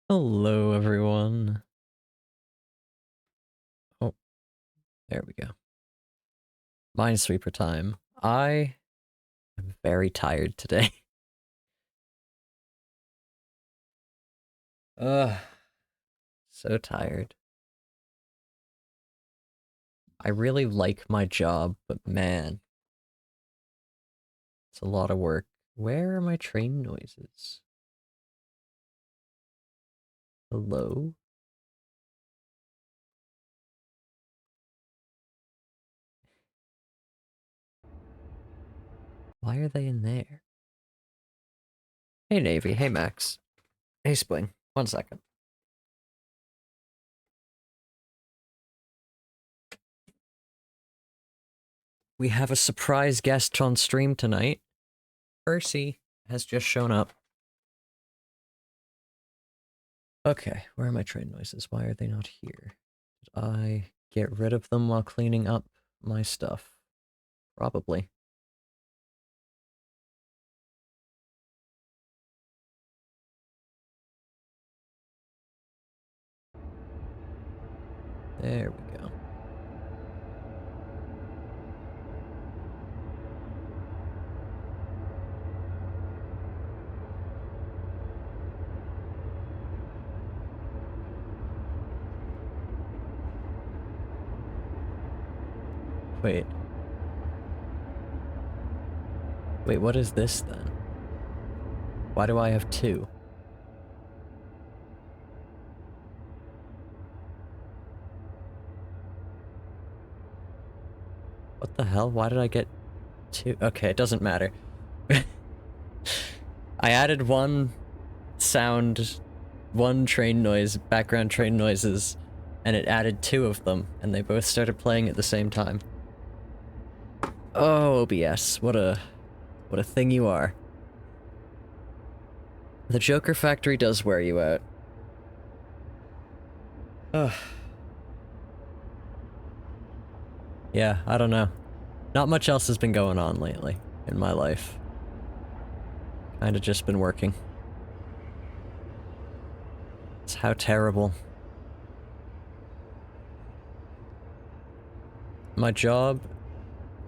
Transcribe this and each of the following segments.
Hello, everyone. Oh, there we go. Minesweeper time. I am very tired today. Ugh, so tired. I really like my job, but man, it's a lot of work. Where are my train noises? Hello? Why are they in there? Hey, Navy. Hey, Max. Hey, Spling. 1 second. We have a surprise guest on stream tonight. Percy has just shown up. Okay, where are my train noises? Why are they not here? Did I get rid of them while cleaning up my stuff? Probably. There we go. Wait. Wait, what is this then? Why do I have two? What the hell? Why did I get two? Okay, it doesn't matter. I added one sound, one train noise, background train noises, and it added two of them, and they both started playing at the same time. Oh, OBS, what a thing you are. The Joker Factory does wear you out. Ugh. Yeah, I don't know. Not much else has been going on lately in my life. Kinda just been working. It's how terrible. My job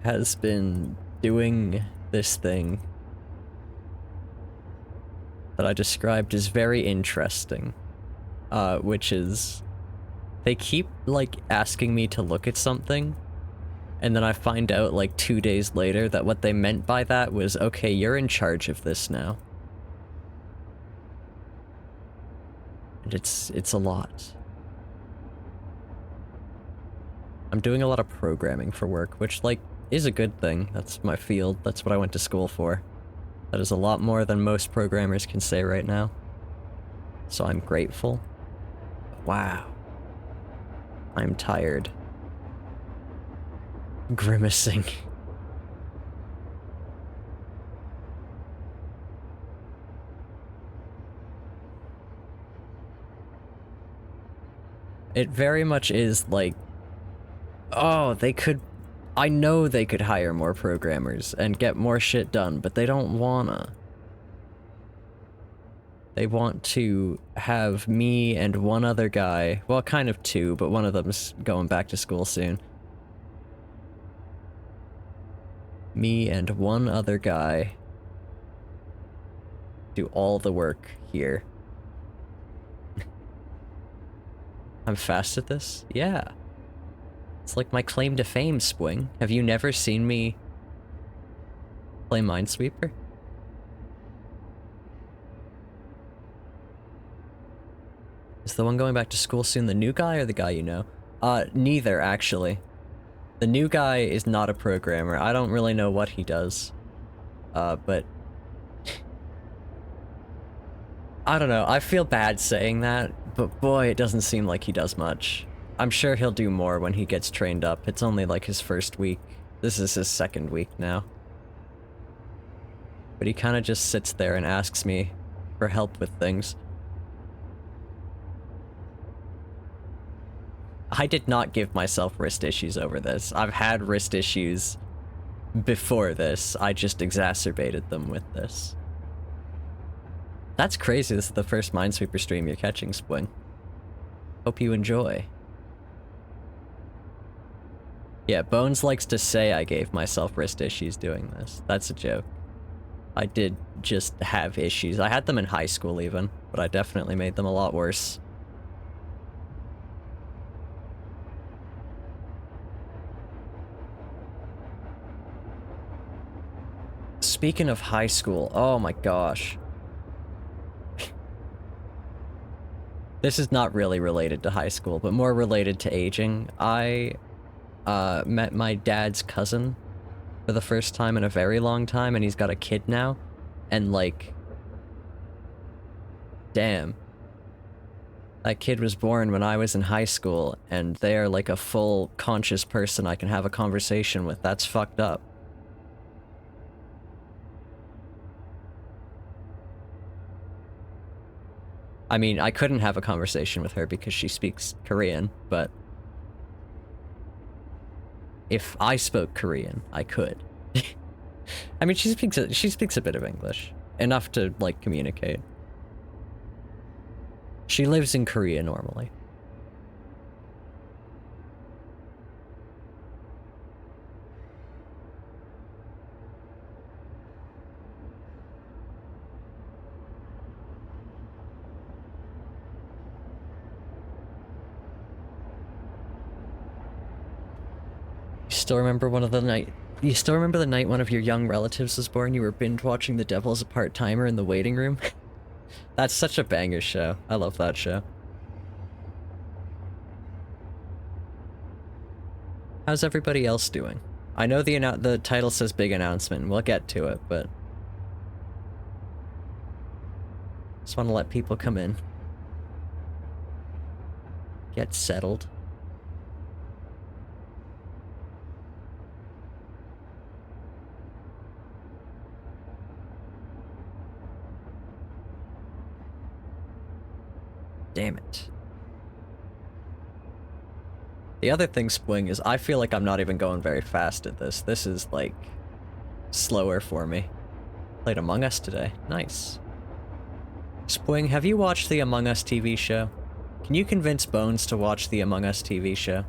has been doing this thing that I described as very interesting, which is they keep like asking me to look at something, and then I find out like 2 days later that what they meant by that was, okay, you're in charge of this now. And it's a lot. I'm doing a lot of programming for work, which like is a good thing. That's my field. That's what I went to school for. That is a lot more than most programmers can say right now. So I'm grateful. Wow. I'm tired. Grimacing. It very much is like, oh, they could, I know they could hire more programmers and get more shit done, but they don't wanna. They want to have me and one other guy, well, kind of two, but one of them's going back to school soon. Me and one other guy do all the work here. I'm fast at this? Yeah. It's like my claim to fame, Spwing. Have you never seen me play Minesweeper? Is the one going back to school soon the new guy or the guy you know? Neither, actually. The new guy is not a programmer. I don't really know what he does. But... I don't know, I feel bad saying that, but boy, it doesn't seem like he does much. I'm sure he'll do more when he gets trained up. It's only like his first week. This is his second week now. But he kind of just sits there and asks me for help with things. I did not give myself wrist issues over this. I've had wrist issues before this. I just exacerbated them with this. That's crazy, this is the first Minesweeper stream you're catching, Spwing. Hope you enjoy. Yeah, Bones likes to say I gave myself wrist issues doing this. That's a joke. I did just have issues. I had them in high school even, but I definitely made them a lot worse. Speaking of high school, oh my gosh. This is not really related to high school, but more related to aging. I met my dad's cousin for the first time in a very long time, and he's got a kid now. And like, damn. That kid was born when I was in high school, and they are like a full conscious person I can have a conversation with. That's fucked up. I mean, I couldn't have a conversation with her because she speaks Korean, but if I spoke Korean, I could. I mean, she speaks a bit of English, enough to like communicate. She lives in Korea normally. Still remember you still remember the night one of your young relatives was born? You were binge watching The Devil's a Part-Timer in the waiting room? That's such a banger show. I love that show. How's everybody else doing? I know the title says big announcement. We'll get to it, but just want to let people come in. Get settled. Damn it. The other thing, Spwing, is I feel like I'm not even going very fast at this. This is, like, slower for me. Played Among Us today. Nice. Spwing, have you watched the Among Us TV show? Can you convince Bones to watch the Among Us TV show?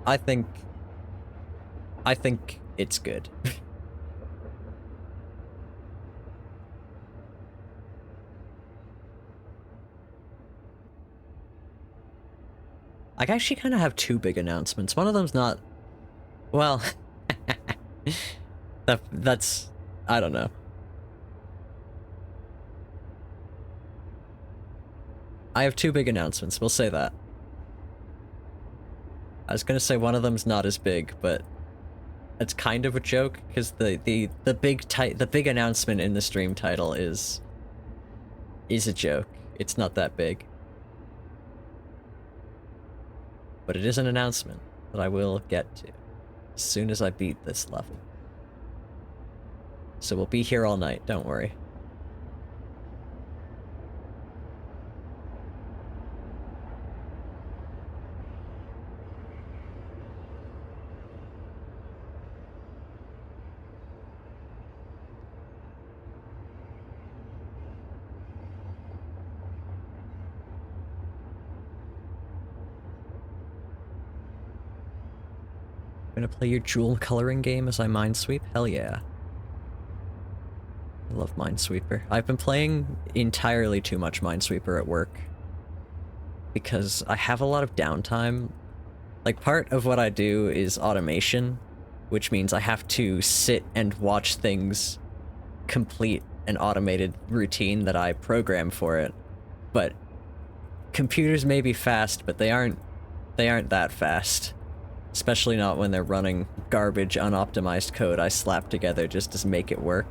I think it's good. I actually kind of have two big announcements. One of them's not... Well... that's... I don't know. I have two big announcements, we'll say that. I was gonna say one of them's not as big, but... It's kind of a joke, because the big announcement in the stream title is a joke. It's not that big. But it is an announcement that I will get to as soon as I beat this level. So we'll be here all night, don't worry. Gonna play your jewel coloring game as I minesweep? Hell yeah. I love Minesweeper. I've been playing entirely too much Minesweeper at work. Because I have a lot of downtime. Like, part of what I do is automation, which means I have to sit and watch things complete an automated routine that I program for it. But computers may be fast, but they aren't that fast. Especially not when they're running garbage, unoptimized code I slap together just to make it work.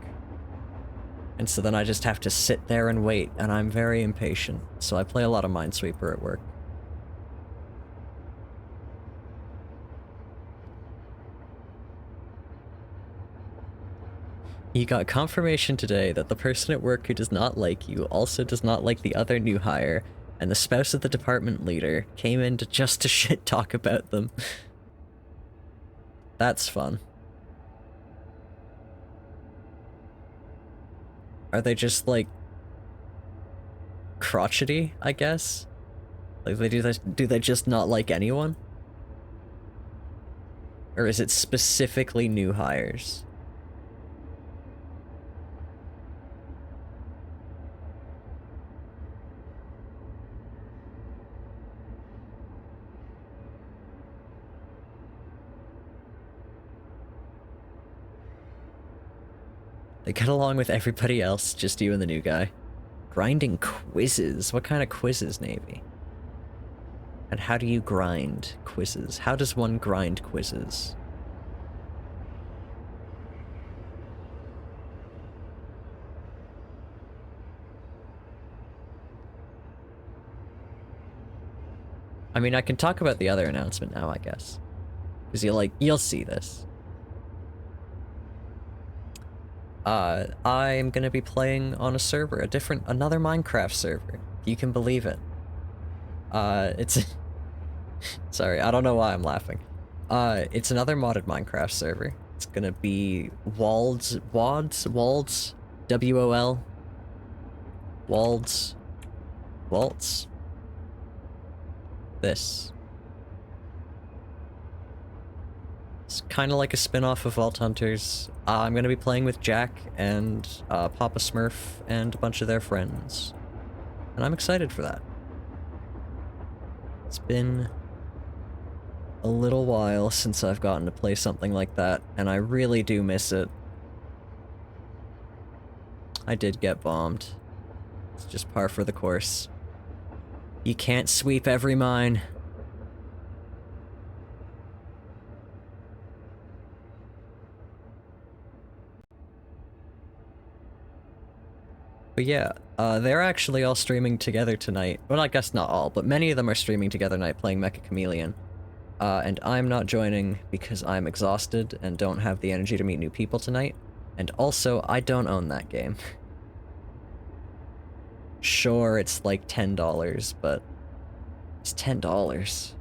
And so then I just have to sit there and wait, and I'm very impatient. So I play a lot of Minesweeper at work. You got confirmation today that the person at work who does not like you also does not like the other new hire, and the spouse of the department leader came in to shit talk about them. That's fun. Are they just, like, crotchety, I guess? Like, do they just not like anyone? Or is it specifically new hires? They get along with everybody else, just you and the new guy. Grinding quizzes? What kind of quizzes, Navy? And how do you grind quizzes? How does one grind quizzes? I mean, I can talk about the other announcement now, I guess. Because you'll see this. I'm gonna be playing on a server, another Minecraft server. You can believe it. It's... Sorry, I don't know why I'm laughing. It's another modded Minecraft server. It's gonna be Walds, W-O-L, Waltz. This. It's kind of like a spin-off of Vault Hunters. I'm gonna be playing with Jack and Papa Smurf and a bunch of their friends. And I'm excited for that. It's been a little while since I've gotten to play something like that, and I really do miss it. I did get bombed. It's just par for the course. You can't sweep every mine. But yeah, they're actually all streaming together tonight. Well, I guess not all, but many of them are streaming together tonight playing Mecha Chameleon. And I'm not joining because I'm exhausted and don't have the energy to meet new people tonight. And also, I don't own that game. Sure, it's like $10, but it's $10.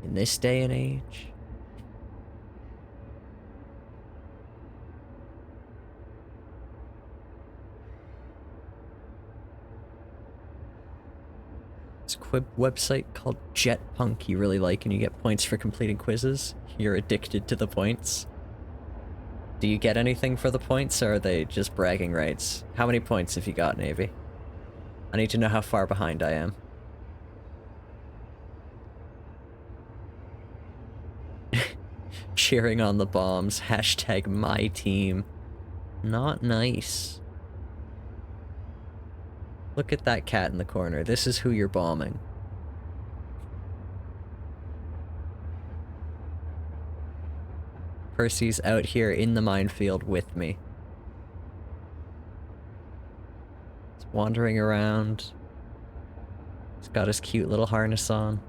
In this day and age. It's a website called Jetpunk you really like, and you get points for completing quizzes. You're addicted to the points. Do you get anything for the points, or are they just bragging rights? How many points have you got, Navy? I need to know how far behind I am. Cheering on the bombs. Hashtag my team. Not nice. Look at that cat in the corner. This is who you're bombing. Percy's out here in the minefield with me. He's wandering around. He's got his cute little harness on.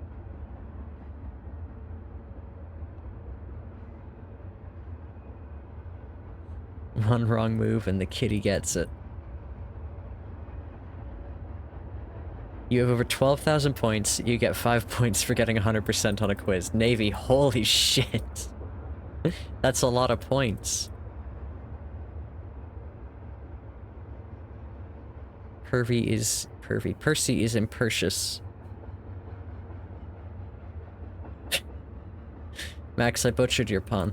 One wrong move and the kitty gets it. You have over 12,000 points. You get 5 points for getting 100% on a quiz. Navy, holy shit. That's a lot of points. Percy is impertious. Max, I butchered your pun.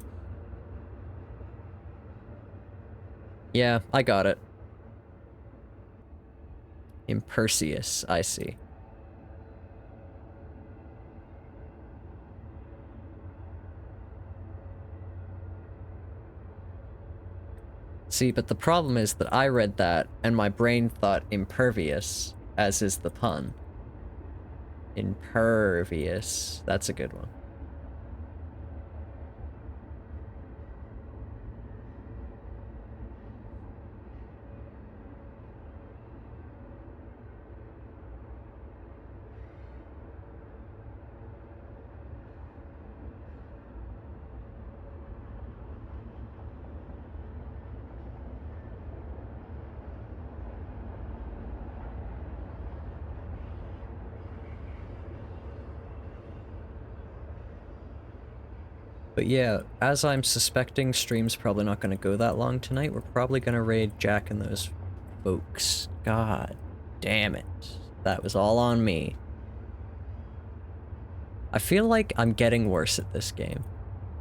Yeah, I got it. Imperseus, I see. See, but the problem is that I read that, and my brain thought impervious, as is the pun. Impervious. That's a good one. But yeah, as I'm suspecting stream's probably not gonna go that long tonight, we're probably gonna raid Jack and those folks. God damn it. That was all on me. I feel like I'm getting worse at this game.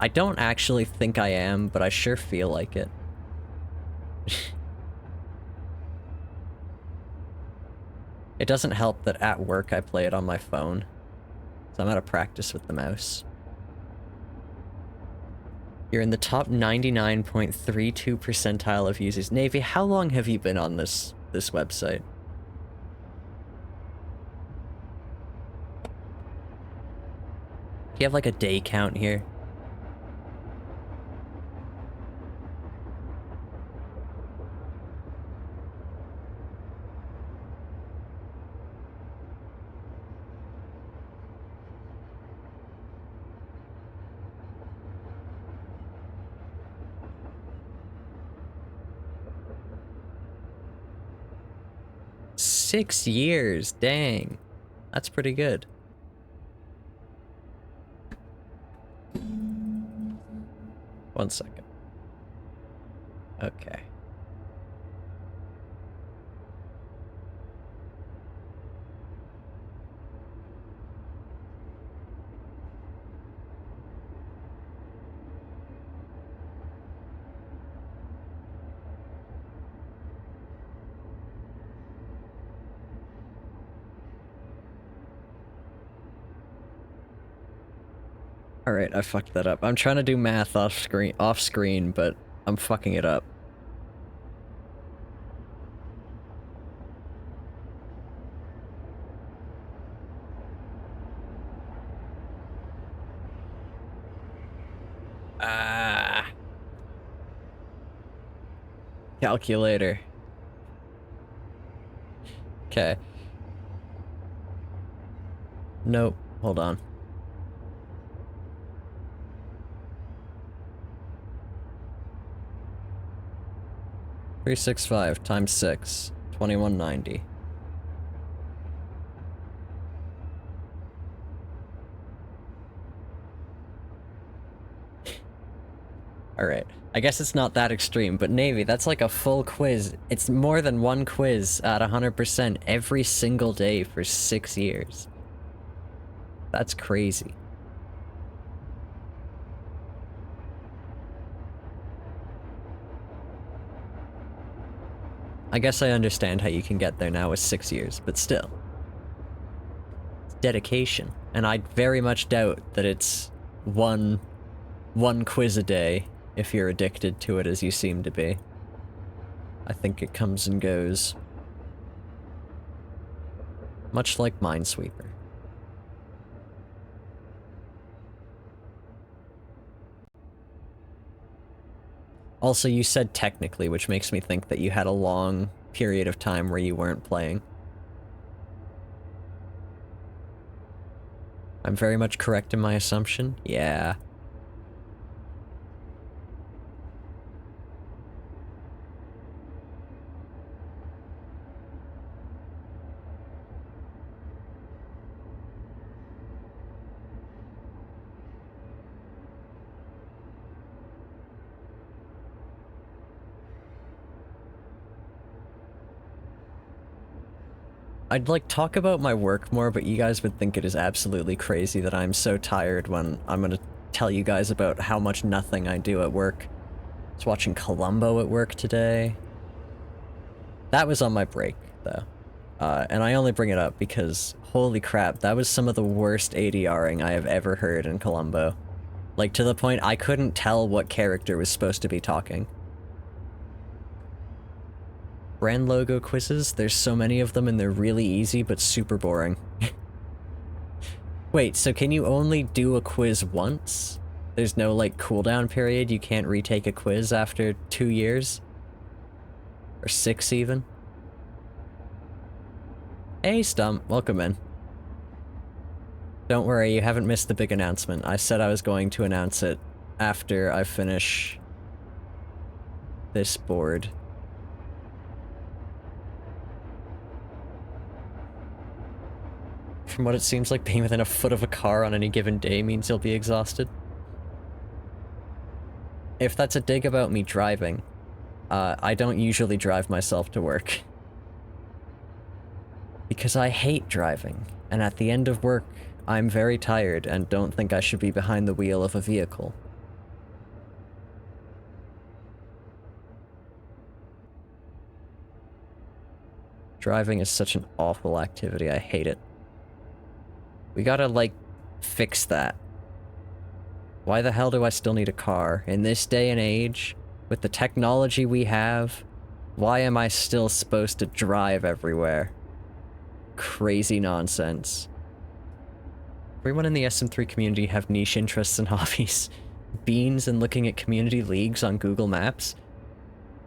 I don't actually think I am, but I sure feel like it. It doesn't help that at work I play it on my phone, so I'm out of practice with the mouse. You're in the top 99.32 percentile of users. Navy, how long have you been on this website? Do you have like a day count here? Six years, dang. That's pretty good. One second. Okay. Alright, I fucked that up. I'm trying to do math off screen, but I'm fucking it up. Calculator. Okay. Nope. Hold on. $365 times 6. $21.90. Alright. I guess it's not that extreme, but Navy, that's like a full quiz. It's more than one quiz at 100% every single day for 6 years. That's crazy. I guess I understand how you can get there now with 6 years, but still. It's dedication. And I very much doubt that it's one quiz a day if you're addicted to it as you seem to be. I think it comes and goes. Much like Minesweeper. Also, you said technically, which makes me think that you had a long period of time where you weren't playing. I'm very much correct in my assumption? Yeah. I'd like talk about my work more, but you guys would think it is absolutely crazy that I'm so tired when I'm gonna tell you guys about how much nothing I do at work. I was watching Columbo at work today. That was on my break, though. And I only bring it up because, holy crap, that was some of the worst ADRing I have ever heard in Columbo. Like, to the point I couldn't tell what character was supposed to be talking. Brand logo quizzes, there's so many of them and they're really easy but super boring. Wait, so can you only do a quiz once? There's no, like, cooldown period? You can't retake a quiz after 2 years? Or 6 even? Hey Stump, welcome in. Don't worry, you haven't missed the big announcement. I said I was going to announce it after I finish this board. From what it seems like, being within a foot of a car on any given day means you'll be exhausted. if that's a dig about me driving, I don't usually drive myself to work. Because I hate driving, and at the end of work, I'm very tired and don't think I should be behind the wheel of a vehicle. Driving is such an awful activity, I hate it. We gotta, like, fix that. Why the hell do I still need a car? In this day and age, with the technology we have, why am I still supposed to drive everywhere? Crazy nonsense. Everyone in the SM3 community have niche interests and hobbies. Beans and looking at community leagues on Google Maps.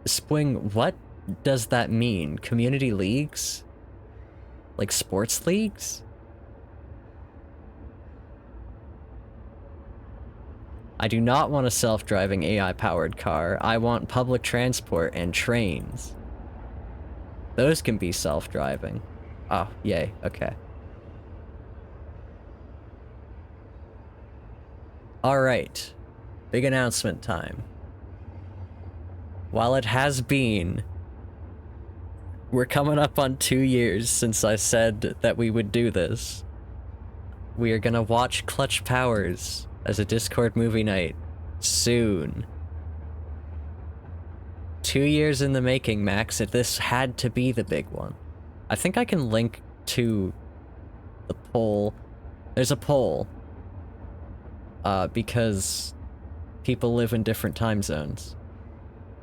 Spwing, what does that mean? Community leagues? Like sports leagues? I do not want a self-driving AI-powered car. I want public transport and trains. Those can be self-driving. Oh, yay, okay. Alright. Big announcement time. While it has been... We're coming up on 2 years since I said that we would do this. We are gonna watch Clutch Powers as a Discord movie night soon. 2 years in the making, Max. This had to be the big one. I think I can link to the poll. There's a poll. Because people live in different time zones.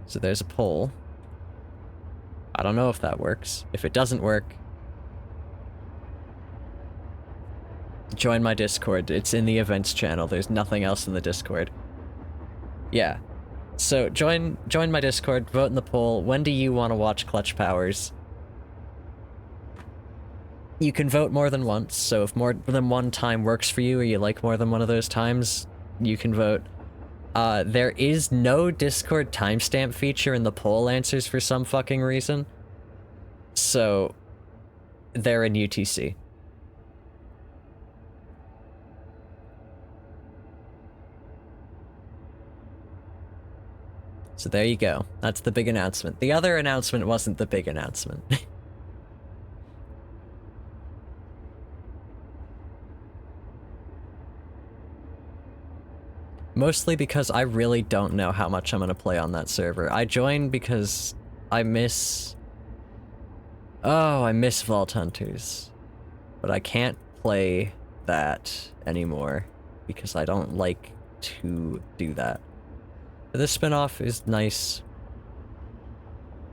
So there's a poll. I don't know if that works. If it doesn't work, join my Discord. It's in the events channel. There's nothing else in the Discord. Yeah. So join my Discord, vote in the poll. When do you want to watch Clutch Powers? You can vote more than once, so if more than one time works for you or you like more than one of those times, you can vote. There is no Discord timestamp feature in the poll answers for some fucking reason. So, they're in UTC. So there you go. That's the big announcement. The other announcement wasn't the big announcement. Mostly because I really don't know how much I'm gonna play on that server. I joined because I miss... Oh, I miss Vault Hunters. But I can't play that anymore because I don't like to do that. This spinoff is nice.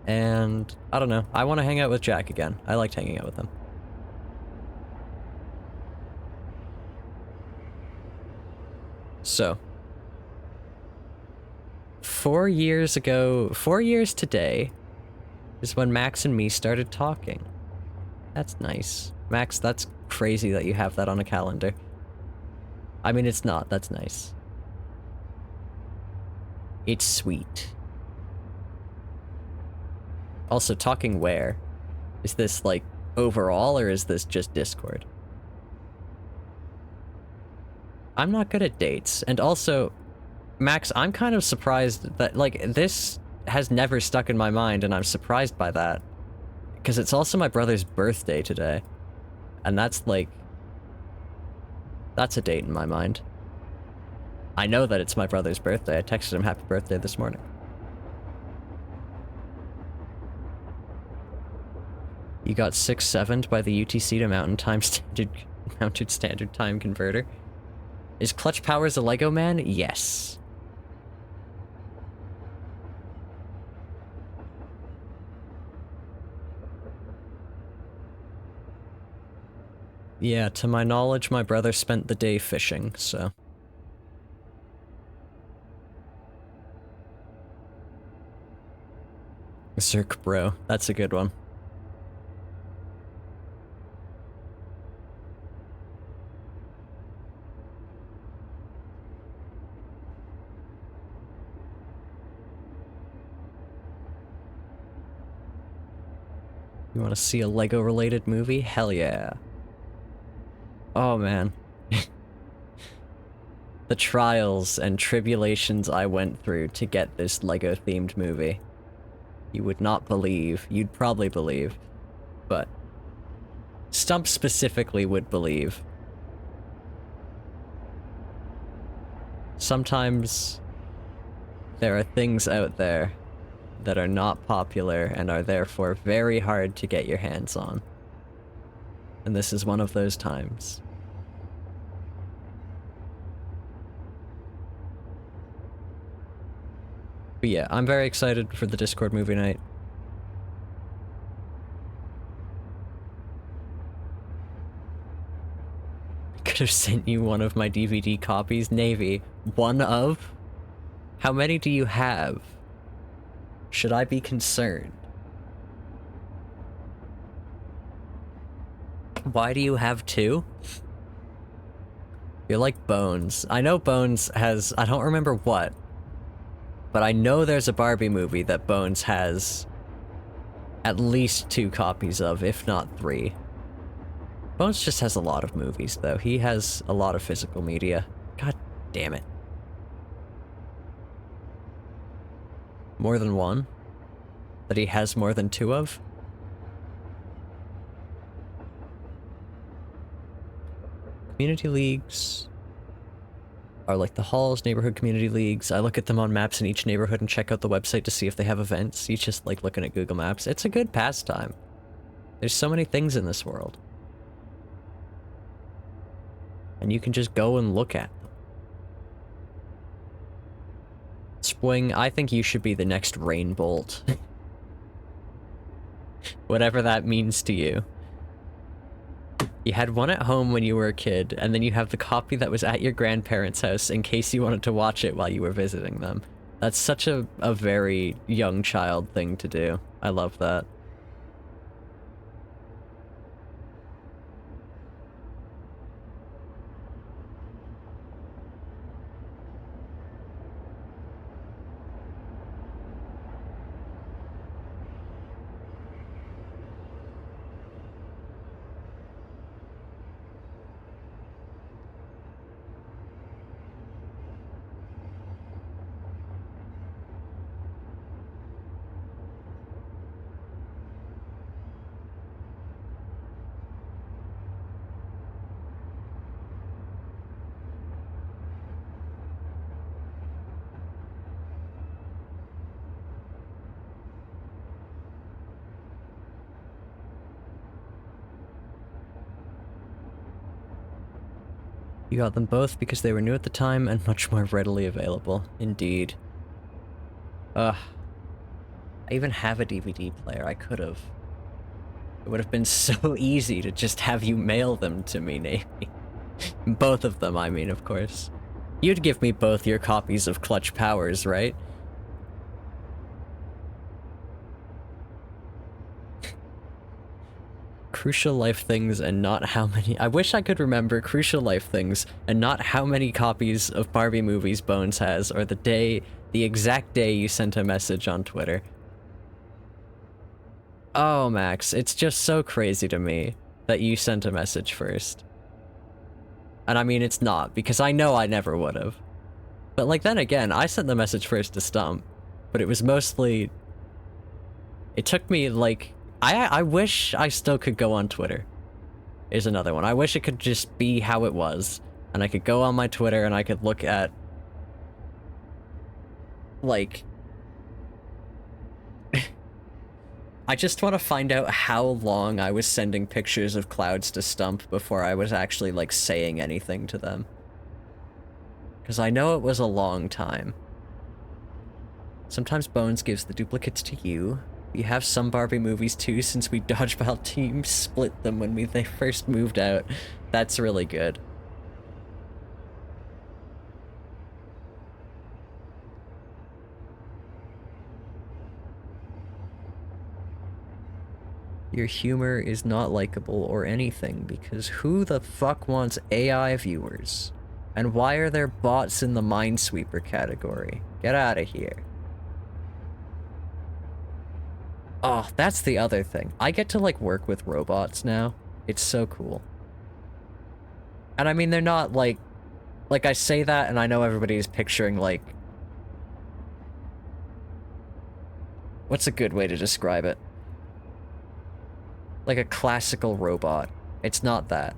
And I don't know. I want to hang out with Jack again. I liked hanging out with him. So, 4 years ago, 4 years today, is when Max and me started talking. That's nice. Max, that's crazy that you have that on a calendar. I mean, it's not. That's nice. It's sweet. Also, talking where? Is this, like, overall, or is this just Discord? I'm not good at dates, and also, Max, I'm kind of surprised that, like, this has never stuck in my mind, and I'm surprised by that. Because it's also my brother's birthday today. And that's, like... That's a date in my mind. I know that it's my brother's birthday. I texted him happy birthday this morning. You got 6-7'd by the UTC to mounted standard time converter. Is Clutch Powers a Lego man? Yes. Yeah, to my knowledge, my brother spent the day fishing, so... Zirk bro, that's a good one. You want to see a Lego-related movie? Hell yeah. Oh, man. the trials and tribulations I went through to get this Lego-themed movie. You would not believe. You'd probably believe. But Stump specifically would believe. Sometimes there are things out there that are not popular and are therefore very hard to get your hands on. And this is one of those times. But yeah, I'm very excited for the Discord movie night. Could have sent you one of my DVD copies, Navy. One of? How many do you have? Should I be concerned? Why do you have two? You're like Bones. I know Bones has... I don't remember what. But I know there's a Barbie movie that Bones has at least 2 copies of, if not 3. Bones just has a lot of movies, though. He has a lot of physical media. God damn it. More than one? That he has more than 2 of? Community leagues are like the halls, neighborhood community leagues. I look at them on maps in each neighborhood and check out the website to see if they have events. You just like looking at Google Maps. It's a good pastime. There's so many things in this world. And you can just go and look at them. Swing, I think you should be the next Rain Bolt. Whatever that means to you. You had one at home when you were a kid, and then you have the copy that was at your grandparents' house in case you wanted to watch it while you were visiting them. That's such a very young child thing to do. I love that. You got them both because they were new at the time and much more readily available. Indeed. I even have a DVD player. I could have. It would have been so easy to just have you mail them to me, Navy. Both of them, I mean, of course. You'd give me both your copies of Clutch Powers, right? Crucial life things and not how many— I wish I could remember crucial life things and not how many copies of Barbie movies Bones has, or the exact day you sent a message on Twitter. Oh, Max, it's just so crazy to me that you sent a message first. And I mean, it's not, because I know I never would have. But like, then again, I sent the message first to Stump, but it was mostly— it took me like— I wish I still could go on Twitter, is another one. I wish it could just be how it was, and I could go on my Twitter and I could look at, like... I just want to find out how long I was sending pictures of clouds to Stump before I was actually, like, saying anything to them. Because I know it was a long time. Sometimes Bones gives the duplicates to you. You have some Barbie movies too, since we Dodgeball team split them when they first moved out. That's really good. Your humor is not likable or anything, because who the fuck wants AI viewers? And why are there bots in the Minesweeper category? Get out of here. Oh, that's the other thing. I get to, like, work with robots now. It's so cool. And I mean, they're not, like, Like, I say that and I know everybody's picturing, like... What's a good way to describe it? Like a classical robot. It's not that.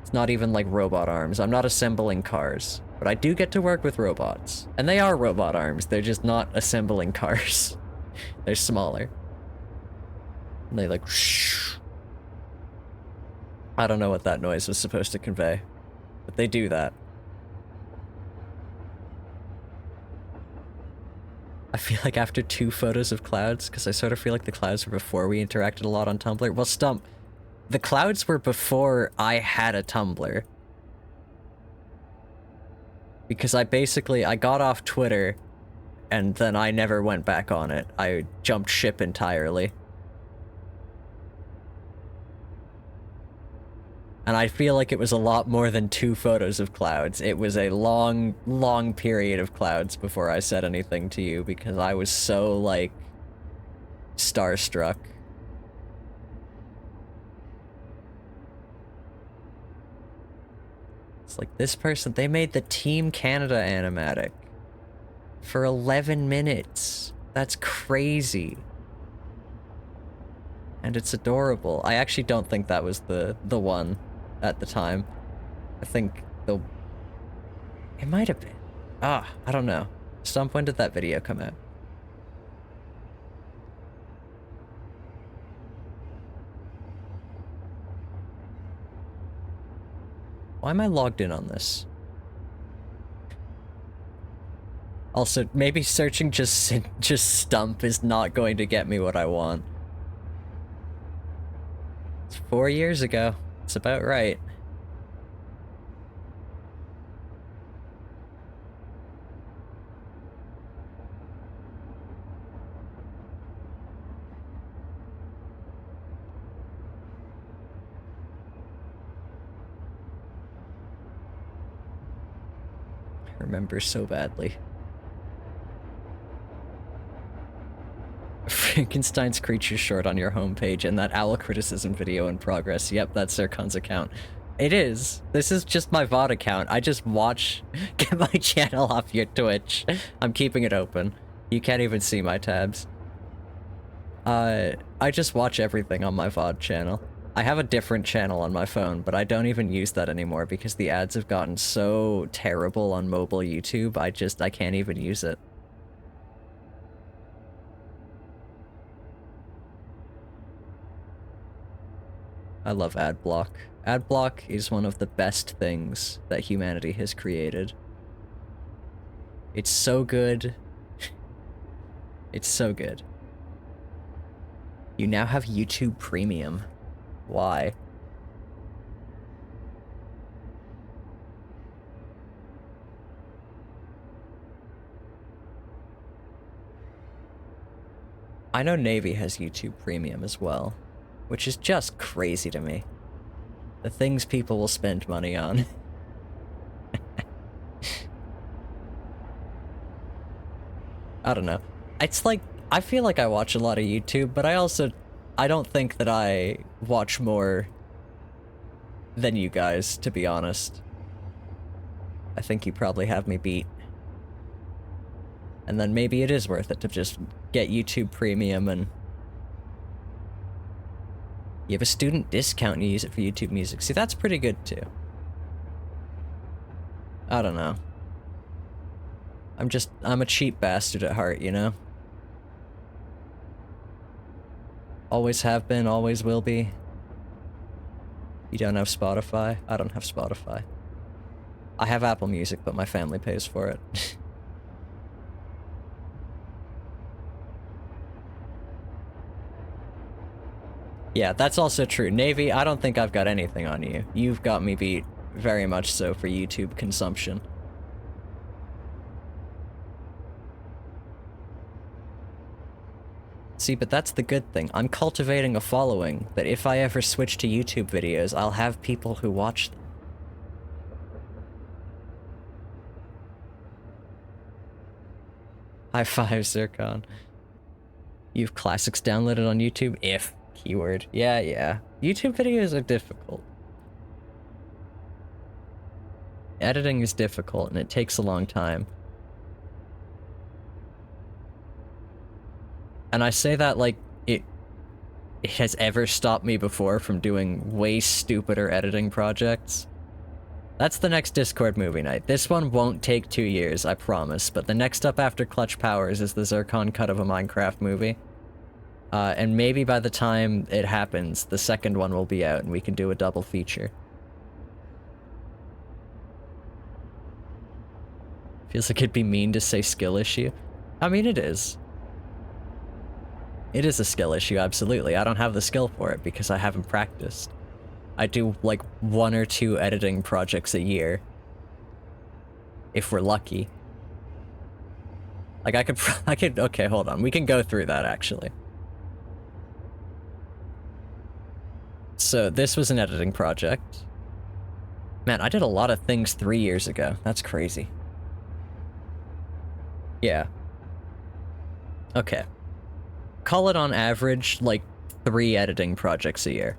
It's not even like robot arms. I'm not assembling cars. But I do get to work with robots. And they are robot arms. They're just not assembling cars. They're smaller. And they like... Shh. I don't know what that noise was supposed to convey. But they do that. I feel like after 2 photos of clouds, because I sort of feel like the clouds were before we interacted a lot on Tumblr. Well, Stump, the clouds were before I had a Tumblr. Because I got off Twitter, and then I never went back on it. I jumped ship entirely. And I feel like it was a lot more than 2 photos of clouds. It was a long, long period of clouds before I said anything to you, because I was so, like, starstruck. It's like, this person, they made the Team Canada animatic for 11 minutes. That's crazy. And it's adorable. I actually don't think that was the one at the time. I think it might have been. I don't know. Stump, when did that video come out? Why am I logged in on this? Also, maybe searching just Stump is not going to get me what I want. It's 4 years ago. It's about right. I remember so badly. Frankenstein's creature short on your homepage and that owl criticism video in progress. Yep, that's Zircon's account. It is. This is just my VOD account. I just watch... Get my channel off your Twitch. I'm keeping it open. You can't even see my tabs. I just watch everything on my VOD channel. I have a different channel on my phone, but I don't even use that anymore because the ads have gotten so terrible on mobile YouTube, I can't even use it. I love adblock. Adblock is one of the best things that humanity has created. It's so good. It's so good. You now have YouTube Premium. Why? I know Navy has YouTube Premium as well, which is just crazy to me. The things people will spend money on. I don't know. It's like, I feel like I watch a lot of YouTube, but I don't think that I watch more than you guys, to be honest. I think you probably have me beat. And then maybe it is worth it to just get YouTube Premium and... You have a student discount and you use it for YouTube Music. See, that's pretty good too. I don't know. I'm a cheap bastard at heart, you know? Always have been, always will be. You don't have Spotify? I don't have Spotify. I have Apple Music, but my family pays for it. Yeah, that's also true. Navy, I don't think I've got anything on you. You've got me beat very much so for YouTube consumption. See, but that's the good thing. I'm cultivating a following that if I ever switch to YouTube videos, I'll have people who watch them. High five, Zircon. You've classics downloaded on YouTube? If. Keyword. Yeah. YouTube videos are difficult. Editing is difficult and it takes a long time. And I say that like it has ever stopped me before from doing way stupider editing projects. That's the next Discord movie night. This one won't take 2 years, I promise, but the next up after Clutch Powers is the Zircon cut of a Minecraft movie. And maybe by the time it happens, the second one will be out and we can do a double feature. Feels like it'd be mean to say skill issue. I mean, it is. It is a skill issue, absolutely. I don't have the skill for it because I haven't practiced. I do like 1 or 2 editing projects a year. If we're lucky. Like I could, okay, hold on. We can go through that actually. So this was an editing project. Man, I did a lot of things 3 years ago. That's crazy. Yeah. Okay. Call it on average, like 3 editing projects a year.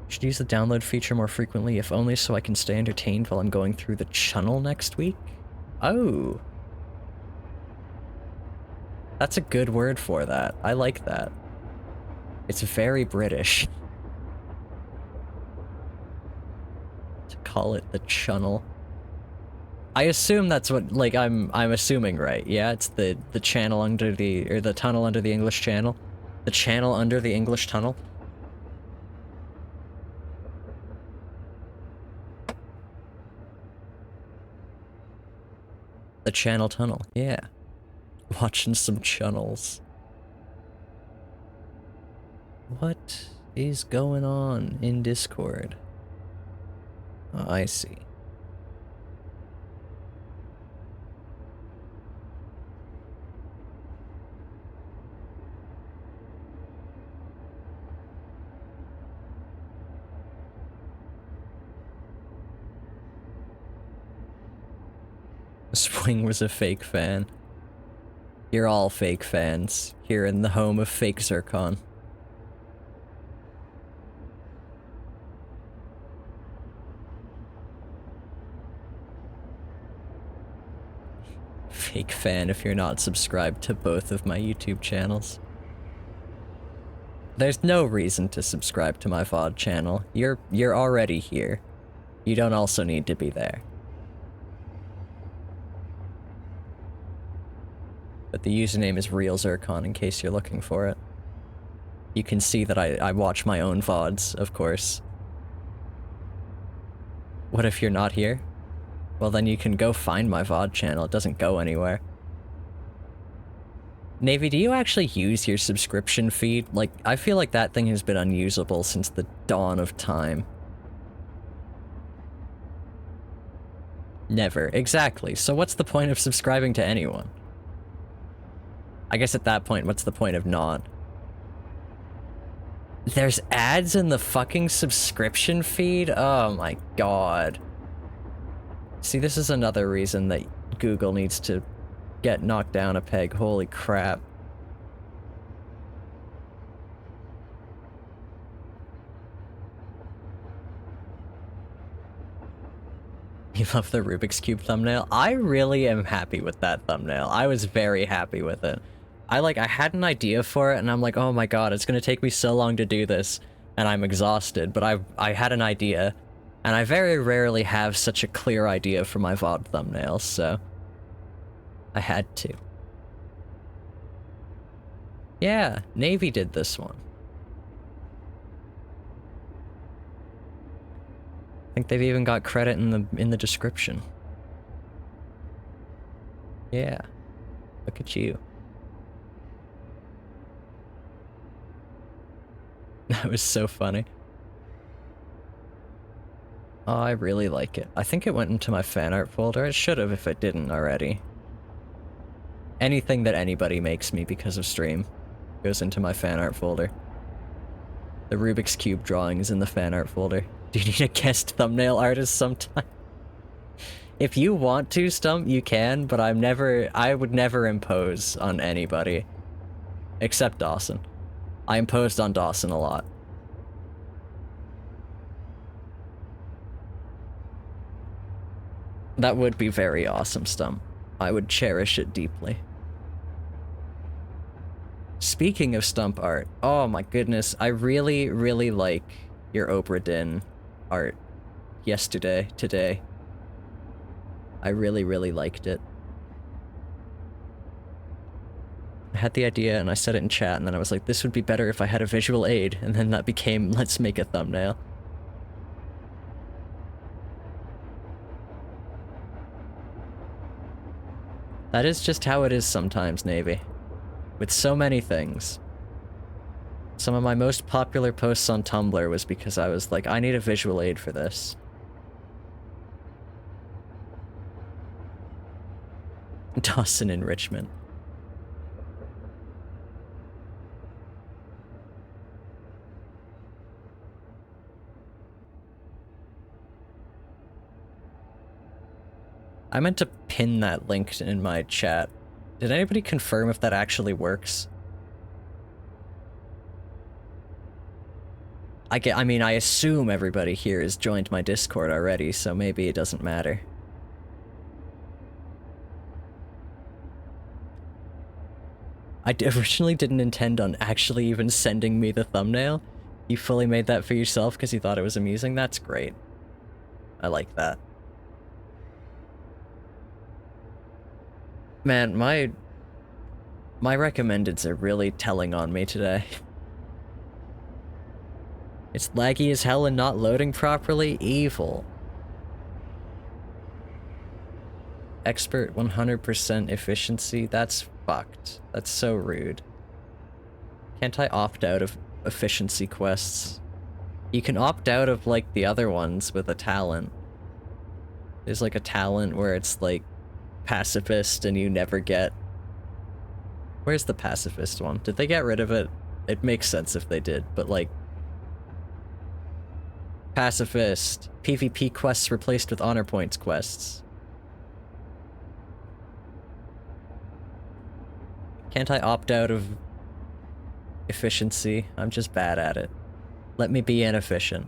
Should use the download feature more frequently, if only so I can stay entertained while I'm going through the channel next week. Oh. That's a good word for that. I like that. It's very British. To call it the channel. I assume that's what, like, I'm assuming, right? Yeah, it's the channel under the, or the tunnel under the English Channel. The channel under the English tunnel. The channel tunnel, yeah. Watching some channels. What is going on in Discord? Oh, I see. Swing was a fake fan. You're all fake fans, here in the home of fake Zircon. Fake fan if you're not subscribed to both of my YouTube channels. There's no reason to subscribe to my VOD channel. You're already here. You don't also need to be there. But the username is real Zircon in case you're looking for it. You can see that I watch my own VODs, of course. What if you're not here? Well, then you can go find my VOD channel. It doesn't go anywhere. Navy, do you actually use your subscription feed? Like, I feel like that thing has been unusable since the dawn of time. Never. Exactly. So what's the point of subscribing to anyone? I guess at that point, what's the point of not? There's ads in the fucking subscription feed? Oh my god. See, this is another reason that Google needs to get knocked down a peg. Holy crap. You love the Rubik's Cube thumbnail? I really am happy with that thumbnail. I was very happy with it. I had an idea for it, and I'm like, oh my god, it's gonna take me so long to do this, and I'm exhausted, but I had an idea, and I very rarely have such a clear idea for my VOD thumbnails, so I had to. Yeah, Navy did this one. I think they've even got credit in the description. Yeah. Look at you. That was so funny. Oh, I really like it. I think it went into my fan art folder. It should have if it didn't already. Anything that anybody makes me because of stream goes into my fan art folder. The Rubik's Cube drawing is in the fan art folder. Do you need a guest thumbnail artist sometime? If you want to, Stump, you can, but I would never impose on anybody. Except Dawson. I imposed on Dawson a lot. That would be very awesome, Stump. I would cherish it deeply. Speaking of Stump art, oh my goodness, I really, really like your Obra Dinn art today. I really, really liked it. I had the idea and I said it in chat and then I was like, this would be better if I had a visual aid, and then that became, let's make a thumbnail. That is just how it is sometimes, Navy. With so many things. Some of my most popular posts on Tumblr was because I was like, I need a visual aid for this. Dawson enrichment. I meant to pin that link in my chat. Did anybody confirm if that actually works? I mean, I assume everybody here has joined my Discord already, so maybe it doesn't matter. I originally didn't intend on actually even sending me the thumbnail. You fully made that for yourself because you thought it was amusing? That's great. I like that. Man, my recommendeds are really telling on me today. It's laggy as hell and not loading properly? Evil. Expert 100% efficiency? That's fucked. That's so rude. Can't I opt out of efficiency quests? You can opt out of, like, the other ones with a talent. There's, like, a talent where it's, like, pacifist and you never get... Where's the pacifist one? Did they get rid of it? It makes sense if they did, but, like... Pacifist. PvP quests replaced with honor points quests. Can't I opt out of efficiency? I'm just bad at it. Let me be inefficient.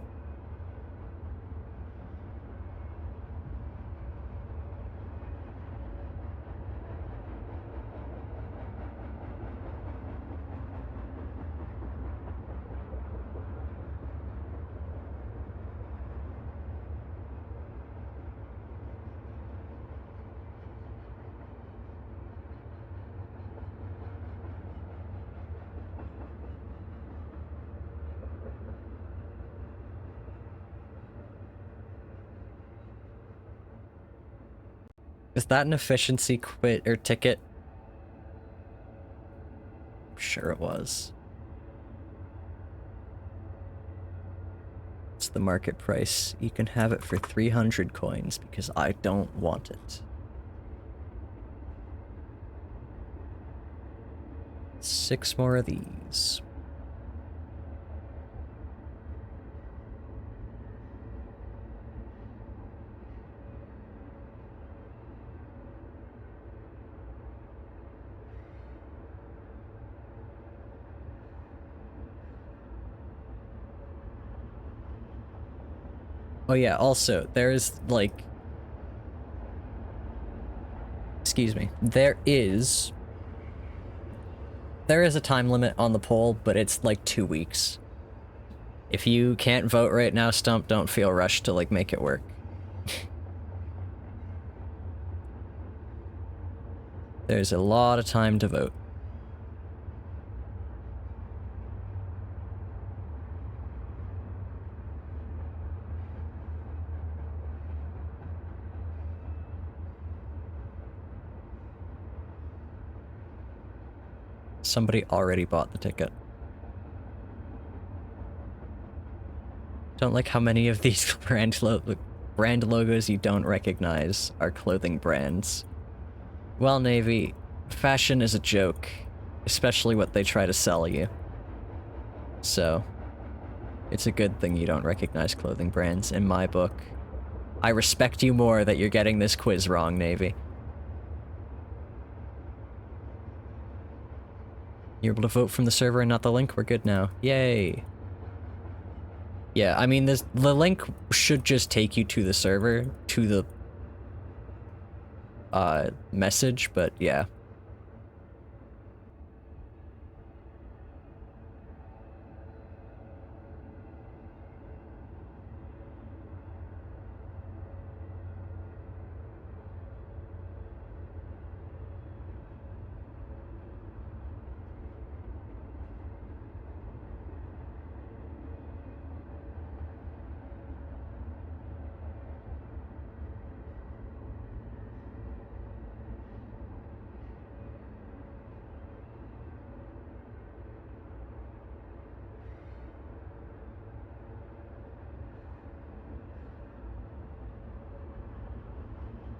Is that an efficiency quit or ticket? I'm sure it was. It's the market price. You can have it for 300 coins because I don't want it. 6 more of these. Oh yeah, also, there's, like... Excuse me. There is a time limit on the poll, but it's, like, 2 weeks. If you can't vote right now, Stump, don't feel rushed to, like, make it work. There's a lot of time to vote. Somebody already bought the ticket. Don't like how many of these brand logos you don't recognize are clothing brands. Well, Navy, fashion is a joke, especially what they try to sell you. So, it's a good thing you don't recognize clothing brands, in my book. I respect you more that you're getting this quiz wrong, Navy. You're able to vote from the server and not the link? We're good now. Yay. Yeah, I mean, the link should just take you to the server, to the message, but yeah.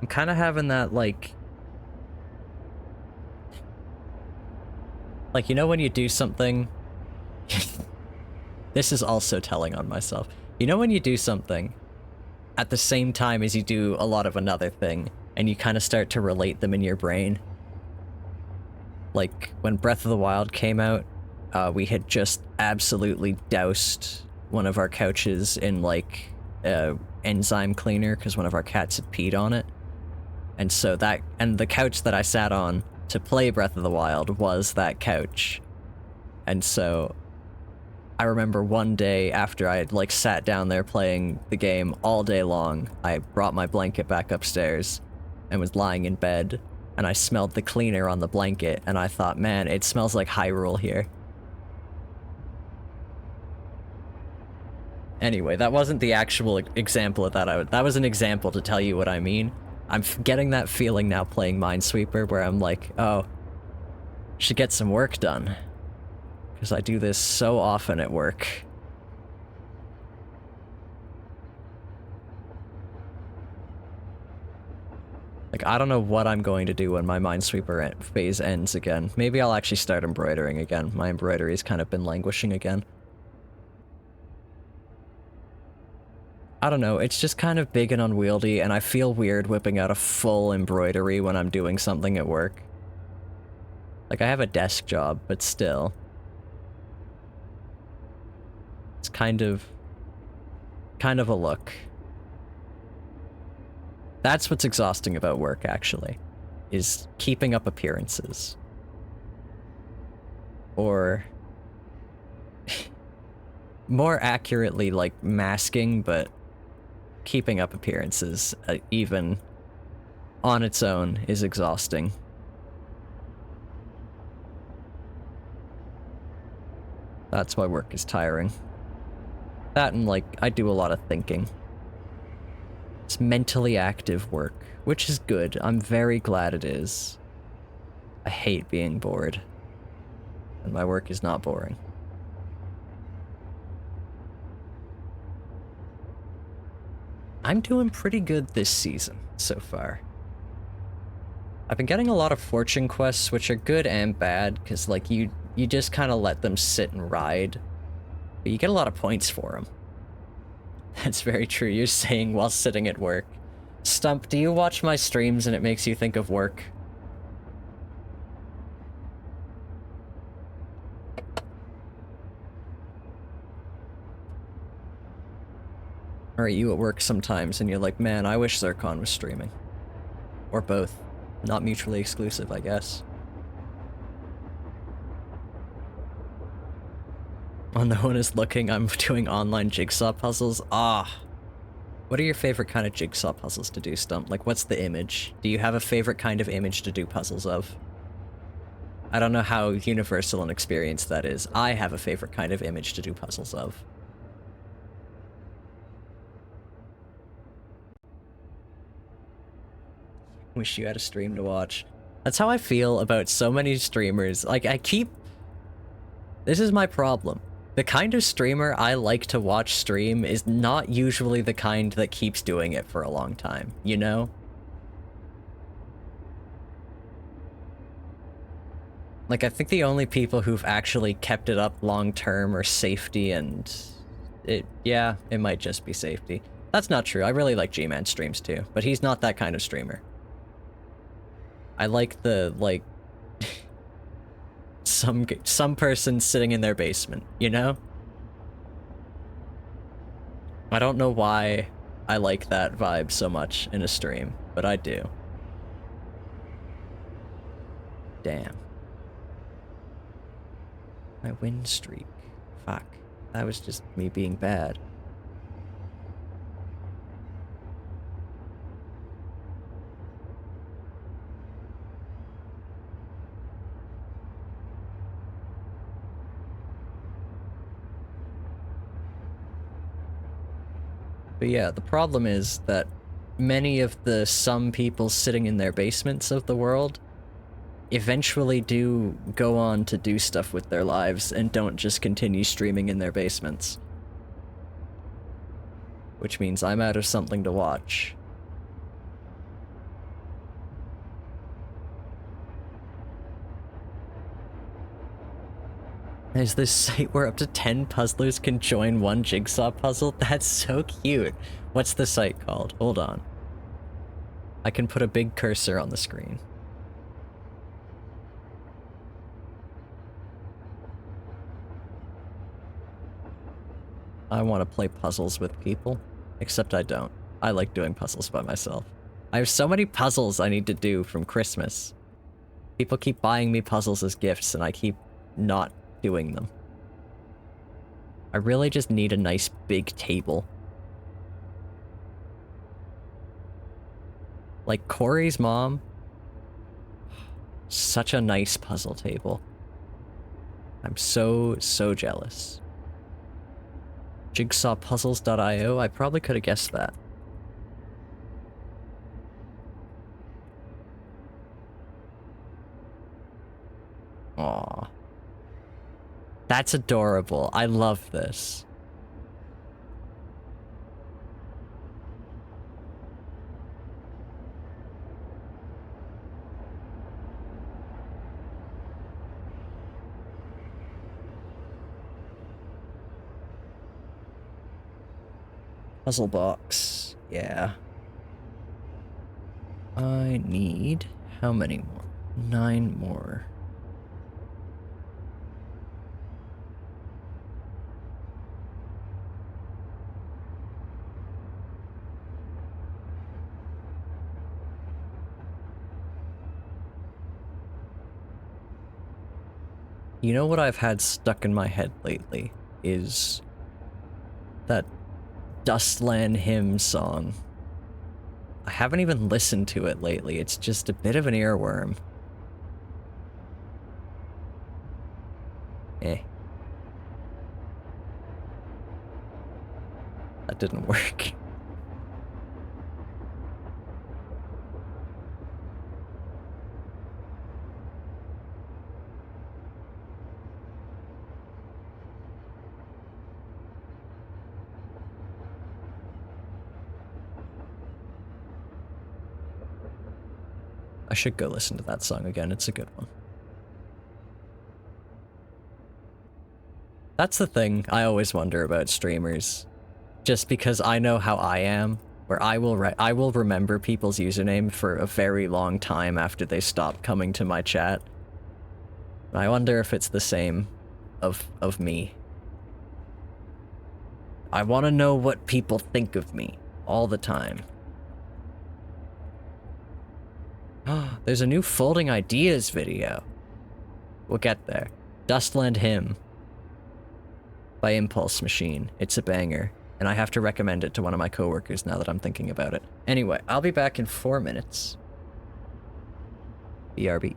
I'm kind of having that, like, you know when you do something... This is also telling on myself. You know when you do something at the same time as you do a lot of another thing, and you kind of start to relate them in your brain? Like, when Breath of the Wild came out, we had just absolutely doused one of our couches in, like, enzyme cleaner because one of our cats had peed on it. And so that, and the couch that I sat on to play Breath of the Wild was that couch. And so I remember one day after I had, like, sat down there playing the game all day long, I brought my blanket back upstairs and was lying in bed, and I smelled the cleaner on the blanket, and I thought, man, it smells like Hyrule here. Anyway, that wasn't the actual example of that. That was an example to tell you what I mean. I'm getting that feeling now playing Minesweeper, where I'm like, oh, should get some work done. Because I do this so often at work. Like, I don't know what I'm going to do when my Minesweeper phase ends again. Maybe I'll actually start embroidering again. My embroidery's kind of been languishing again. I don't know, it's just kind of big and unwieldy, and I feel weird whipping out a full embroidery when I'm doing something at work. Like, I have a desk job, but still. It's kind of a look. That's what's exhausting about work, actually, is keeping up appearances. Or more accurately, like, masking, but keeping up appearances, even on its own, is exhausting. That's why work is tiring. That and, like, I do a lot of thinking. It's mentally active work, which is good. I'm very glad it is. I hate being bored. And my work is not boring. I'm doing pretty good this season, so far. I've been getting a lot of fortune quests, which are good and bad, because, like, you just kind of let them sit and ride. But you get a lot of points for them. That's very true, you're saying while sitting at work. Stump, do you watch my streams and it makes you think of work? Or are you at work sometimes and you're like, man, I wish Zircon was streaming? Or both. Not mutually exclusive, I guess. While no one is looking, I'm doing online jigsaw puzzles. Ah. What are your favorite kind of jigsaw puzzles to do, Stump? Like, what's the image? Do you have a favorite kind of image to do puzzles of? I don't know how universal an experience that is. I have a favorite kind of image to do puzzles of. Wish you had a stream to watch. That's how I feel about so many streamers. Like, this is my problem. The kind of streamer I like to watch stream is not usually the kind that keeps doing it for a long time, you know? Like, I think the only people who've actually kept it up long-term are Safety and... yeah, it might just be Safety. That's not true. I really like G-Man streams too, but he's not that kind of streamer. I like the, like... some person sitting in their basement, you know? I don't know why I like that vibe so much in a stream, but I do. Damn. My win streak. Fuck. That was just me being bad. But yeah, the problem is that many of the some people sitting in their basements of the world eventually do go on to do stuff with their lives and don't just continue streaming in their basements. Which means I'm out of something to watch. There's this site where up to 10 puzzlers can join one jigsaw puzzle? That's so cute. What's the site called? Hold on. I can put a big cursor on the screen. I want to play puzzles with people, except I don't. I like doing puzzles by myself. I have so many puzzles I need to do from Christmas. People keep buying me puzzles as gifts and I keep not doing them. I really just need a nice big table. Like Corey's mom. Such a nice puzzle table. I'm so jealous. Jigsawpuzzles.io, I probably could have guessed that. Aww. That's adorable. I love this. Puzzle box. Yeah. I need... how many more? 9 more. You know what I've had stuck in my head lately is that Dustland Hymn song. I haven't even listened to it lately. It's just a bit of an earworm. Eh. That didn't work. I should go listen to that song again. It's a good one. That's the thing I always wonder about streamers. Just because I know how I am, where I will remember people's username for a very long time after they stop coming to my chat. I wonder if it's the same of me. I want to know what people think of me all the time. There's a new Folding Ideas video. We'll get there. Dustland Hymn by Impulse Machine. It's a banger, and I have to recommend it to one of my coworkers now that I'm thinking about it. Anyway, I'll be back in 4 minutes. BRB.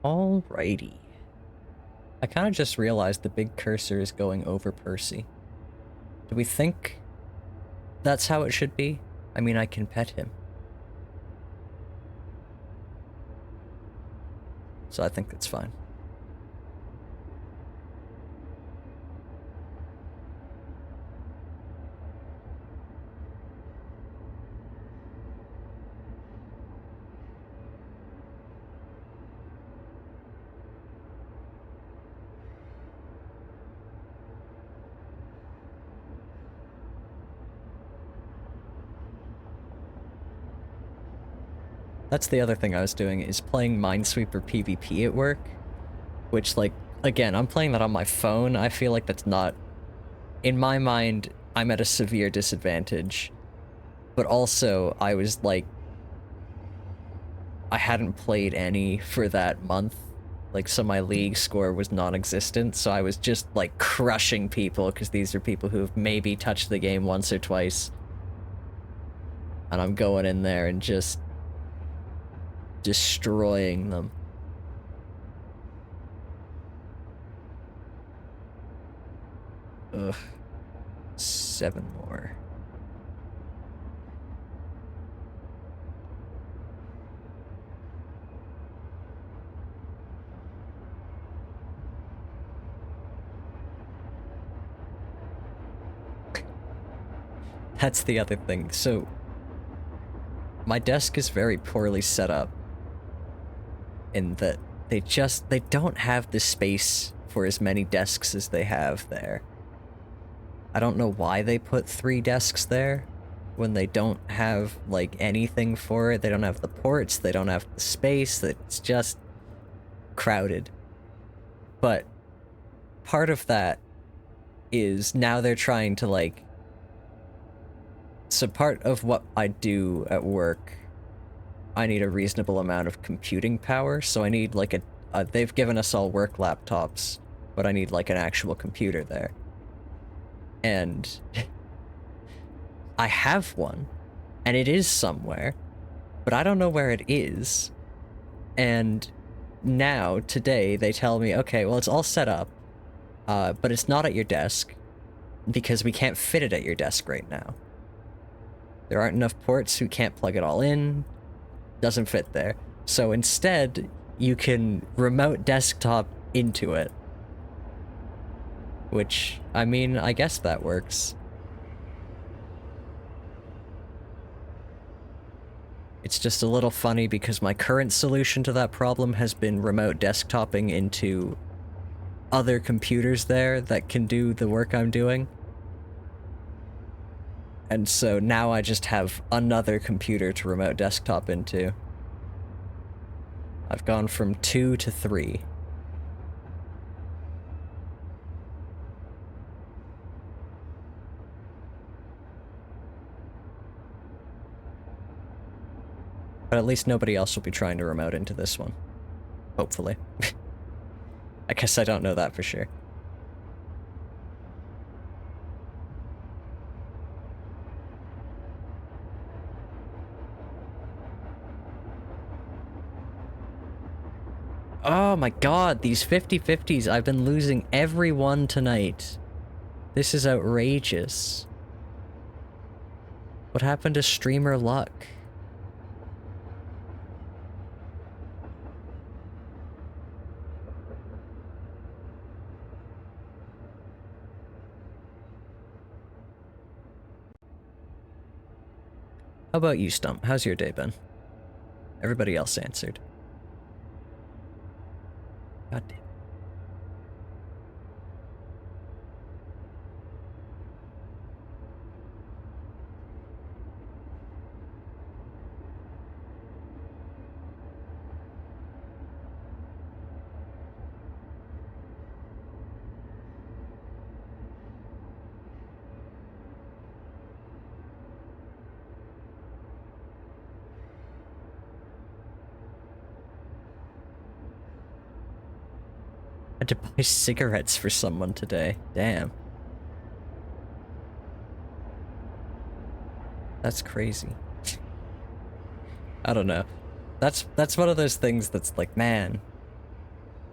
Alrighty. I kind of just realized the big cursor is going over Percy. Do we think that's how it should be? I mean, I can pet him. So I think that's fine. That's the other thing I was doing, is playing Minesweeper PvP at work. Which, like, again, I'm playing that on my phone. I feel like that's not... In my mind, I'm at a severe disadvantage. But also, I was, like... I hadn't played any for that month. Like, so my league score was non-existent, so I was just, like, crushing people, because these are people who've maybe touched the game once or twice. And I'm going in there and just... destroying them. Ugh. 7 more. That's the other thing. So, my desk is very poorly set up. In that they don't have the space for as many desks as they have there. I don't know why they put 3 desks there when they don't have, like, anything for it. They don't have the ports, they don't have the space, it's just crowded. But part of that is now they're trying to, like... So part of what I do at work, I need a reasonable amount of computing power, so I need, like, they've given us all work laptops, but I need, like, an actual computer there. And I have one, and it is somewhere, but I don't know where it is. And now, today, they tell me, okay, well, it's all set up, but it's not at your desk, because we can't fit it at your desk right now. There aren't enough ports, we can't plug it all in, doesn't fit there. So instead, you can remote desktop into it. Which, I mean, I guess that works. It's just a little funny because my current solution to that problem has been remote desktoping into other computers there that can do the work I'm doing. And so now I just have another computer to remote desktop into. I've gone from 2 to 3. But at least nobody else will be trying to remote into this one. Hopefully. I guess I don't know that for sure. Oh my god, these 50-50s, I've been losing every one tonight. This is outrageous. What happened to streamer luck? How about you, Stump? How's your day been? Everybody else answered. God damn. I had to buy cigarettes for someone today. Damn. That's crazy. I don't know. That's one of those things that's like, man,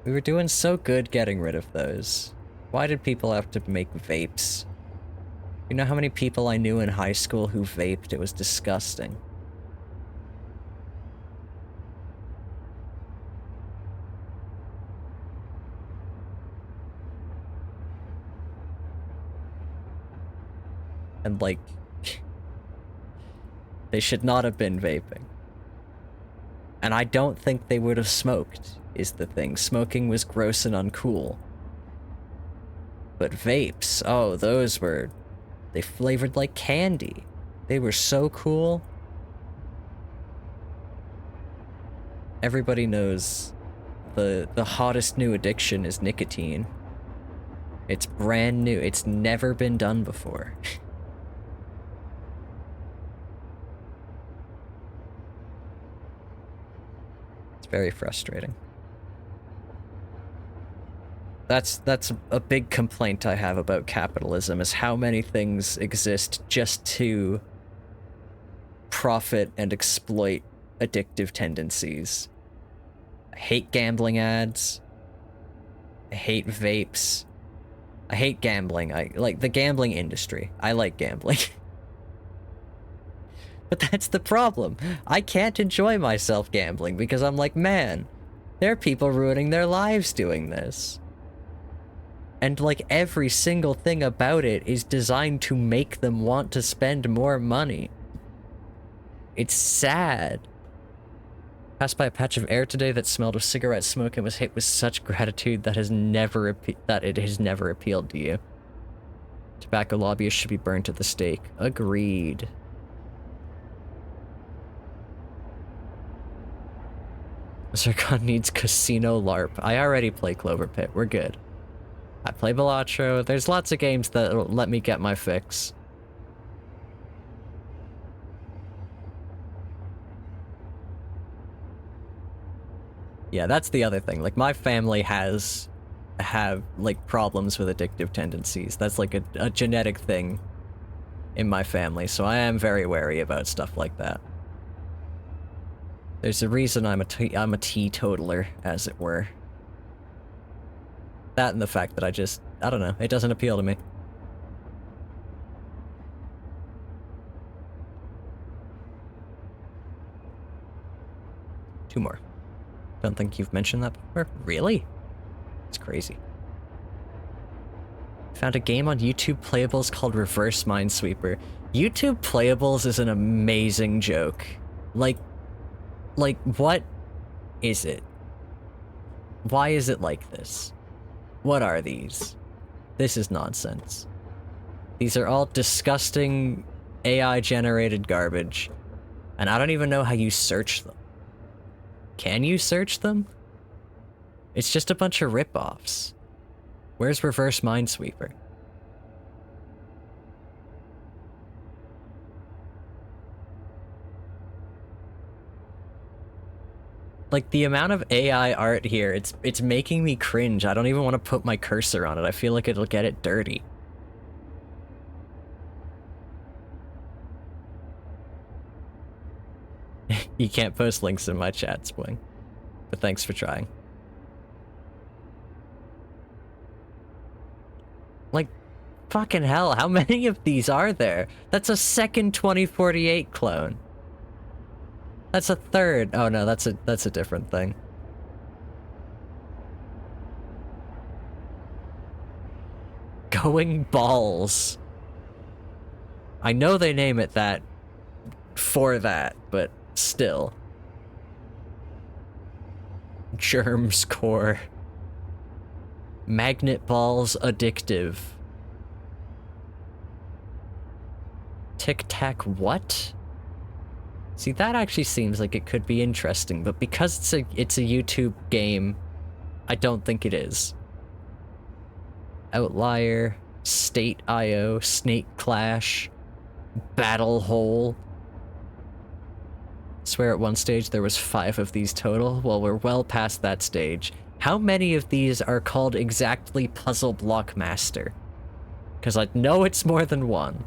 We were doing so good getting rid of those. Why did people have to make vapes? You know how many people I knew in high school who vaped? It was disgusting. And like, they should not have been vaping. And I don't think they would have smoked, is the thing. Smoking was gross and uncool. But vapes, oh, those were... They flavored like candy. They were so cool. Everybody knows the hottest new addiction is nicotine. It's brand new. It's never been done before. It's very frustrating. That's a big complaint I have about capitalism, is how many things exist just to profit and exploit addictive tendencies. I hate gambling ads. I hate vapes. I hate gambling. I like the gambling industry. I like gambling. But that's the problem. I can't enjoy myself gambling because I'm like, man, there are people ruining their lives doing this. And like every single thing about it is designed to make them want to spend more money. It's sad. Passed by a patch of air today that smelled of cigarette smoke and was hit with such gratitude that it has never appealed to you. Tobacco lobbyists should be burned at the stake. Agreed. Zircon needs casino LARP. I already play Clover Pit. We're good. I play Balatro. There's lots of games that let me get my fix. Yeah, that's the other thing. Like, my family have like problems with addictive tendencies. That's like a genetic thing in my family, so I am very wary about stuff like that. There's a reason I'm a teetotaler, as it were. That and the fact that I don't know, it doesn't appeal to me. Two more. Don't think you've mentioned that before. Really? It's crazy. Found a game on YouTube Playables called Reverse Minesweeper. YouTube Playables is an amazing joke. Like, what is it? Why is it like this? What are these? This is nonsense. These are all disgusting AI-generated garbage, and I don't even know how you search them. Can you search them? It's just a bunch of rip-offs. Where's Reverse Minesweeper? Like, the amount of AI art here, it's making me cringe. I don't even want to put my cursor on it. I feel like it'll get it dirty. You can't post links in my chat, Spling. But thanks for trying. Like, fucking hell, how many of these are there? That's a second 2048 clone. That's a third. Oh no, that's a different thing. Going balls. I know they name it that for that, but still. Germs core. Magnet balls addictive. Tic Tac what? See, that actually seems like it could be interesting, but because it's a YouTube game, I don't think it is. Outlier, State.io, Snake Clash, Battle Hole. Swear at one stage there was 5 of these total. Well, we're well past that stage. How many of these are called exactly Puzzle Block Master? Because I know it's more than one.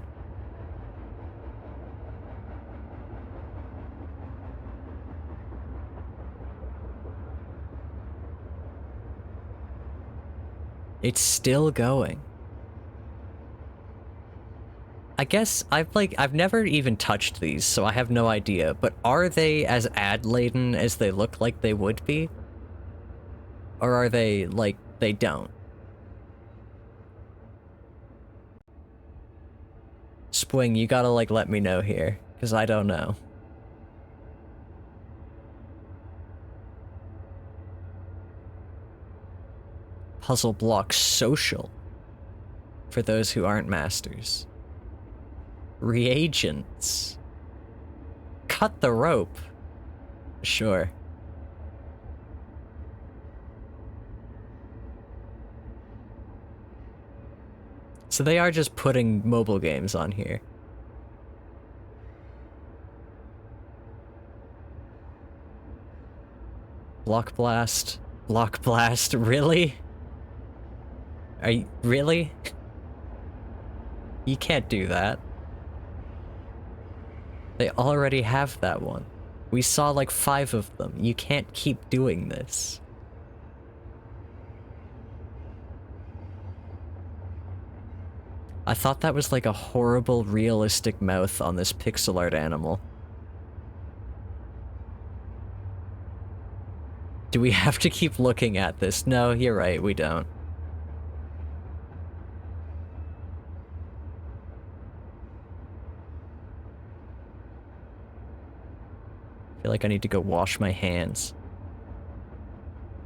It's still going. I guess I've never even touched these, so I have no idea, but are they as ad-laden as they look like they would be? Or are they, like, they don't? Swing, you gotta, like, let me know here, because I don't know. Puzzle block social. For those who aren't masters. Reagents. Cut the rope. Sure. So they are just putting mobile games on here. Block blast. Block blast. Really? Are you really? You can't do that. They already have that one. We saw like 5 of them. You can't keep doing this. I thought that was like a horrible realistic mouth on this pixel art animal. Do we have to keep looking at this? No, you're right, we don't. I feel like I need to go wash my hands.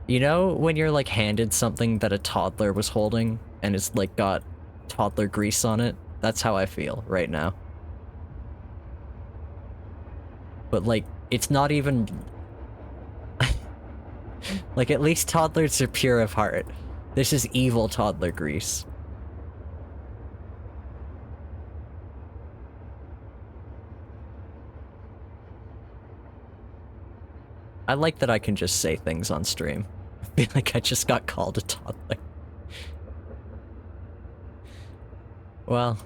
You know when you're like handed something that a toddler was holding and it's like got toddler grease on it? That's how I feel right now. But like, it's not even... like, at least toddlers are pure of heart. This is evil toddler grease. I like that I can just say things on stream. I feel like I just got called a toddler. Well...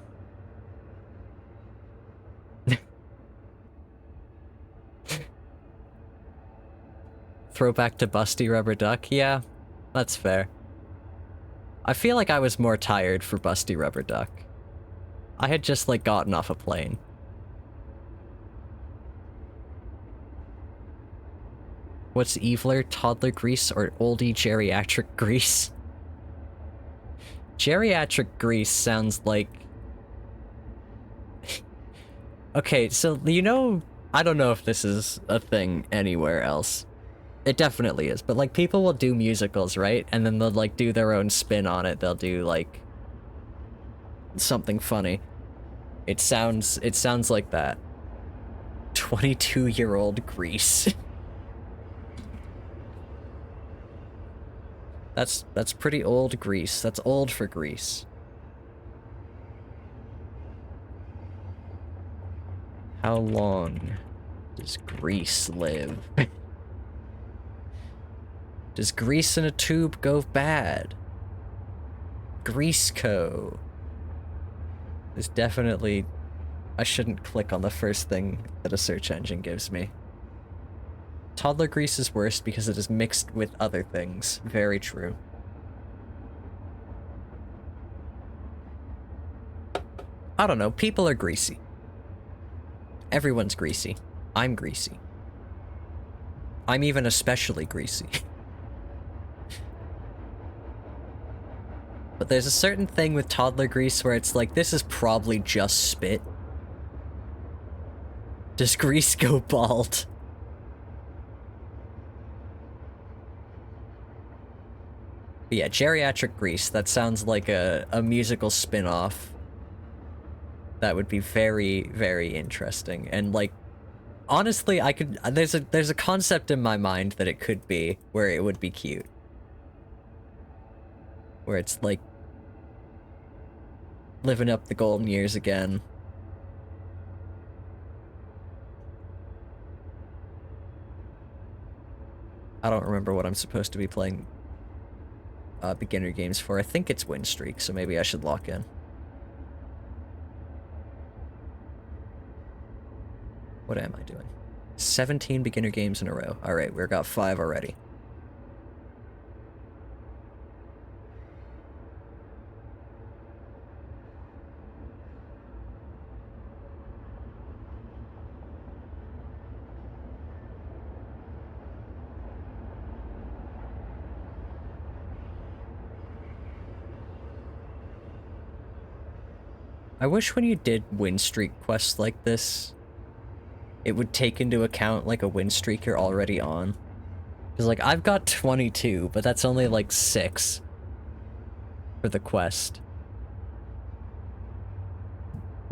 Throwback to Busty Rubber Duck? Yeah, that's fair. I feel like I was more tired for Busty Rubber Duck. I had just, like, gotten off a plane. What's eviler, toddler grease or oldie geriatric grease? Geriatric grease sounds like... Okay, so, you know, I don't know if this is a thing anywhere else. It definitely is, but, like, people will do musicals, right? And then they'll, like, do their own spin on it. They'll do, like, something funny. It sounds like that. 22-year-old grease. That's pretty old grease. That's old for Greece. How long does Greece live? Does grease in a tube go bad? Grease Co. There's definitely... I shouldn't click on the first thing that a search engine gives me. Toddler grease is worse because it is mixed with other things. Very true. I don't know, people are greasy. Everyone's greasy. I'm greasy. I'm even especially greasy. But there's a certain thing with toddler grease where it's like, this is probably just spit. Does grease go bald? But yeah, geriatric grease, that sounds like a musical spin-off. That would be very, very interesting. And like, honestly, I could, there's a concept in my mind that it could be, where it would be cute. Where it's like, living up the golden years again. I don't remember what I'm supposed to be playing beginner games for. I think it's Win Streak, so maybe I should lock in. What am I doing? 17 beginner games in a row. Alright, we've got 5 already. I wish when you did win streak quests like this, it would take into account like a win streak you're already on. Because like I've got 22, but that's only like 6 for the quest.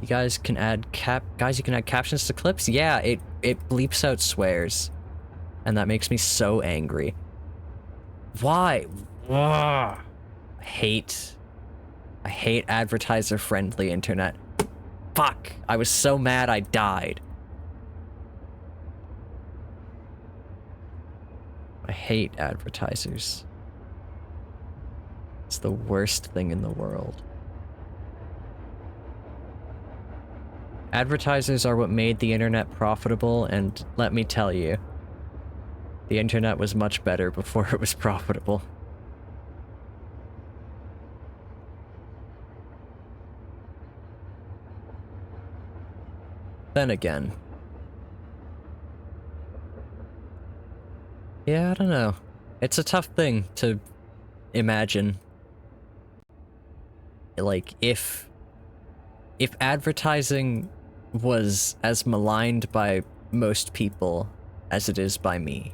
You guys can add you can add captions to clips? Yeah, it bleeps out swears. And that makes me so angry. Why? Ugh. I hate advertiser-friendly internet. Fuck! I was so mad I died. I hate advertisers. It's the worst thing in the world. Advertisers are what made the internet profitable, and let me tell you, the internet was much better before it was profitable. Then again. Yeah, I don't know. It's a tough thing to imagine. Like, if advertising was as maligned by most people as it is by me,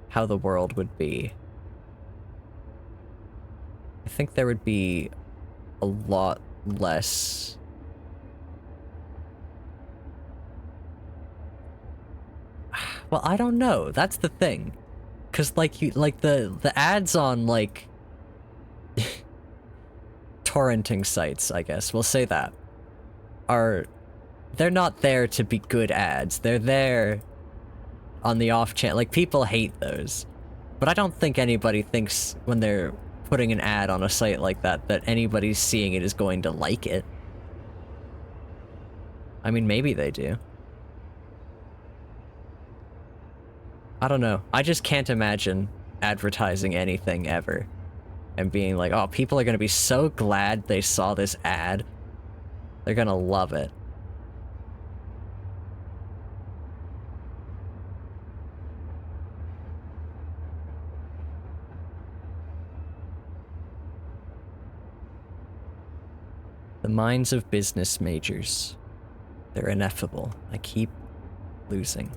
how the world would be. I think there would be a lot less... Well, I don't know. That's the thing. 'Cause like the ads on like torrenting sites, I guess, we'll say that, they're not there to be good ads. They're there on the off chance. Like, people hate those. But I don't think anybody thinks when they're putting an ad on a site like that that anybody seeing it is going to like it. I mean, maybe they do. I don't know. I just can't imagine advertising anything ever and being like, oh, people are gonna be so glad they saw this ad. They're gonna love it. The minds of business majors. They're ineffable. I keep losing.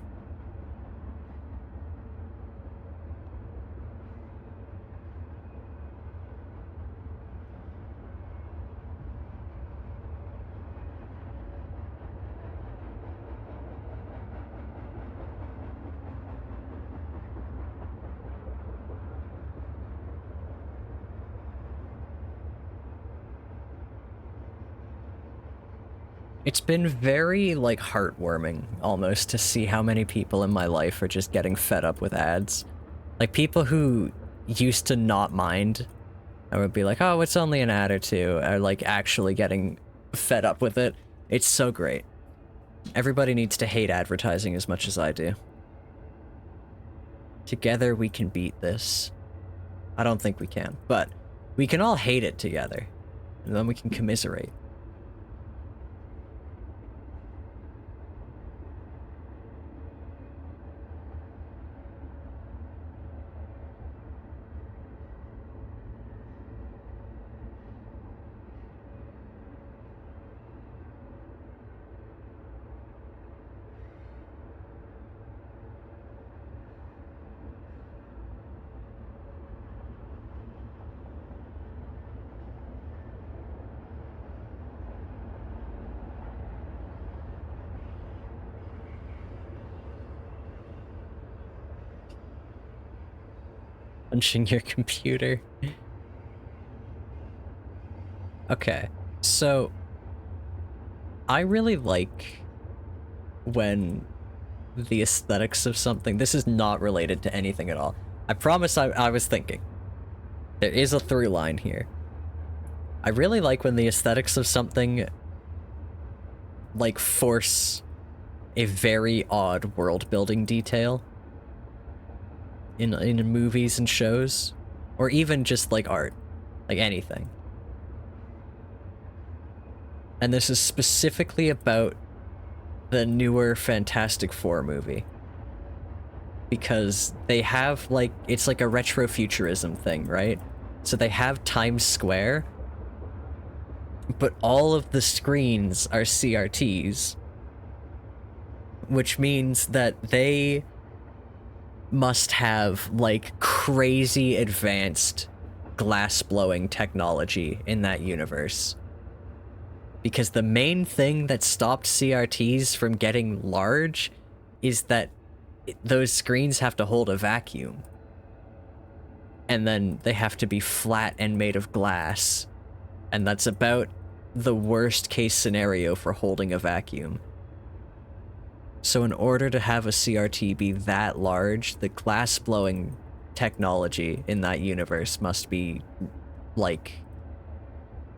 It's been very, like, heartwarming, almost, to see how many people in my life are just getting fed up with ads. Like, people who used to not mind, and would be like, oh, it's only an ad or two, are, like, actually getting fed up with it. It's so great. Everybody needs to hate advertising as much as I do. Together we can beat this. I don't think we can, but we can all hate it together, and then we can commiserate. Punching your computer. Okay, so I really like when the aesthetics of something... This is not related to anything at all. I promise I was thinking. There is a through line here. I really like when the aesthetics of something, like, force a very odd world-building detail in movies and shows, or even just, like, art. Like, anything. And this is specifically about the newer Fantastic Four movie. Because they have, like, it's like a retrofuturism thing, right? So they have Times Square, but all of the screens are CRTs, which means that they must have, like, crazy advanced glass-blowing technology in that universe. Because the main thing that stopped CRTs from getting large is that those screens have to hold a vacuum. And then they have to be flat and made of glass. And that's about the worst case scenario for holding a vacuum. So in order to have a CRT be that large, the glass blowing technology in that universe must be, like,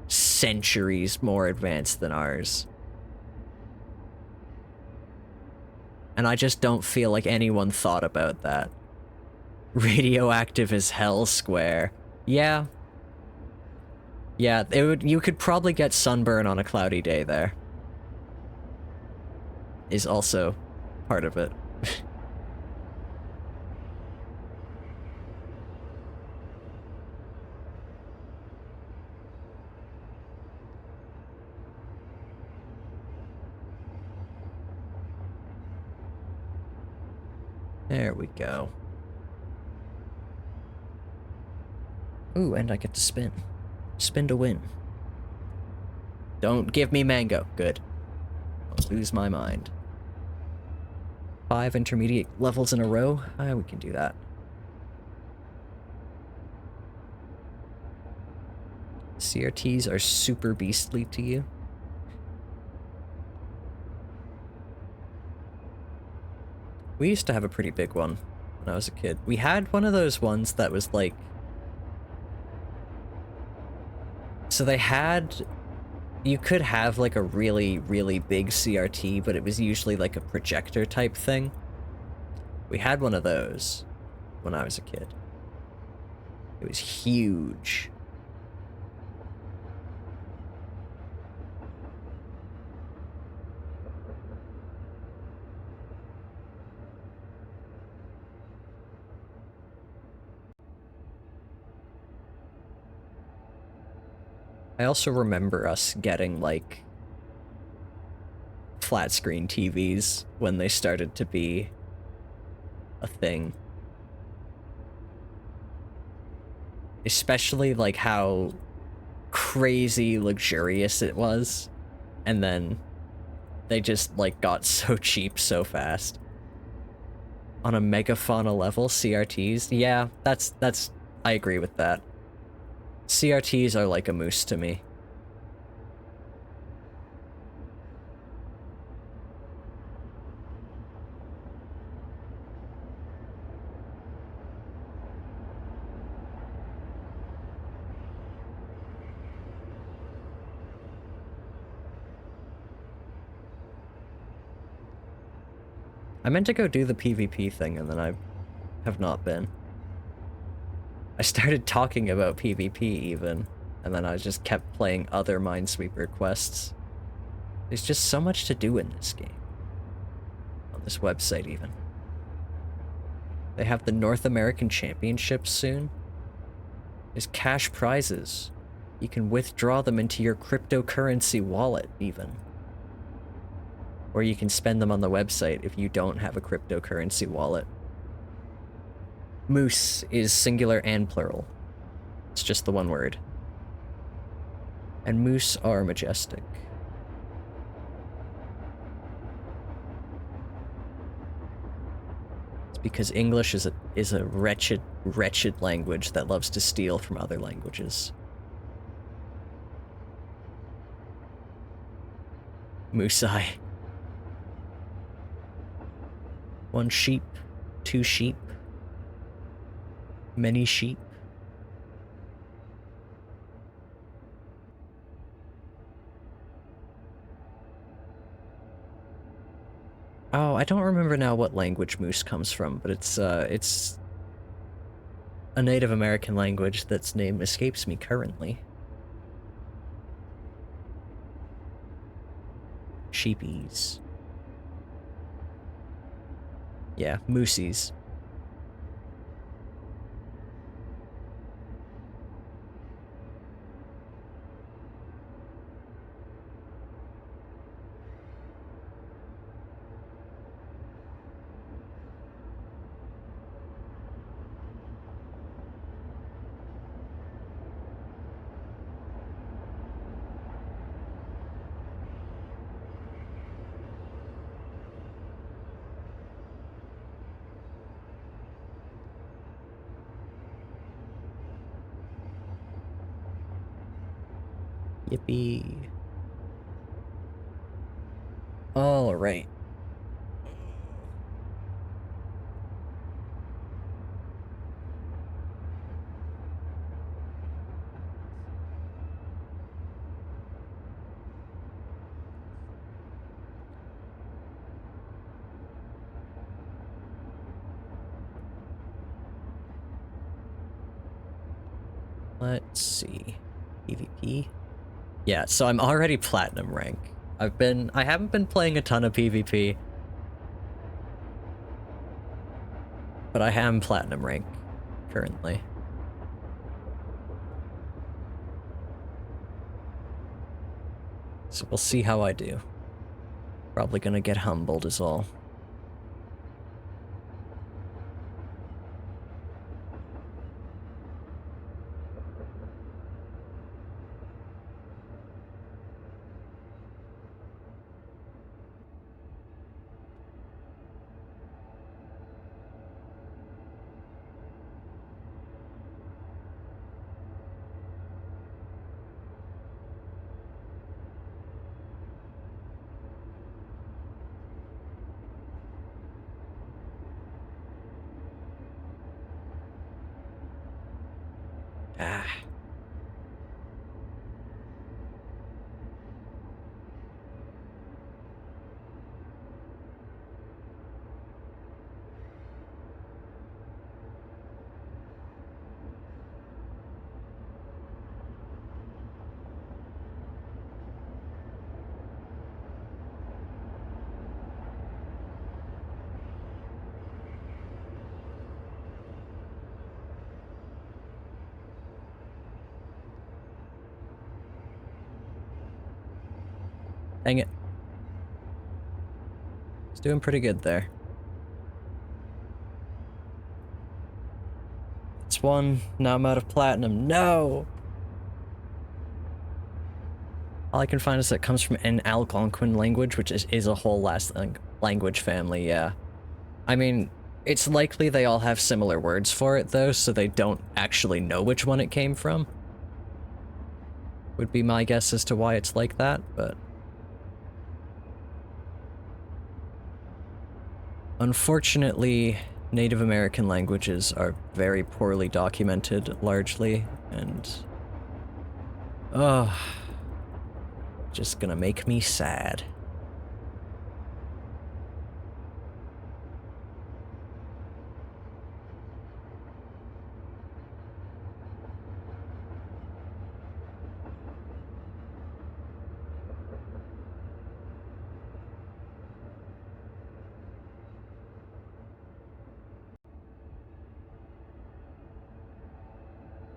centuries more advanced than ours. And I just don't feel like anyone thought about that. Radioactive as hell square. Yeah. Yeah, you could probably get sunburn on a cloudy day there. Is also part of it. There we go. Ooh, and I get to spin. Spin to win. Don't give me mango. Good. I'll lose my mind. 5 intermediate levels in a row? We can do that. CRTs are super beastly to you? We used to have a pretty big one when I was a kid. We had one of those ones that was like... So they had... You could have like a really, really big CRT, but it was usually like a projector type thing. We had one of those when I was a kid. It was huge. I also remember us getting, like, flat screen TVs when they started to be a thing. Especially, like, how crazy luxurious it was. And then they just, like, got so cheap so fast. On a megafauna level, CRTs? Yeah, that's, I agree with that. CRTs are like a moose to me. I meant to go do the PvP thing, and then I have not been. I started talking about PvP even, and then I just kept playing other Minesweeper quests. There's just so much to do in this game. On this website even. They have the North American Championships soon. There's cash prizes. You can withdraw them into your cryptocurrency wallet even. Or you can spend them on the website if you don't have a cryptocurrency wallet. Moose is singular and plural. It's just the one word. And moose are majestic. It's because English is a wretched, wretched language that loves to steal from other languages. Moose eye. 1 sheep, 2 sheep. Many sheep. Oh, I don't remember now what language moose comes from, but it's a Native American language that's name escapes me currently. Sheepies. Yeah, moosies. Yippee. All right. Let's see. PvP? Yeah, so I'm already platinum rank. I haven't been playing a ton of PvP, but I am platinum rank currently. So we'll see how I do. Probably gonna get humbled is all. Ah. Dang it. It's doing pretty good there. It's one. Now I'm out of platinum. No! All I can find is that it comes from an Algonquin language, which is a whole last language family, yeah. I mean, it's likely they all have similar words for it, though, so they don't actually know which one it came from. Would be my guess as to why it's like that, but... Unfortunately, Native American languages are very poorly documented, largely, and... just gonna make me sad.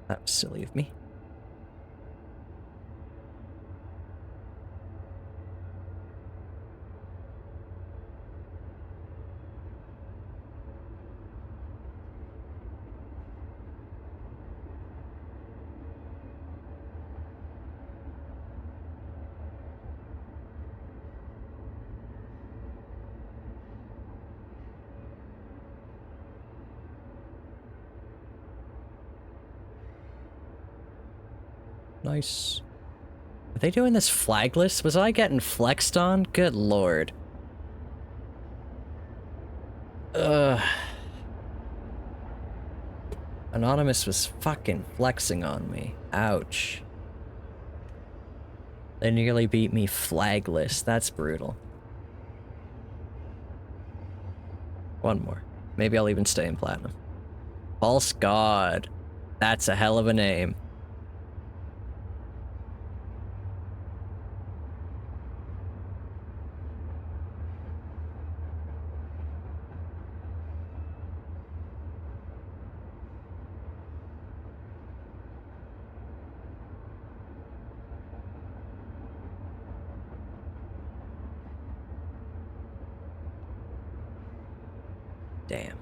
That was silly of me. Nice. Are they doing this flagless? Was I getting flexed on? Good lord. Ugh. Anonymous was fucking flexing on me. Ouch. They nearly beat me flagless. That's brutal. One more. Maybe I'll even stay in platinum. False God. That's a hell of a name. Damn.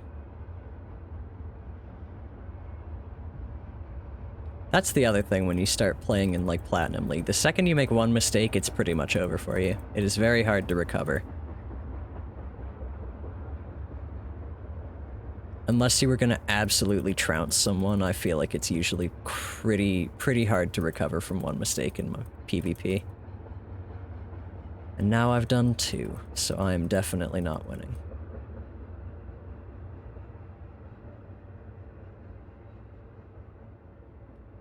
That's the other thing when you start playing in, like, Platinum League. The second you make one mistake, it's pretty much over for you. It is very hard to recover. Unless you were gonna absolutely trounce someone, I feel like it's usually pretty hard to recover from one mistake in my PvP. And now I've done 2, so I'm definitely not winning.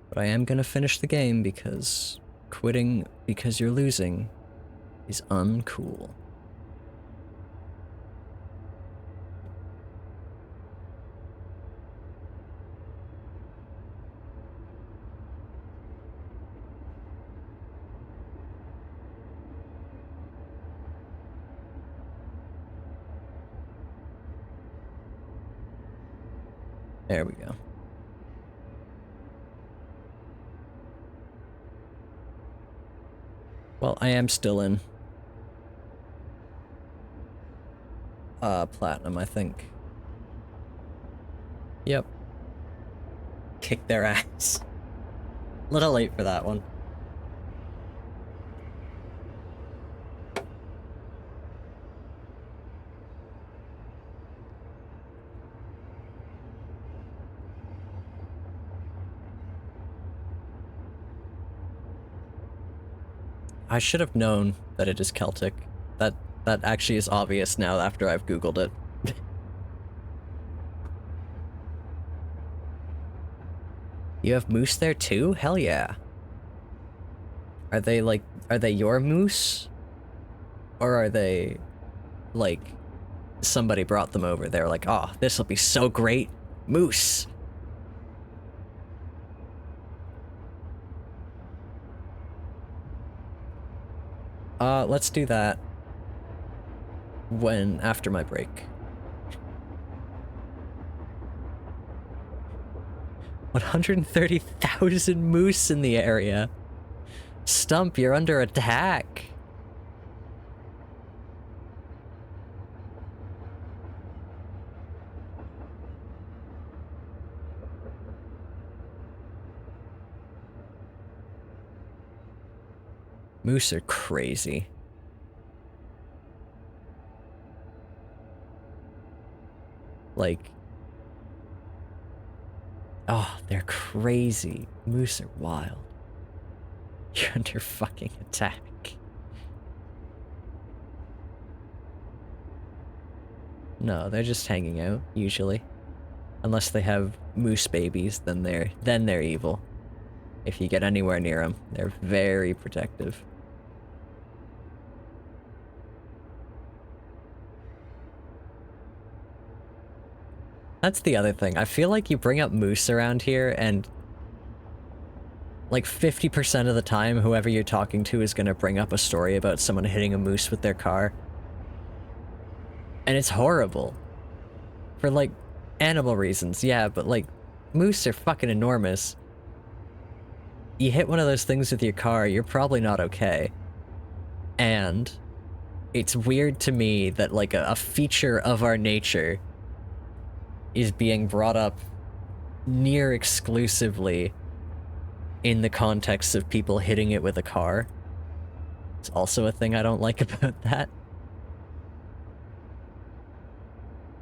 But I am gonna finish the game because quitting because you're losing is uncool. There we go. Well, I am still in platinum, I think. Yep. Kick their ass. Little late for that one. I should have known that it is Celtic. That actually is obvious now after I've Googled it. You have moose there too? Hell yeah. Are they your moose? Or are they, like, somebody brought them over? They're like, oh, this'll be so great. Moose. Let's do that after my break. 130,000 moose in the area. Stump, you're under attack. Moose are crazy. Like, oh, they're crazy. Moose are wild. You're under fucking attack. No, they're just hanging out, usually. Unless they have moose babies, then they're evil. If you get anywhere near them, they're very protective. That's the other thing. I feel like you bring up moose around here and like 50% of the time, whoever you're talking to is gonna bring up a story about someone hitting a moose with their car. And it's horrible. For like animal reasons, yeah, but like moose are fucking enormous. You hit one of those things with your car, you're probably not okay. And it's weird to me that like a feature of our nature is being brought up near exclusively in the context of people hitting it with a car. It's also a thing I don't like about that.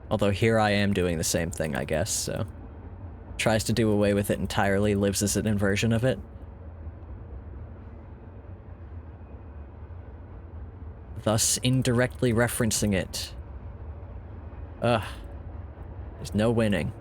Although here I am doing the same thing, I guess, so. Tries to do away with it entirely, lives as an inversion of it. Thus indirectly referencing it. Ugh. There's no winning.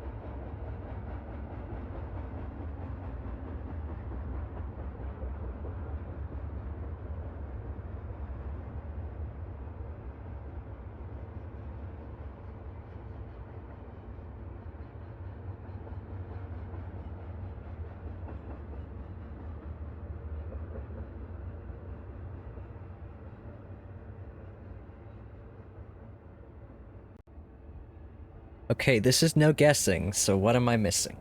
Okay, this is no guessing, so what am I missing?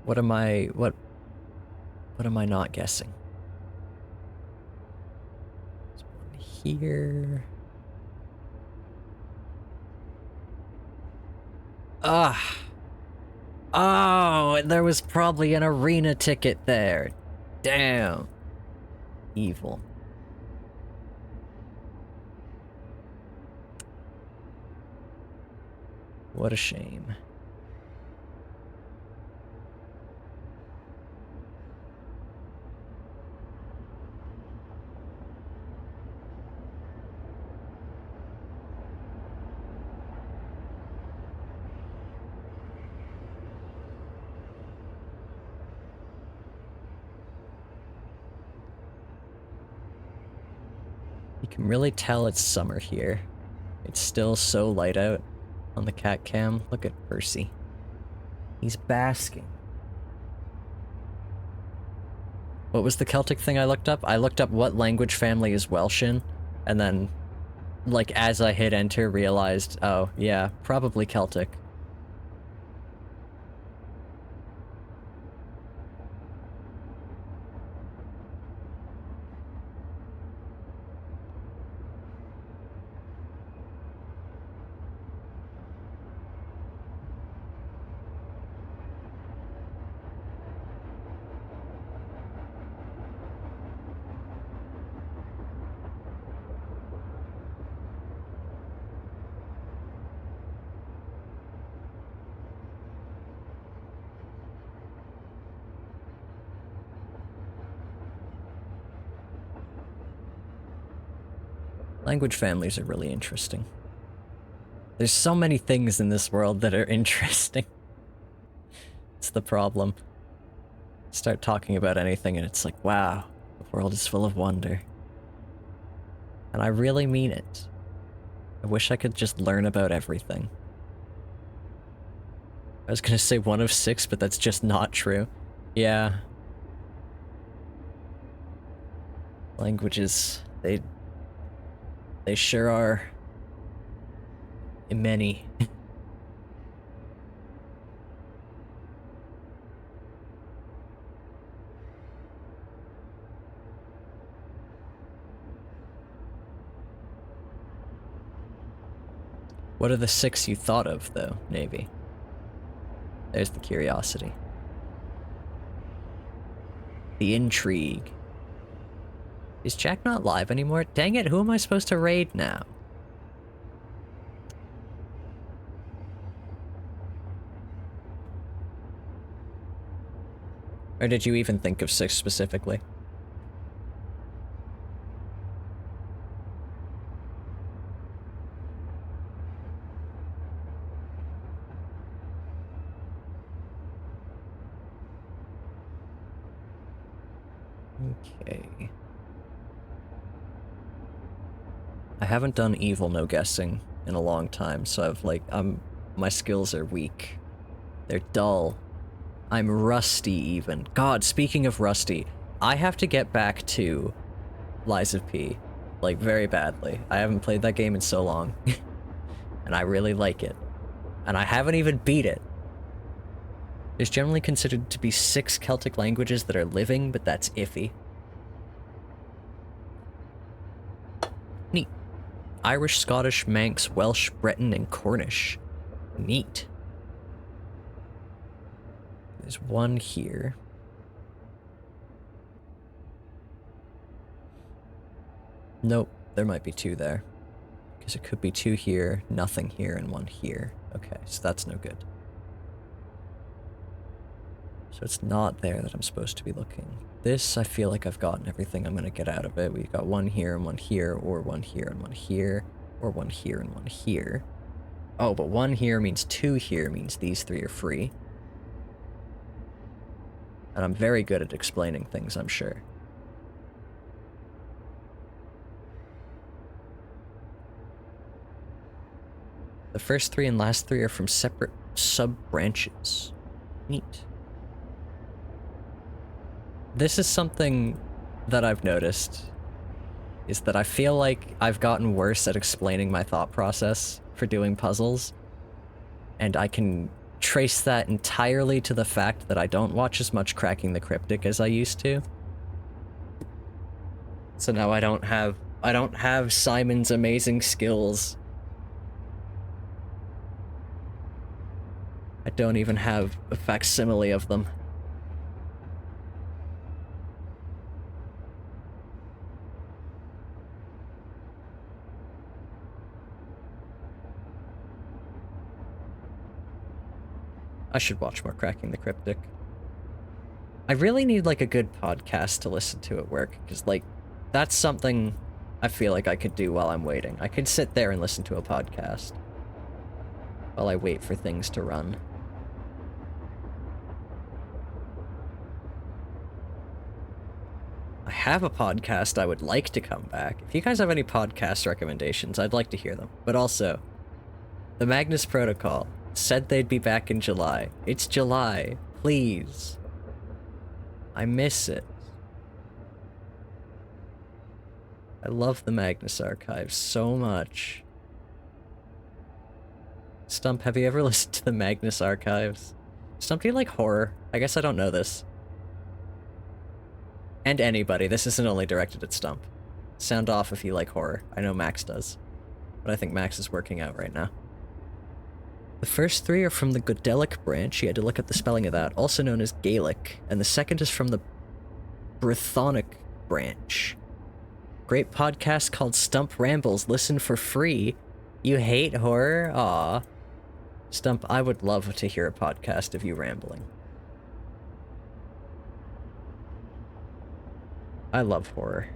What am I not guessing? There's one here. Ah. Oh, there was probably an arena ticket there. Damn. Evil. What a shame. You can really tell it's summer here. It's still so light out on the cat cam. Look at Percy. He's basking. What was the Celtic thing I looked up? I looked up what language family is Welsh in, and then, like, as I hit enter, realized, oh, yeah, probably Celtic. Language families are really interesting. There's so many things in this world that are interesting. It's the problem. Start talking about anything and it's like, wow, the world is full of wonder. And I really mean it. I wish I could just learn about everything. I was gonna say 1 of 6, but that's just not true. Yeah. Languages, they sure are many. What are the 6 you thought of, though, Navy? There's the curiosity. The intrigue. Is Jack not live anymore? Dang it, who am I supposed to raid now? Or did you even think of 6 specifically? Okay. I haven't done evil no guessing in a long time, so I've like, my skills are weak. They're dull. I'm rusty even. God, speaking of rusty, I have to get back to Lies of P, like very badly. I haven't played that game in so long, and I really like it. And I haven't even beat it. There's generally considered to be 6 Celtic languages that are living, but that's iffy. Neat. Irish, Scottish, Manx, Welsh, Breton, and Cornish. Neat. There's 1 here. Nope, there might be 2 there. Because it could be 2 here, nothing here, and 1 here. Okay, so that's no good. So it's not there that I'm supposed to be looking. This, I feel like I've gotten everything I'm gonna get out of it. We've got 1 here and 1 here, or 1 here and 1 here, or 1 here and 1 here. Oh, but 1 here means 2 here means these 3 are free. And I'm very good at explaining things, I'm sure. The first 3 and last 3 are from separate sub-branches. Neat. This is something that I've noticed, is that I feel like I've gotten worse at explaining my thought process for doing puzzles, and I can trace that entirely to the fact that I don't watch as much Cracking the Cryptic as I used to. So now I don't have Simon's amazing skills. I don't even have a facsimile of them. I should watch more Cracking the Cryptic. I really need, like, a good podcast to listen to at work, because, like, that's something I feel like I could do while I'm waiting. I could sit there and listen to a podcast while I wait for things to run. I have a podcast I would like to come back. If you guys have any podcast recommendations, I'd like to hear them. But also, the Magnus Protocol said they'd be back in July. It's July. Please. I miss it. I love the Magnus Archives so much. Stump, have you ever listened to the Magnus Archives? Stump, do you like horror? I guess I don't know this. And anybody, this isn't only directed at Stump. Sound off if you like horror. I know Max does. But I think Max is working out right now. The first three are from the Godelic branch, you had to look up the spelling of that, also known as Gaelic, and the second is from the Brythonic branch. Great podcast called Stump Rambles, listen for free. You hate horror? Aw. Stump, I would love to hear a podcast of you rambling. I love horror.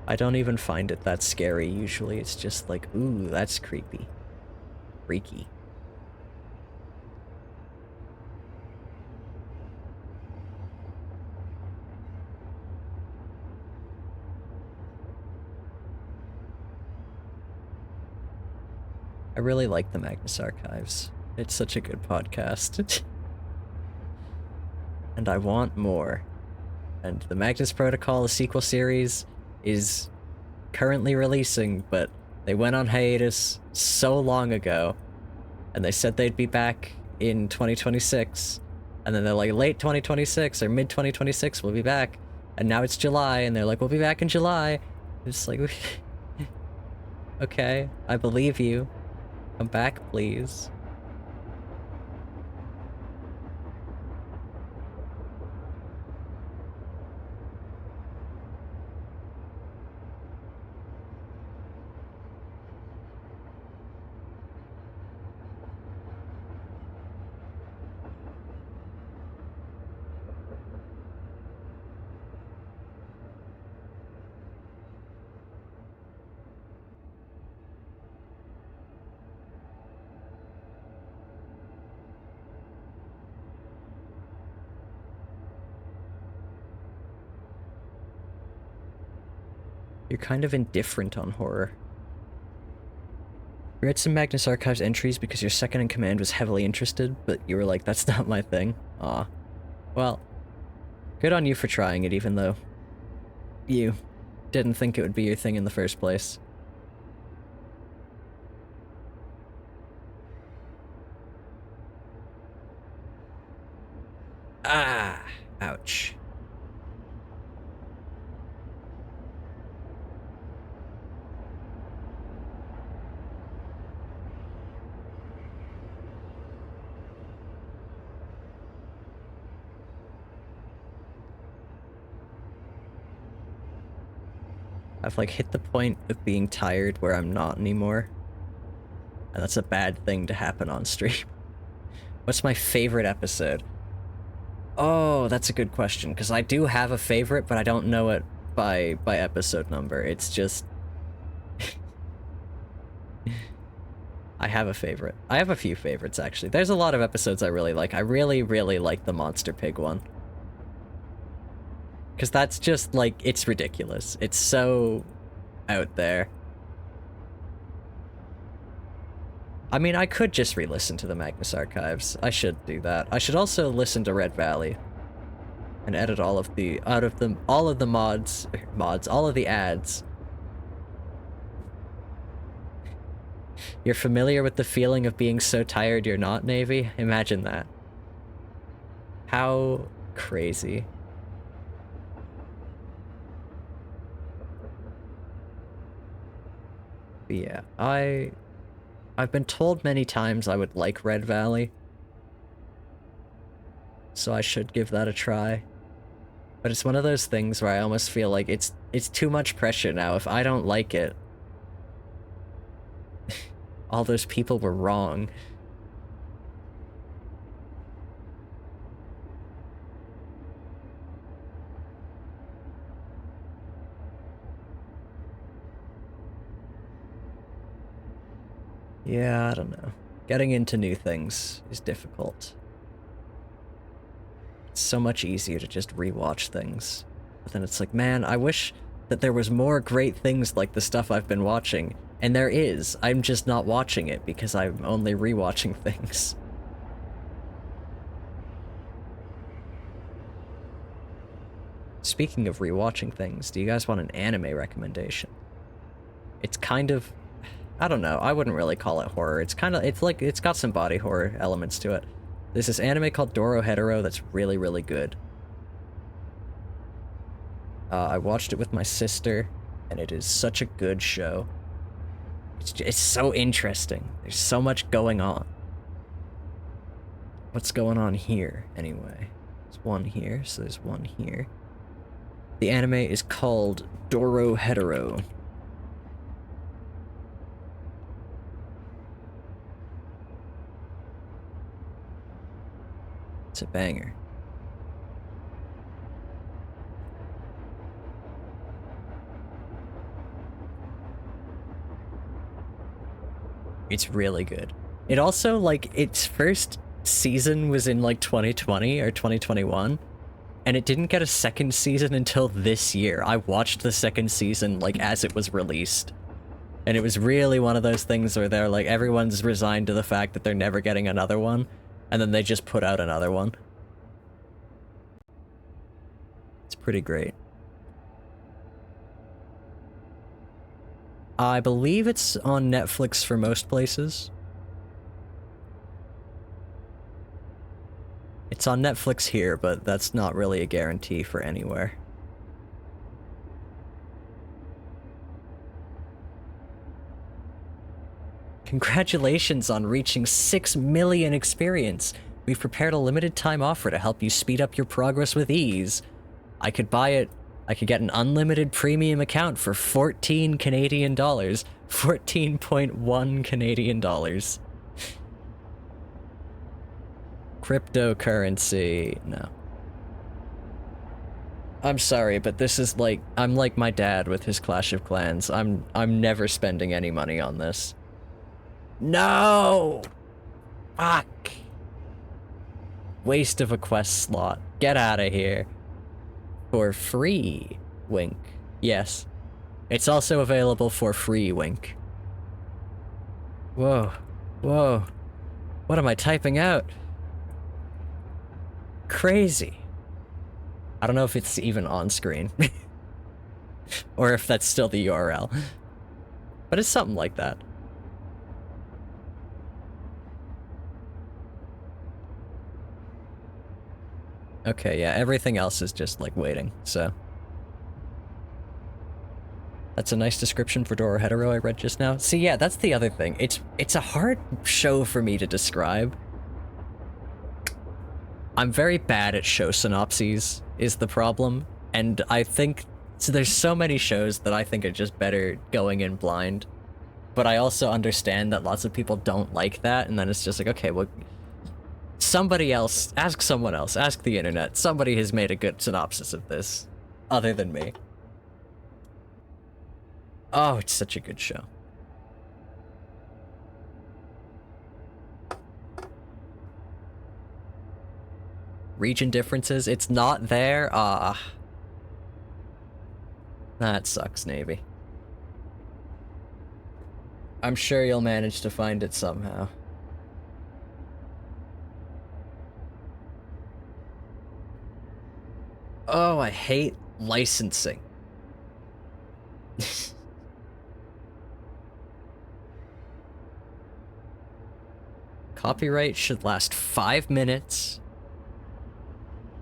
I don't even find it that scary usually, it's just like, ooh, that's creepy. Freaky. I really like the Magnus Archives. It's such a good podcast. And I want more. And the Magnus Protocol, a sequel series, is currently releasing, but they went on hiatus so long ago, and they said they'd be back in 2026, and then they're like, late 2026 or mid 2026 we'll be back, and now it's July, and they're like, we'll be back in July. It's like, okay, I believe you. Come back, please. You're kind of indifferent on horror. You read some Magnus Archives entries because your second in command was heavily interested, but you were like, that's not my thing. Aw. Well, good on you for trying it, even though you didn't think it would be your thing in the first place. Ah! Ouch. I've like hit the point of being tired where I'm not anymore. And that's a bad thing to happen on stream. What's my favorite episode? Oh, that's a good question, because I do have a favorite, but I don't know it by episode number. It's just... I have a favorite. I have a few favorites, actually. There's a lot of episodes I really like. I really, really like the Monster Pig one. Because that's just, like, it's ridiculous. It's so out there. I mean, I could just re-listen to the Magnus Archives. I should do that. I should also listen to Red Valley. And edit all of the, all of the all of the ads. You're familiar with the feeling of being so tired you're not, Navy? Imagine that. How crazy. But yeah, I've been told many times I would like Red Valley. So I should give that a try. But it's one of those things where I almost feel like it's too much pressure now. If I don't like it... all those people were wrong. Yeah, I don't know. Getting into new things is difficult. It's so much easier to just rewatch things. But then it's like, man, I wish that there was more great things like the stuff I've been watching. And there is. I'm just not watching it because I'm only rewatching things. Speaking of rewatching things, do you guys want an anime recommendation? It's kind of... I don't know, I wouldn't really call it horror. It's got some body horror elements to it. There's this anime called Dorohedoro that's really, really good. I watched it with my sister, and it is such a good show. It's so interesting. There's so much going on. What's going on here, anyway? There's one here, so there's one here. The anime is called Dorohedoro. It's a banger. It's really good. It also, like, its first season was in, like, 2020 or 2021, and it didn't get a second season until this year. I watched the second season, like, as it was released. And it was really one of those things where they're, like, everyone's resigned to the fact that they're never getting another one, and then they just put out another one. It's pretty great. I believe it's on Netflix for most places. It's on Netflix here, but that's not really a guarantee for anywhere. Congratulations on reaching 6 million experience. We've prepared a limited time offer to help you speed up your progress with ease. I could get an unlimited premium account for 14 Canadian dollars. 14.1 Canadian dollars. Cryptocurrency. No. I'm sorry, but this is like, I'm like my dad with his Clash of Clans. I'm never spending any money on this. No! Fuck! Waste of a quest slot. Get out of here. For free, wink. Yes. It's also available for free, wink. Whoa. Whoa. What am I typing out? Crazy. I don't know if it's even on screen. Or if that's still the URL. But it's something like that. Okay, yeah, everything else is just, like, waiting, so. That's a nice description for Dorohedoro I read just now. See, yeah, that's the other thing. It's a hard show for me to describe. I'm very bad at show synopses, is the problem. And I think, so there's so many shows that I think are just better going in blind. But I also understand that lots of people don't like that, and then it's just like, okay, well, somebody else, ask someone else, ask the internet. Somebody has made a good synopsis of this, other than me. Oh, it's such a good show. Region differences, it's not there? Ah. That sucks, Navy. I'm sure you'll manage to find it somehow. Oh, I hate licensing. Copyright should last 5 minutes,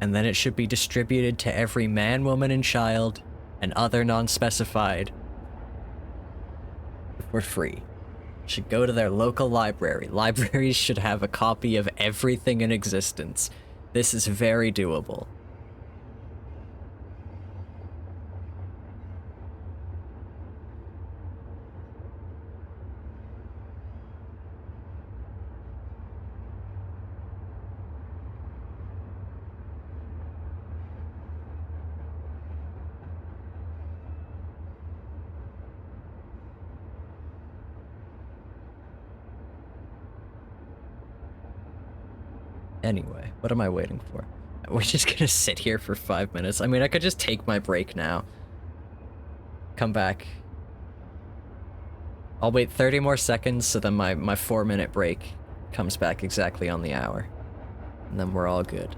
and then it should be distributed to every man, woman, and child, and other non-specified for free. Should go to their local library. Libraries should have a copy of everything in existence. This is very doable. Anyway, what am I waiting for? We're just gonna sit here for 5 minutes. I mean, I could just take my break now. Come back. I'll wait 30 more seconds so then my 4-minute break comes back exactly on the hour. And then we're all good.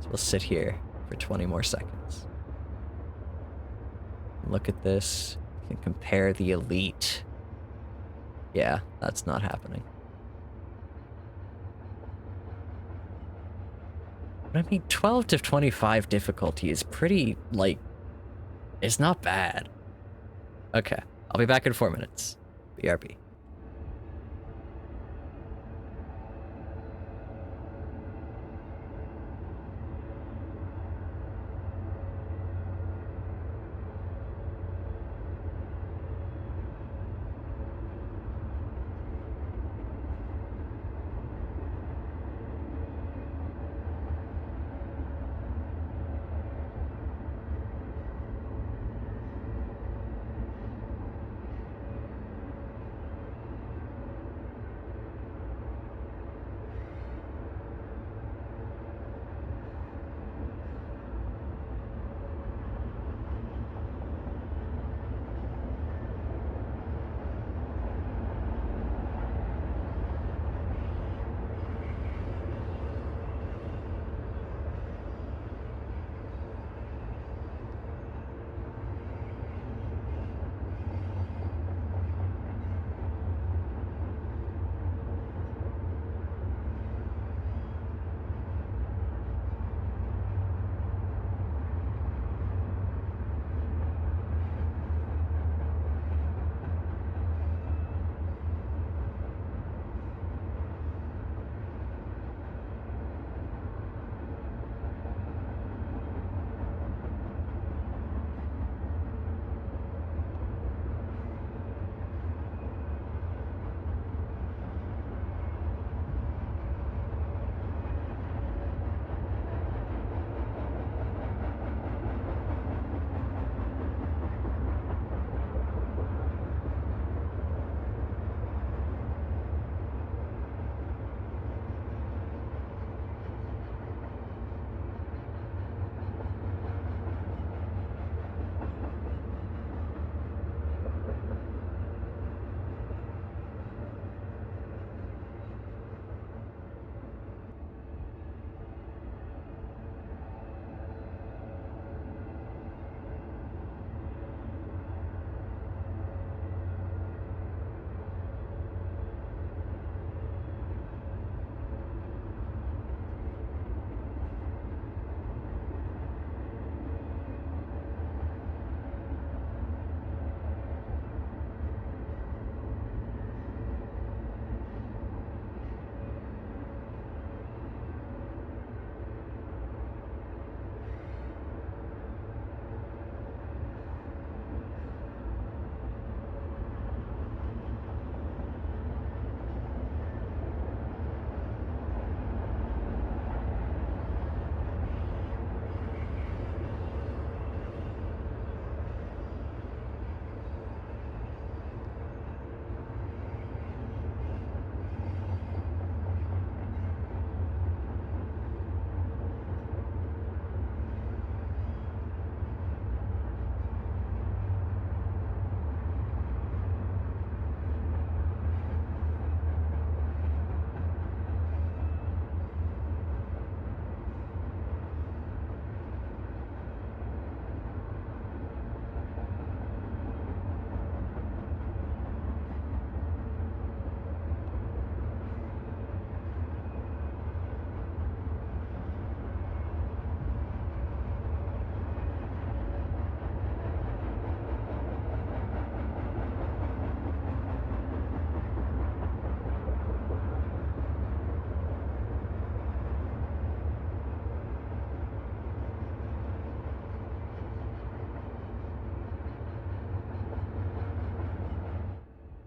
So we'll sit here for 20 more seconds. Look at this. We can compare the elite. Yeah, that's not happening. But I mean, 12 to 25 difficulty is pretty, like, it's not bad. Okay, I'll be back in 4 minutes. BRB.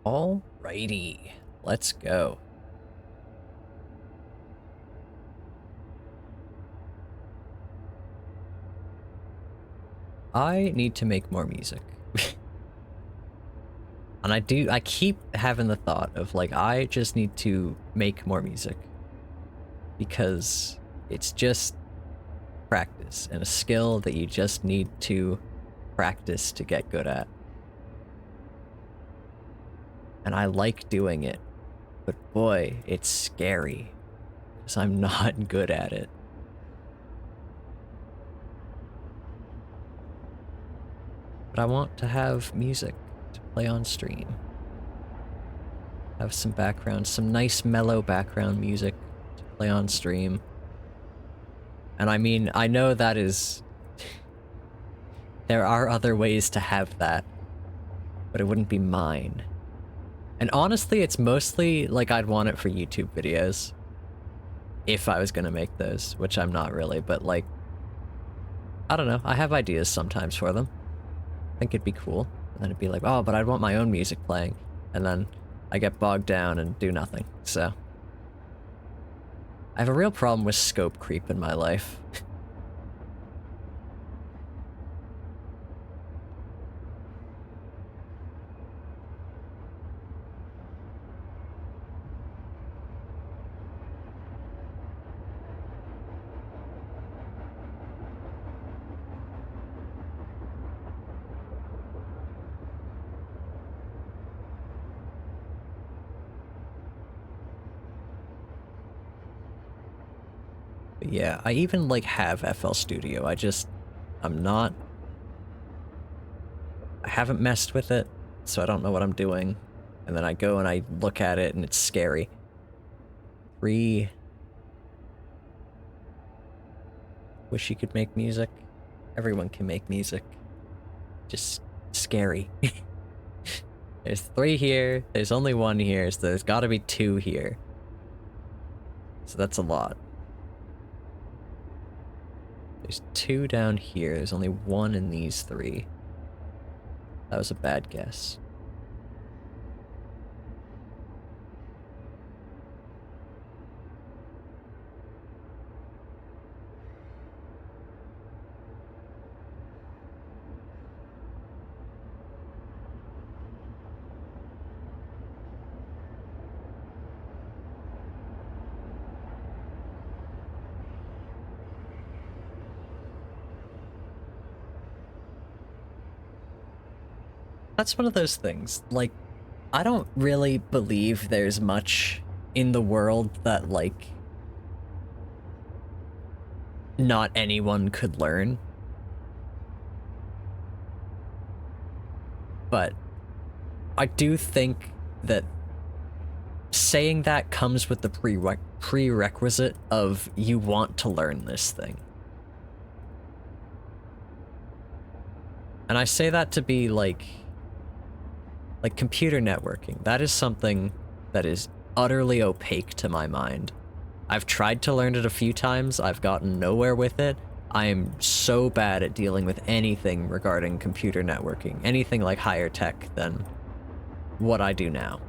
Alrighty, let's go. I need to make more music. And I keep having the thought of like, I just need to make more music. because it's just practice and a skill that you just need to practice to get good at. And I like doing it, but boy, it's scary because I'm not good at it. But I want to have music to play on stream. Have some background, some nice mellow background music to play on stream. And I mean, I know that is... there are other ways to have that, but it wouldn't be mine. And honestly, it's mostly like I'd want it for YouTube videos. If I was gonna make those, which I'm not really, but like... I don't know, I have ideas sometimes for them. I think it'd be cool. And then it'd be like, oh, but I'd want my own music playing. And then I get bogged down and do nothing, so... I have a real problem with scope creep in my life. But yeah, I even like have FL Studio, I'm not... I haven't messed with it, so I don't know what I'm doing. And then I go and I look at it and it's scary. 3... Wish you could make music. Everyone can make music. Just scary. There's 3 here, there's only 1 here, so there's gotta be 2 here. So that's a lot. There's 2 down here, there's only 1 in these 3. That was a bad guess. That's one of those things, like, I don't really believe there's much in the world that, like, not anyone could learn. But I do think that saying that comes with the prerequisite of you want to learn this thing. And I say that to be like computer networking. That is something that is utterly opaque to my mind. I've tried to learn it a few times, I've gotten nowhere with it. I am so bad at dealing with anything regarding computer networking, anything like higher tech than what I do now.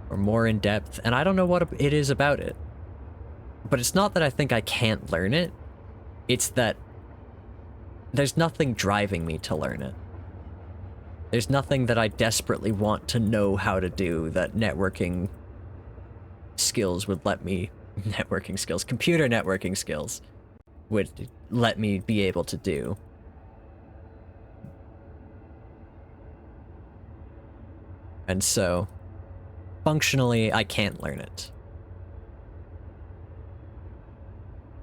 Or more in depth, and I don't know what it is about it. But it's not that I think I can't learn it, it's that there's nothing driving me to learn it. There's nothing that I desperately want to know how to do that networking skills would let me... computer networking skills would let me be able to do. And so, functionally, I can't learn it.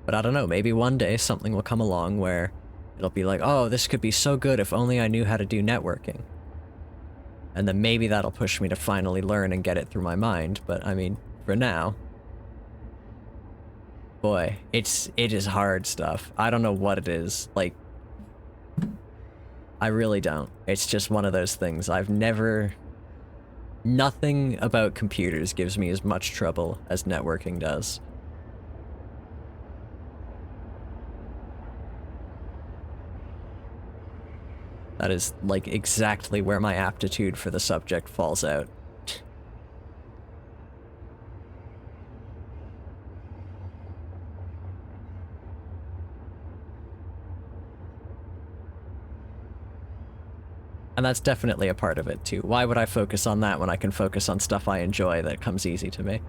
But I don't know, maybe one day something will come along where it'll be like, oh, this could be so good if only I knew how to do networking. And then maybe that'll push me to finally learn and get it through my mind, but I mean, for now... Boy, it is hard stuff. I don't know what it is, like... I really don't. It's just one of those things. I've never... Nothing about computers gives me as much trouble as networking does. That is, like, exactly where my aptitude for the subject falls out. And that's definitely a part of it, too. Why would I focus on that when I can focus on stuff I enjoy that comes easy to me?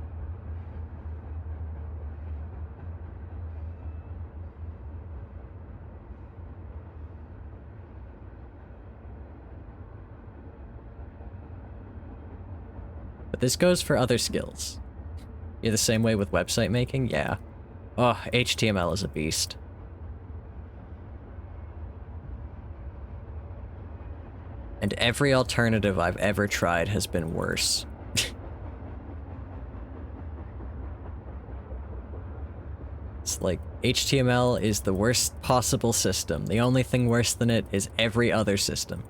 But this goes for other skills. You're the same way with website making? Yeah. Oh, HTML is a beast. And every alternative I've ever tried has been worse. It's like, HTML is the worst possible system. The only thing worse than it is every other system.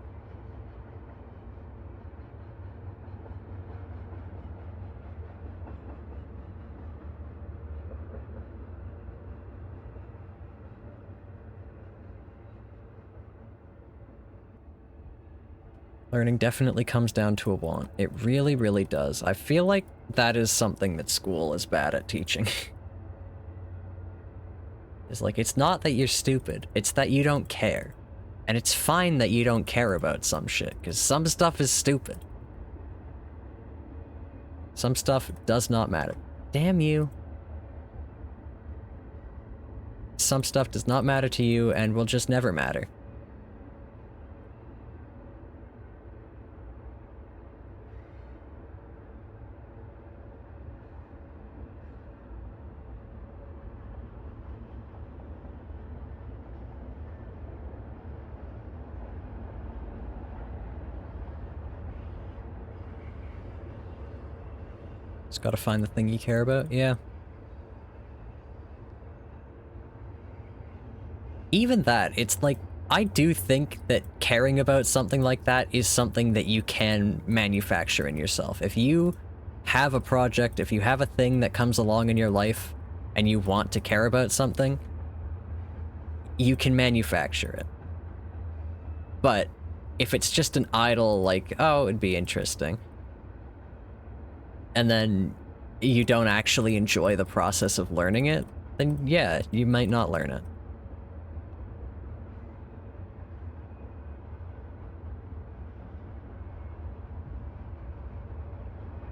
Learning definitely comes down to a want. It really, really does. I feel like that is something that school is bad at teaching. It's like, it's not that you're stupid, it's that you don't care. And it's fine that you don't care about some shit, because some stuff is stupid. Some stuff does not matter. Damn you. Some stuff does not matter to you and will just never matter. Just gotta find the thing you care about, yeah. Even that, it's like, I do think that caring about something like that is something that you can manufacture in yourself. If you have a project, if you have a thing that comes along in your life, and you want to care about something, you can manufacture it. But if it's just an idle, like, oh, it'd be interesting, and then you don't actually enjoy the process of learning it, then yeah, you might not learn it.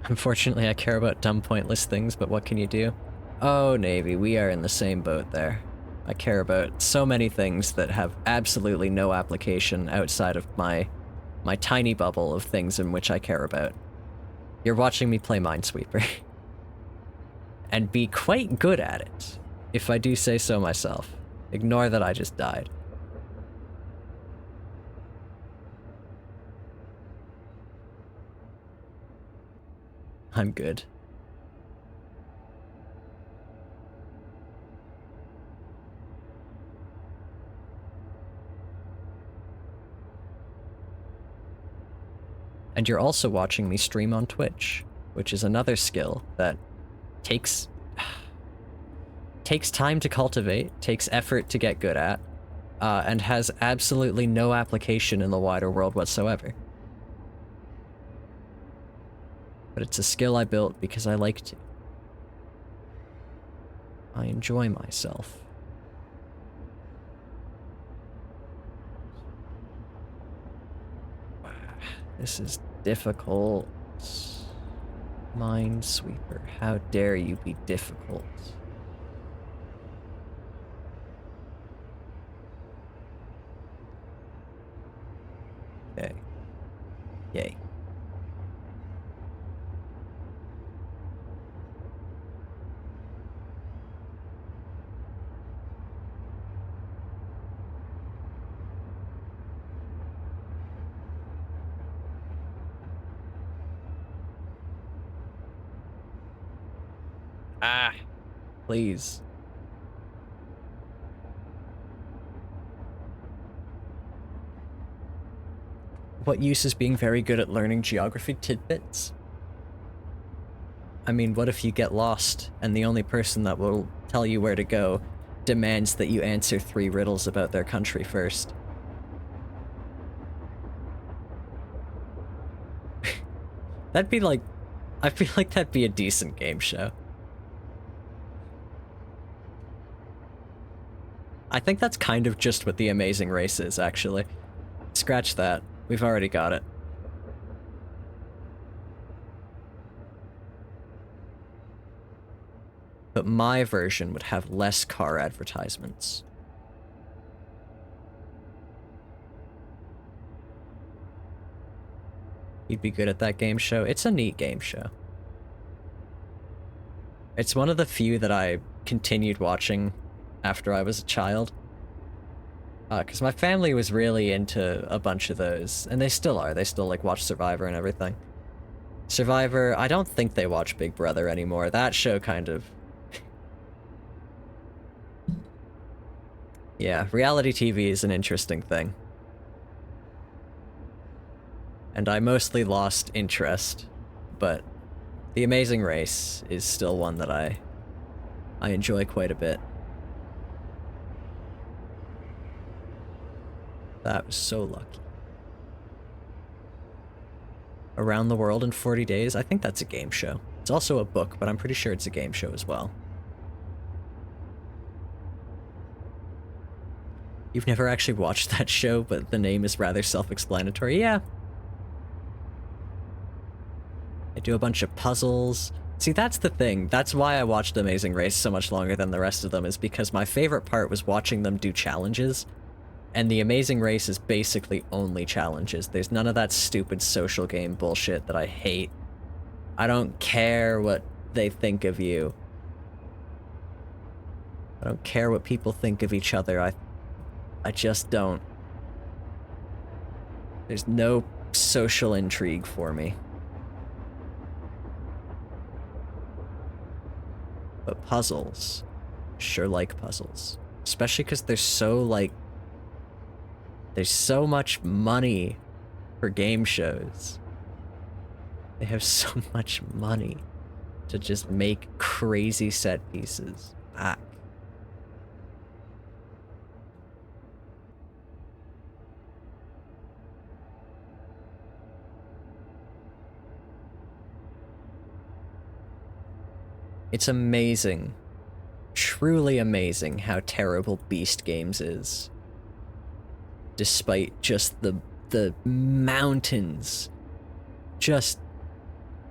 Unfortunately, I care about dumb, pointless things, but what can you do? Oh, Navy, we are in the same boat there. I care about so many things that have absolutely no application outside of my tiny bubble of things in which I care about. You're watching me play Minesweeper. And be quite good at it, if I do say so myself. Ignore that I just died. I'm good. And you're also watching me stream on Twitch, which is another skill that takes time to cultivate, takes effort to get good at, and has absolutely no application in the wider world whatsoever. But it's a skill I built because I like to. I enjoy myself. This is difficult. Minesweeper, how dare you be difficult? Okay. Yay. Ah, please. What use is being very good at learning geography tidbits? I mean, what if you get lost and the only person that will tell you where to go demands that you answer 3 riddles about their country first? That'd be like... I feel like that'd be a decent game show. I think that's kind of just what The Amazing Race is, actually. Scratch that. We've already got it. But my version would have less car advertisements. You'd be good at that game show. It's a neat game show. It's one of the few that I continued watching after I was a child. Because my family was really into a bunch of those, and they still are. They still, like, watch Survivor and everything. Survivor, I don't think they watch Big Brother anymore. That show kind of... Yeah, reality TV is an interesting thing. And I mostly lost interest, but The Amazing Race is still one that I enjoy quite a bit. That was so lucky. Around the World in 40 Days? I think that's a game show. It's also a book, but I'm pretty sure it's a game show as well. You've never actually watched that show, but the name is rather self-explanatory. Yeah. I do a bunch of puzzles. See, that's the thing. That's why I watched Amazing Race so much longer than the rest of them, is because my favorite part was watching them do challenges. And The Amazing Race is basically only challenges. There's none of that stupid social game bullshit that I hate. I don't care what they think of you. I don't care what people think of each other. I just don't. There's no social intrigue for me. But puzzles, sure like puzzles. Especially because they're so, like, there's so much money for game shows. They have so much money to just make crazy set pieces. Ah. It's amazing, truly amazing how terrible Beast Games is. Despite just the mountains, just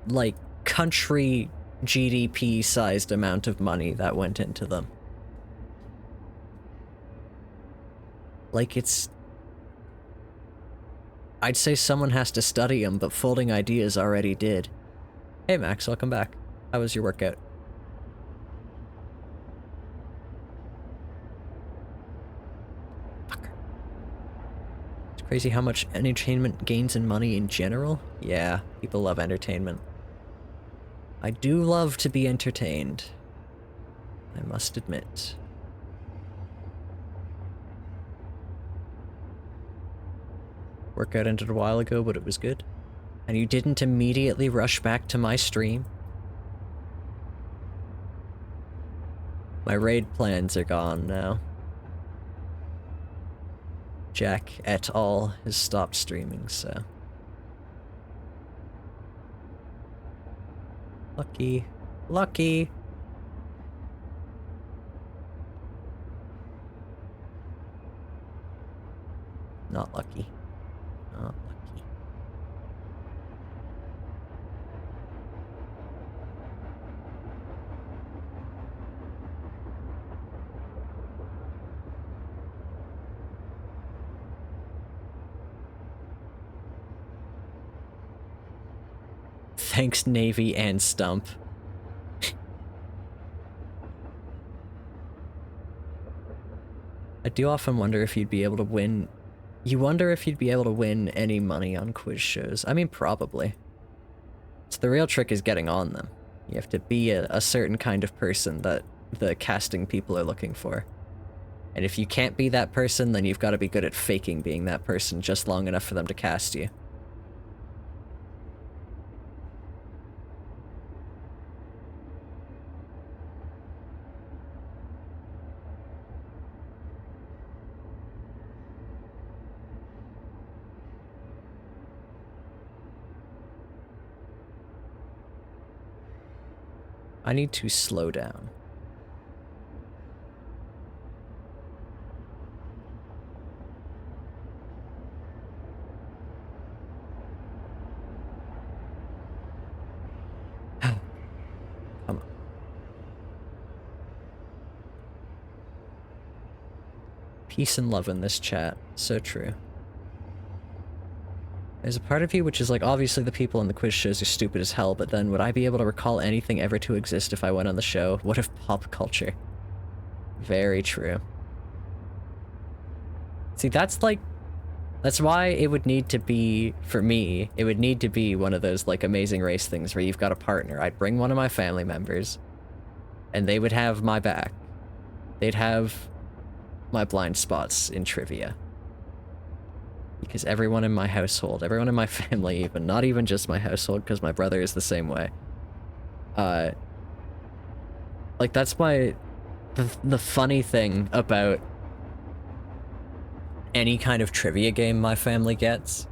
like country GDP sized amount of money that went into them. Like, it's... I'd say someone has to study them, but Folding Ideas already did. Hey Max, welcome back. How was your workout? Crazy how much entertainment gains in money in general? Yeah, people love entertainment. I do love to be entertained, I must admit. Workout ended a while ago, but it was good. And you didn't immediately rush back to my stream? My raid plans are gone now. Jack et al. Has stopped streaming, so... Lucky. Lucky! Not lucky. Not lucky. Thanks, Navy and Stump. I do often wonder if you'd be able to win... You wonder if you'd be able to win any money on quiz shows. I mean, probably. So the real trick is getting on them. You have to be a certain kind of person that the casting people are looking for. And if you can't be that person, then you've got to be good at faking being that person just long enough for them to cast you. I need to slow down. Come on. Peace and love in this chat. So true. There's a part of you which is like, obviously the people on the quiz shows are stupid as hell, but then would I be able to recall anything ever to exist if I went on the show? What if pop culture? Very true. See, that's why it would need to be, for me, it would need to be one of those, like, Amazing Race things where you've got a partner. I'd bring one of my family members, and they would have my back. They'd have my blind spots in trivia. Because everyone in my household, everyone in my family even, not even just my household, because my brother is the same way. Like, that's why the funny thing about any kind of trivia game my family gets,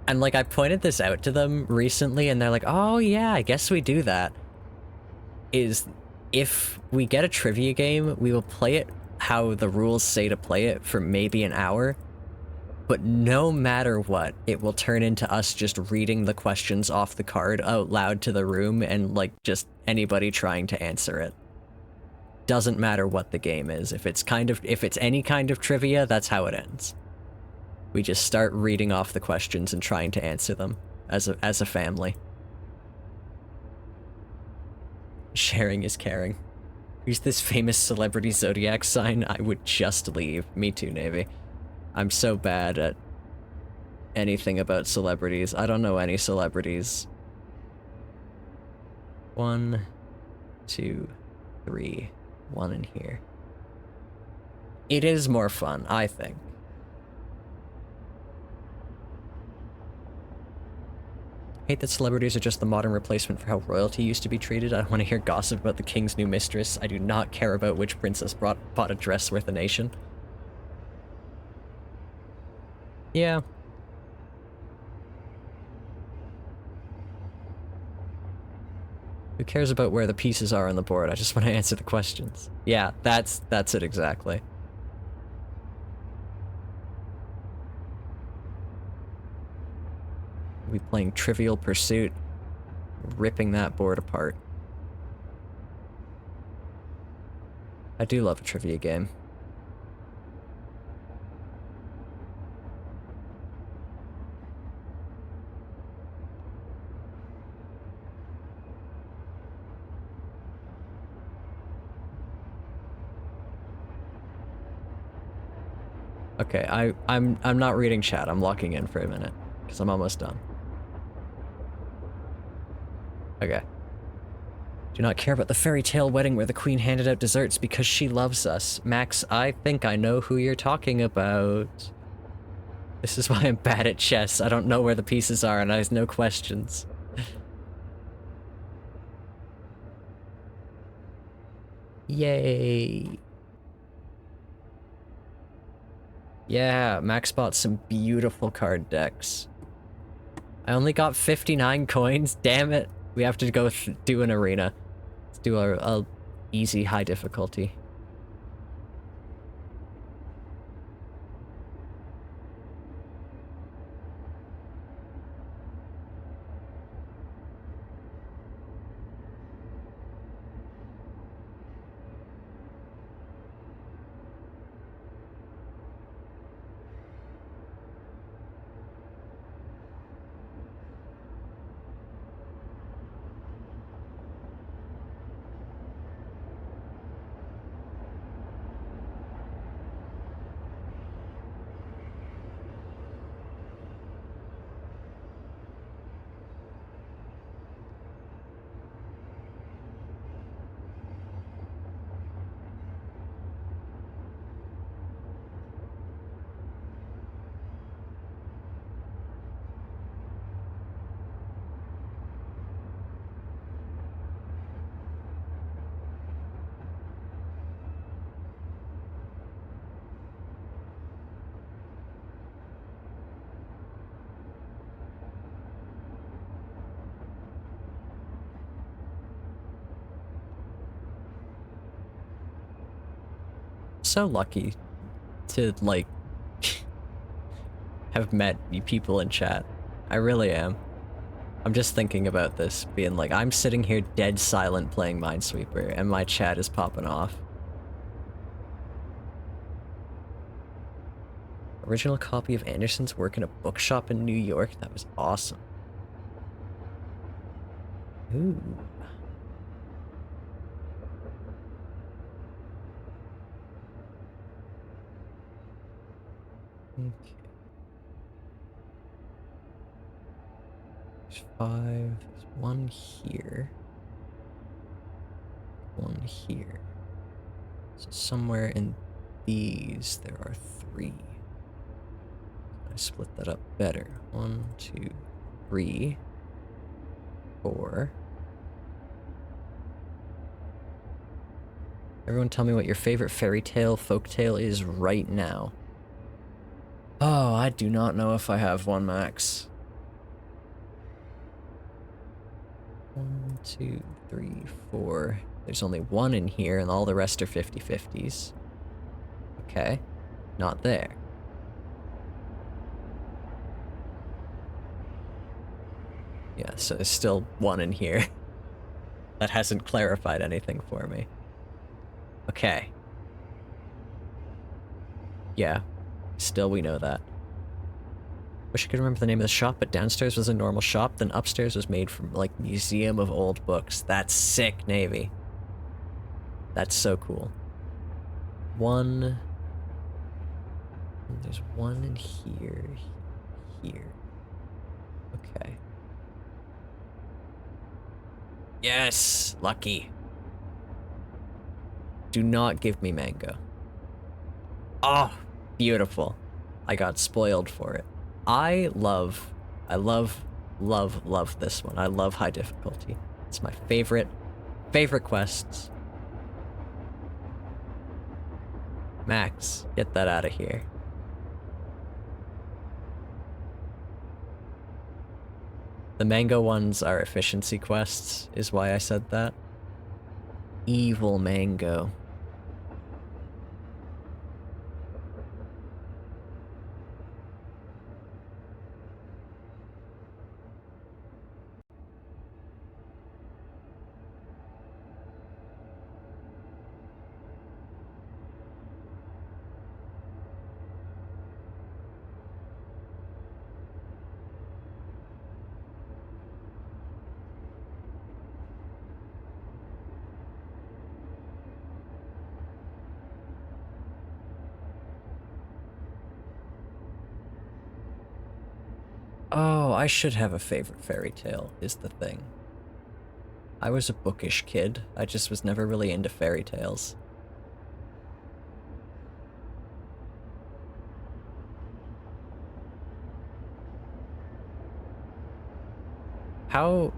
and like I pointed this out to them recently and they're like, oh yeah, I guess we do that, is if we get a trivia game, we will play it how the rules say to play it for maybe an hour, but no matter what, it will turn into us just reading the questions off the card out loud to the room and like just anybody trying to answer it. Doesn't matter what the game is. If it's any kind of trivia, that's how it ends. We just start reading off the questions and trying to answer them as a family. Sharing is caring. Who's this famous celebrity zodiac sign? I would just leave. Me too, Navy. I'm so bad at anything about celebrities. I don't know any celebrities. 1, 2, 3. One in here. It is more fun, I think. Hate that celebrities are just the modern replacement for how royalty used to be treated. I don't want to hear gossip about the king's new mistress. I do not care about which princess bought a dress worth a nation. Yeah. Who cares about where the pieces are on the board? I just want to answer the questions. Yeah, that's it exactly. We'll be playing Trivial Pursuit, ripping that board apart. I do love a trivia game. Okay, I'm not reading chat. I'm locking in for a minute because I'm almost done. Okay. Do not care about the fairy tale wedding where the queen handed out desserts because she loves us. Max, I think I know who you're talking about. This is why I'm bad at chess. I don't know where the pieces are and I have no questions. Yay. Yeah, Max bought some beautiful card decks. I only got 59 coins, damn it. We have to go do an arena. Let's do a easy high difficulty. So lucky to, like, have met you people in chat. I really am. I'm just thinking about this, being like, I'm sitting here dead silent playing Minesweeper, and my chat is popping off. Original copy of Anderson's work in a bookshop in New York. That was awesome. Ooh. Okay. There's 5. There's 1 here. 1 here. So somewhere in these there are 3. Can I split that up better? 1, 2, 3, 4. Everyone tell me what your favorite fairy tale, folk tale is right now. Oh, I do not know if I have one, Max. 1, 2, 3, 4. There's only 1 in here, and all the rest are 50-50s. Okay. Not there. Yeah, so there's still 1 in here. That hasn't clarified anything for me. Okay. Yeah. Still, we know that. Wish I could remember the name of the shop, but downstairs was a normal shop, then upstairs was made from, like, museum of old books. That's sick, Navy. That's so cool. 1... There's 1 in here, here. Okay. Yes! Lucky. Do not give me mango. Oh, beautiful. I got spoiled for it. I love this one. I love high difficulty. It's my favorite quests. Max, get that out of here. The mango ones are efficiency quests, is why I said that. Evil mango. Oh, I should have a favorite fairy tale, is the thing. I was a bookish kid. I just was never really into fairy tales. How...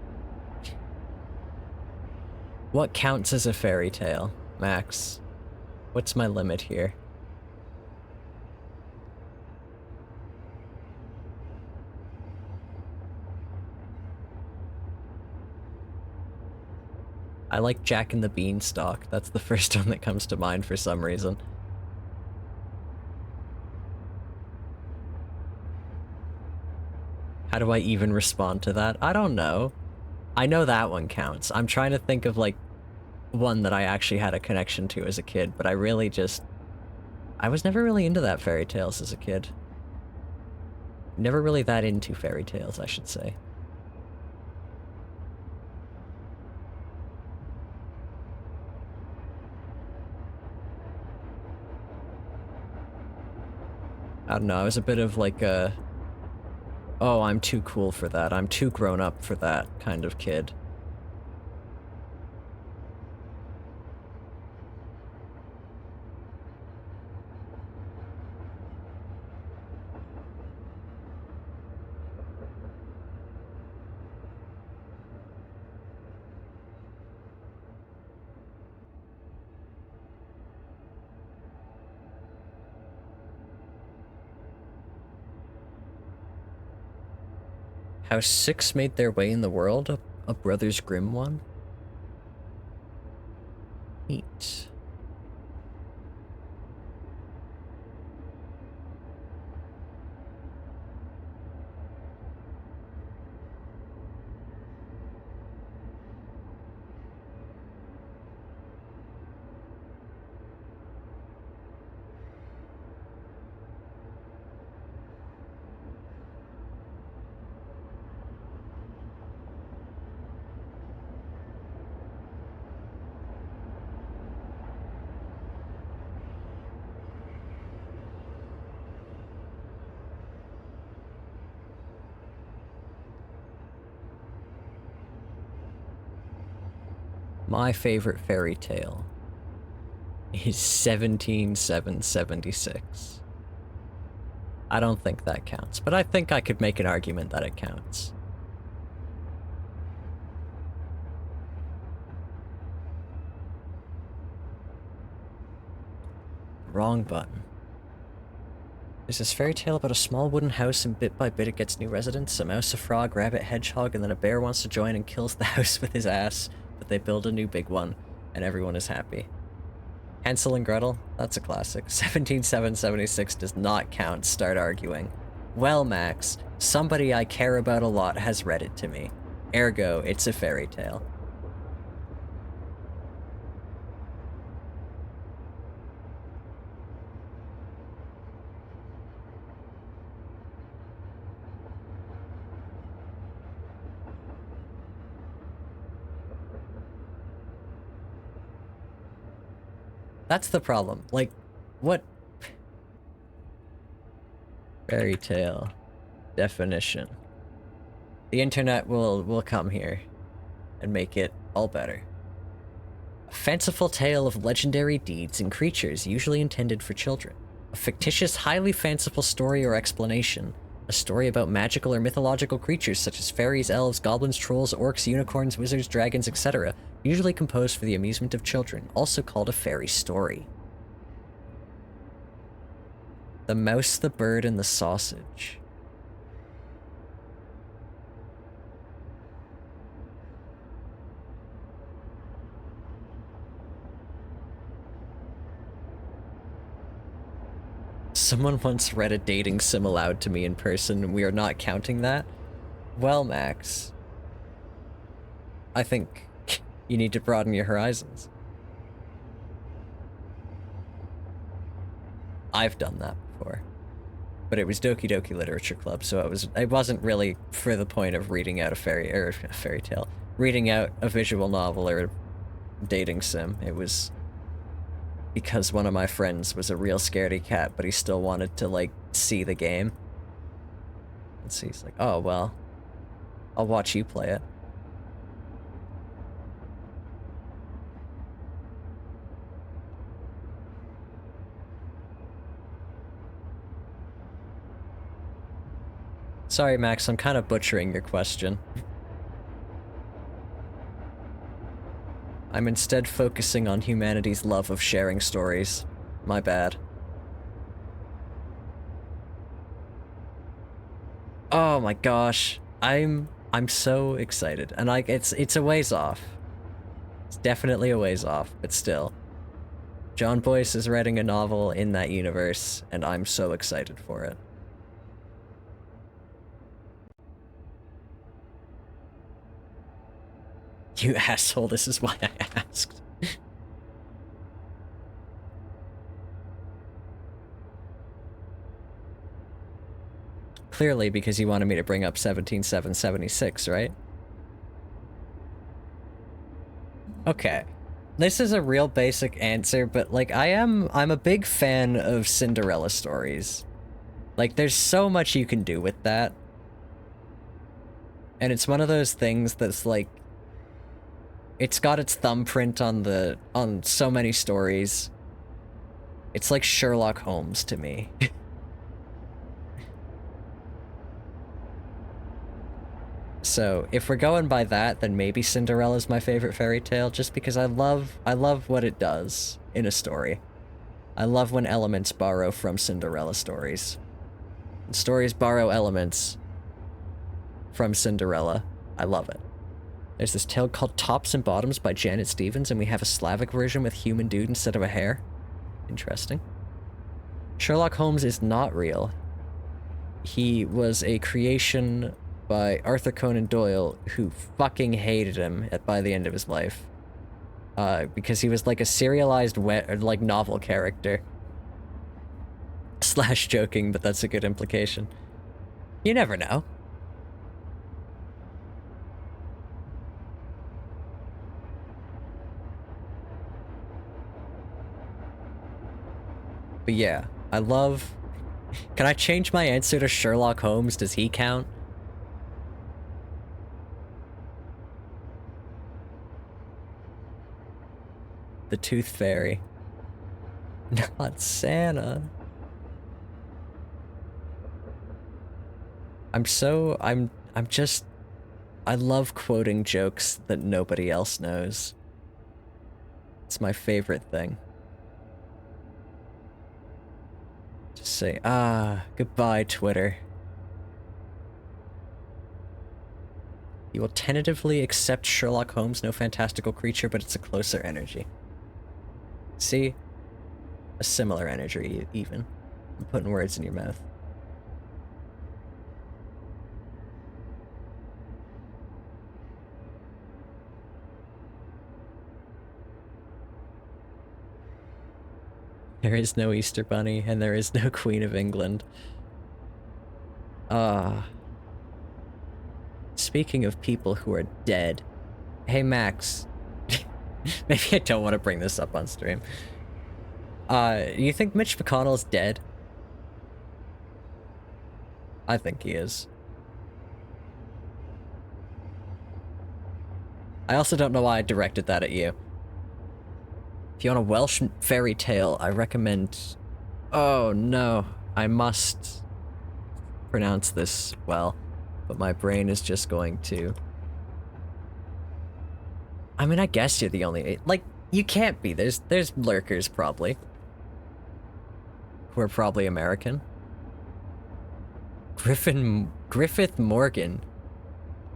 What counts as a fairy tale, Max? What's my limit here? I like Jack and the Beanstalk. That's the first one that comes to mind for some reason. How do I even respond to that? I don't know. I know that one counts. I'm trying to think of, like, one that I actually had a connection to as a kid, but I really just... I was never really into that fairy tales as a kid. Never really that into fairy tales, I should say. I don't know, I was a bit of like a... Oh, I'm too cool for that. I'm too grown up for that kind of kid. How 6 made their way in the world? A Brothers Grimm one? Neat. My favorite fairy tale is 17776. I don't think that counts, but I think I could make an argument that it counts. Wrong button. There's this fairy tale about a small wooden house, and bit by bit it gets new residents. A mouse, a frog, rabbit, hedgehog, and then a bear wants to join and kills the house with his ass, but they build a new big one, and everyone is happy. Hansel and Gretel? That's a classic. 17776 does not count. Start arguing. Well, Max, somebody I care about a lot has read it to me. Ergo, it's a fairy tale. That's the problem. Like, what? Fairy tale. Definition. The internet will come here and make it all better. A fanciful tale of legendary deeds and creatures usually intended for children. A fictitious, highly fanciful story or explanation. A story about magical or mythological creatures such as fairies, elves, goblins, trolls, orcs, unicorns, wizards, dragons, etc., usually composed for the amusement of children, also called a fairy story. The Mouse, the Bird, and the Sausage. Someone once read a dating sim aloud to me in person, and we are not counting that? Well, Max, I think you need to broaden your horizons. I've done that before. But it was Doki Doki Literature Club, so it wasn't really for the point of reading out a fairy tale. Reading out a visual novel or a dating sim. It was because one of my friends was a real scaredy cat, but he still wanted to, like, see the game. And so he's like, oh, well, I'll watch you play it. Sorry, Max, I'm kind of butchering your question. I'm instead focusing on humanity's love of sharing stories. My bad. Oh my gosh. I'm so excited. And like it's a ways off. It's definitely a ways off, but still. John Boyce is writing a novel in that universe, and I'm so excited for it. You asshole, this is why I asked. Clearly because you wanted me to bring up 17776, right? Okay. This is a real basic answer, but like I'm a big fan of Cinderella stories. Like there's so much you can do with that. And it's one of those things that's like it's got its thumbprint on so many stories. It's like Sherlock Holmes to me. So, if we're going by that, then maybe Cinderella's my favorite fairy tale, just because I love what it does in a story. I love when elements borrow from Cinderella stories. When stories borrow elements from Cinderella. I love it. There's this tale called Tops and Bottoms by Janet Stevens, and we have a Slavic version with human dude instead of a hare. Interesting. Sherlock Holmes is not real. He was a creation by Arthur Conan Doyle, who fucking hated him by the end of his life. Because he was like a serialized like novel character. Slash joking, but that's a good implication. You never know. But yeah, I love... Can I change my answer to Sherlock Holmes? Does he count? The Tooth Fairy. Not Santa. I love quoting jokes that nobody else knows. It's my favorite thing. Just say, goodbye, Twitter. You will tentatively accept Sherlock Holmes, no fantastical creature, but it's a closer energy. See? A similar energy, even. I'm putting words in your mouth. There is no Easter Bunny, and there is no Queen of England. Speaking of people who are dead. Hey, Max. Maybe I don't want to bring this up on stream. You think Mitch McConnell's dead? I think he is. I also don't know why I directed that at you. If you want a Welsh fairy tale, I recommend... Oh, no. I must pronounce this well, but my brain is just going to... I mean, I guess you're the only... Like, you can't be. There's lurkers, probably. Who are probably American. Griffith Morgan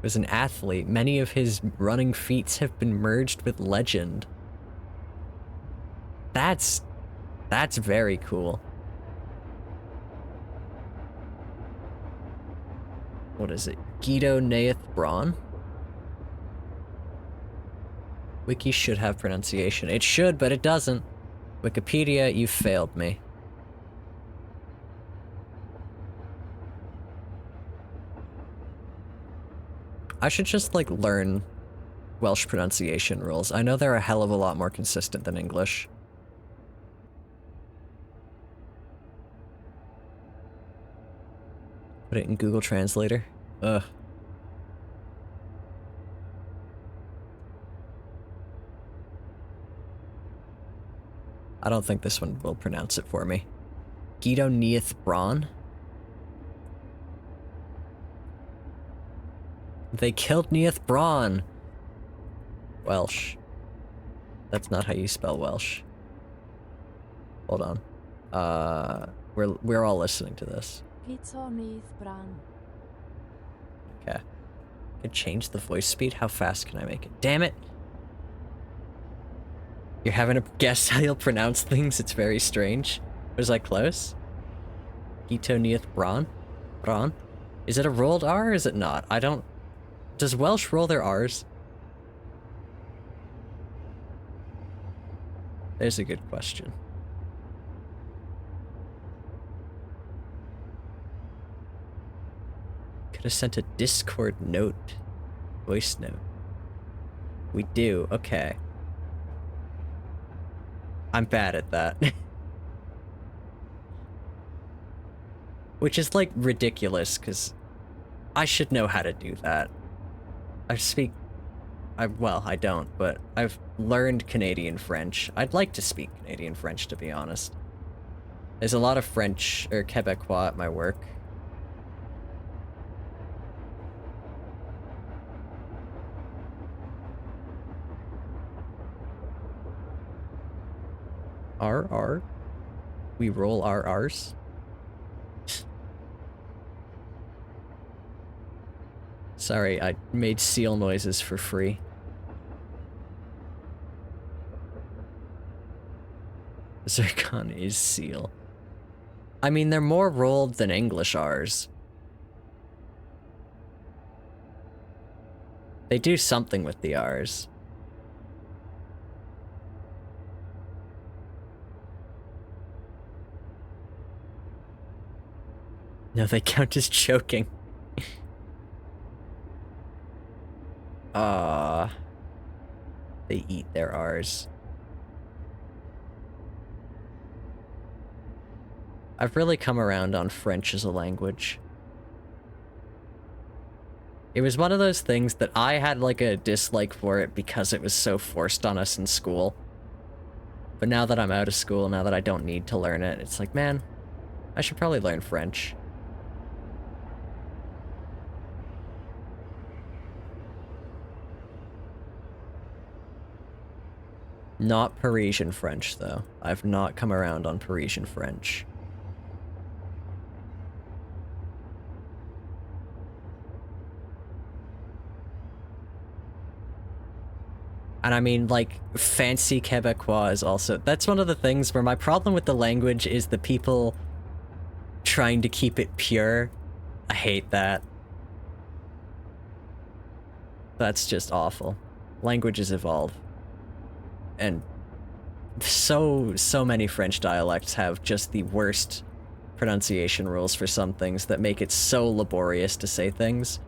was an athlete. Many of his running feats have been merged with legend. That's very cool. What is it? Guido Naeth Braun? Wiki should have pronunciation. It should, but it doesn't. Wikipedia, you failed me. I should just, like, learn Welsh pronunciation rules. I know they're a hell of a lot more consistent than English. Put it in Google Translator. Ugh. I don't think this one will pronounce it for me. Guido Naeth Braun? They killed Naeth Braun! Welsh. That's not how you spell Welsh. Hold on. We're all listening to this. Okay. I could change the voice speed? How fast can I make it? Damn it! You're having to guess how you'll pronounce things? It's very strange. Was I close? Guido Naeth Braun? Braun? Is it a rolled R or is it not? I don't... Does Welsh roll their R's? There's a good question. Could have sent a Discord note. Voice note. We do, okay. I'm bad at that. Which is, like, ridiculous, because I should know how to do that. Well, I don't, but I've learned Canadian French. I'd like to speak Canadian French, to be honest. There's a lot of French, or Quebecois at my work. RR? We roll RRs? Sorry, I made seal noises for free. Zircon is seal. I mean, they're more rolled than English R's. They do something with the R's. No, they count as choking. They eat their R's. I've really come around on French as a language. It was one of those things that I had like a dislike for it because it was so forced on us in school. But now that I'm out of school, now that I don't need to learn it, it's like, man, I should probably learn French. Not Parisian French, though. I've not come around on Parisian French. And I mean, like, fancy Quebecois is also... That's one of the things where my problem with the language is the people trying to keep it pure. I hate that. That's just awful. Languages evolve. And so many French dialects have just the worst pronunciation rules for some things that make it so laborious to say things.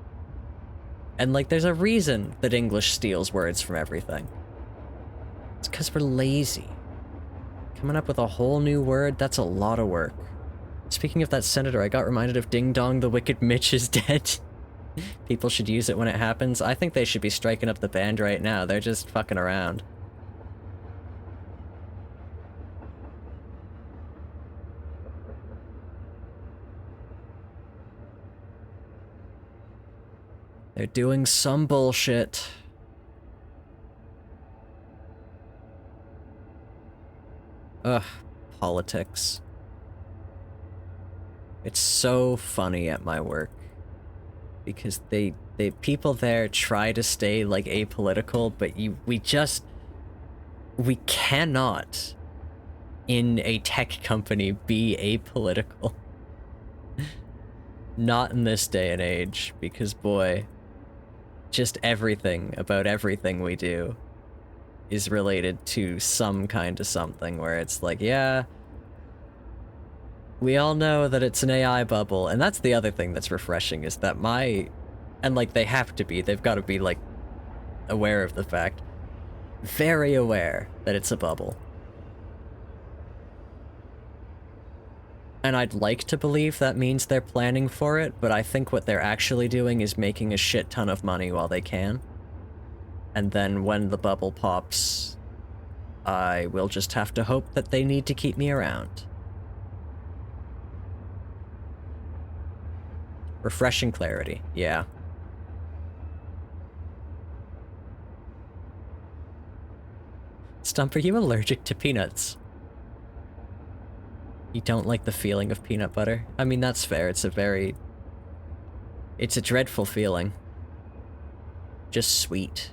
And, like, there's a reason that English steals words from everything. It's because we're lazy. Coming up with a whole new word, that's a lot of work. Speaking of that senator, I got reminded of Ding Dong, the Wicked Mitch is dead. People should use it when it happens. I think they should be striking up the band right now. They're just fucking around. They're doing some bullshit. Ugh, politics. It's so funny at my work. Because they people there try to stay, like, apolitical, but we cannot, in a tech company, be apolitical. Not in this day and age, because boy... just everything about everything we do is related to some kind of something where it's like, yeah, we all know that it's an AI bubble. And that's the other thing that's refreshing is that and like they have to be, they've got to be like aware of the fact, very aware that it's a bubble. And I'd like to believe that means they're planning for it, but I think what they're actually doing is making a shit ton of money while they can. And then when the bubble pops, I will just have to hope that they need to keep me around. Refreshing clarity, yeah. Stump, are you allergic to peanuts? You don't like the feeling of peanut butter? I mean, that's fair. It's a dreadful feeling. Just sweet.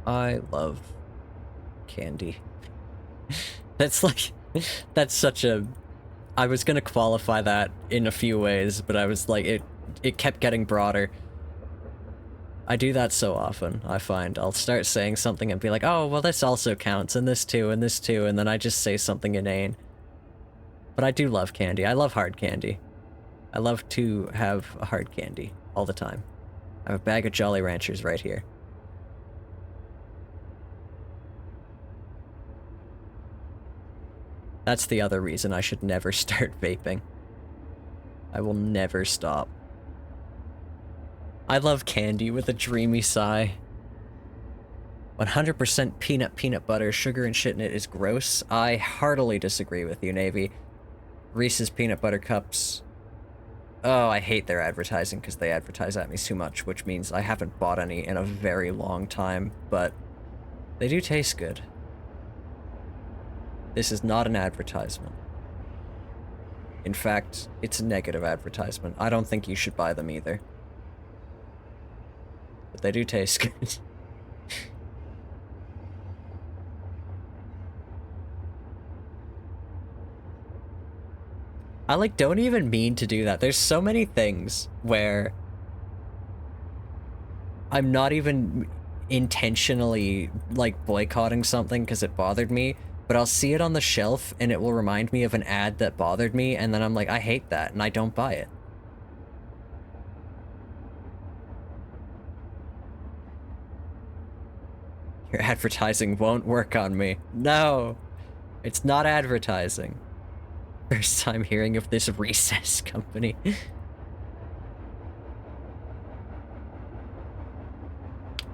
I love candy. That's like... that's such a... I was gonna qualify that in a few ways, but I was like, it kept getting broader. I do that so often, I find. I'll start saying something and be like, oh, well this also counts, and this too, and then I just say something inane. But I do love candy. I love hard candy. I love to have a hard candy all the time. I have a bag of Jolly Ranchers right here. That's the other reason I should never start vaping. I will never stop. I love candy with a dreamy sigh. 100% peanut butter, sugar and shit in it is gross. I heartily disagree with you, Navy. Reese's peanut butter cups. Oh, I hate their advertising because they advertise at me too much, which means I haven't bought any in a very long time, but they do taste good. This is not an advertisement. In fact, it's a negative advertisement. I don't think you should buy them either. But they do taste good. I, like, don't even mean to do that. There's so many things where I'm not even intentionally, like, boycotting something because it bothered me, but I'll see it on the shelf and it will remind me of an ad that bothered me, and then I'm like, I hate that, and I don't buy it. Your advertising won't work on me. No! It's not advertising. First time hearing of this recess company.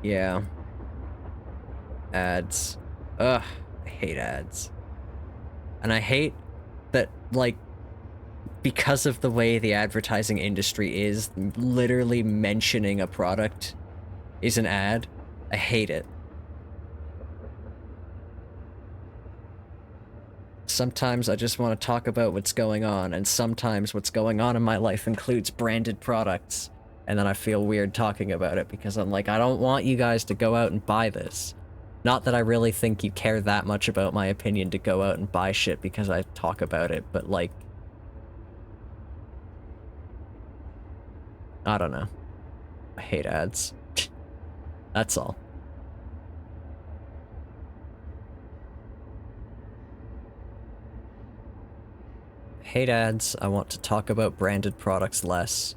Yeah. Ads. Ugh, I hate ads. And I hate that, like, because of the way the advertising industry is, literally mentioning a product is an ad. I hate it. Sometimes I just want to talk about what's going on, and sometimes what's going on in my life includes branded products. And then I feel weird talking about it because I'm like, I don't want you guys to go out and buy this. Not that I really think you care that much about my opinion to go out and buy shit because I talk about it, but like... I don't know. I hate ads. That's all. I hate ads. I want to talk about branded products less.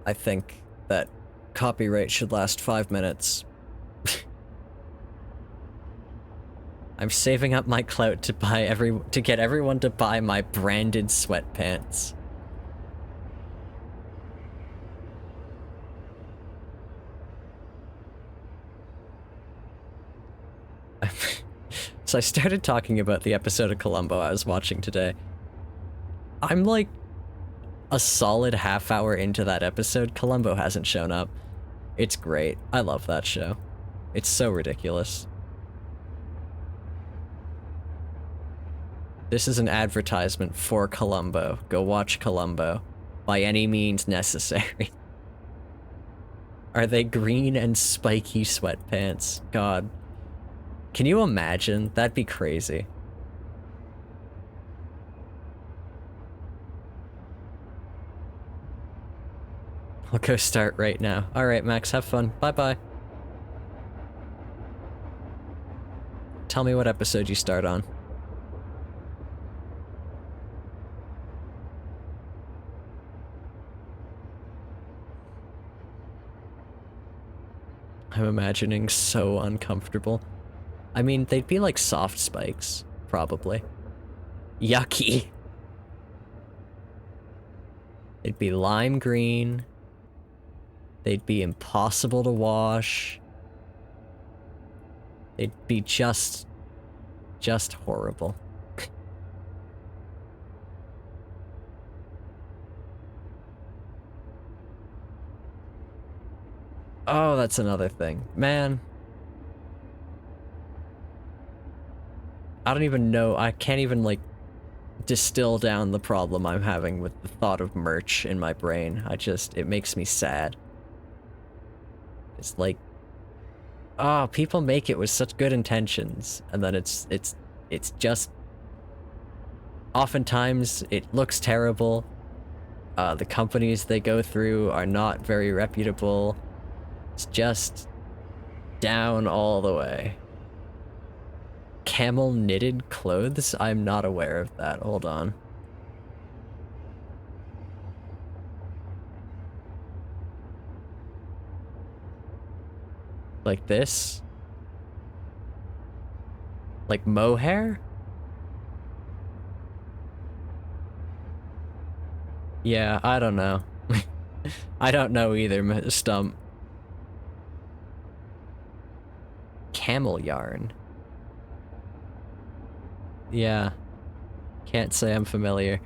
I think that copyright should last 5 minutes. I'm saving up my clout to get everyone to buy my branded sweatpants. So I started talking about the episode of Columbo I was watching today. I'm like a solid half hour into that episode. Columbo hasn't shown up. It's great. I love that show. It's so ridiculous. This is an advertisement for Columbo. Go watch Columbo. By any means necessary. Are they green and spiky sweatpants? God. Can you imagine? That'd be crazy. I'll go start right now. Alright, Max, have fun. Bye-bye. Tell me what episode you start on. I'm imagining so uncomfortable. I mean, they'd be like soft spikes, probably. Yucky. It'd be lime green. They'd be impossible to wash. They'd be just horrible. Oh, that's another thing. Man. I don't even know, I can't even, like, distill down the problem I'm having with the thought of merch in my brain. It makes me sad. It's like, oh, people make it with such good intentions, and then it's just... Oftentimes, it looks terrible. The companies they go through are not very reputable. It's just down all the way. Camel knitted clothes? I'm not aware of that. Hold on. Like this? Like mohair? Yeah, I don't know. I don't know either, Stump. Camel yarn. Yeah. Can't say I'm familiar.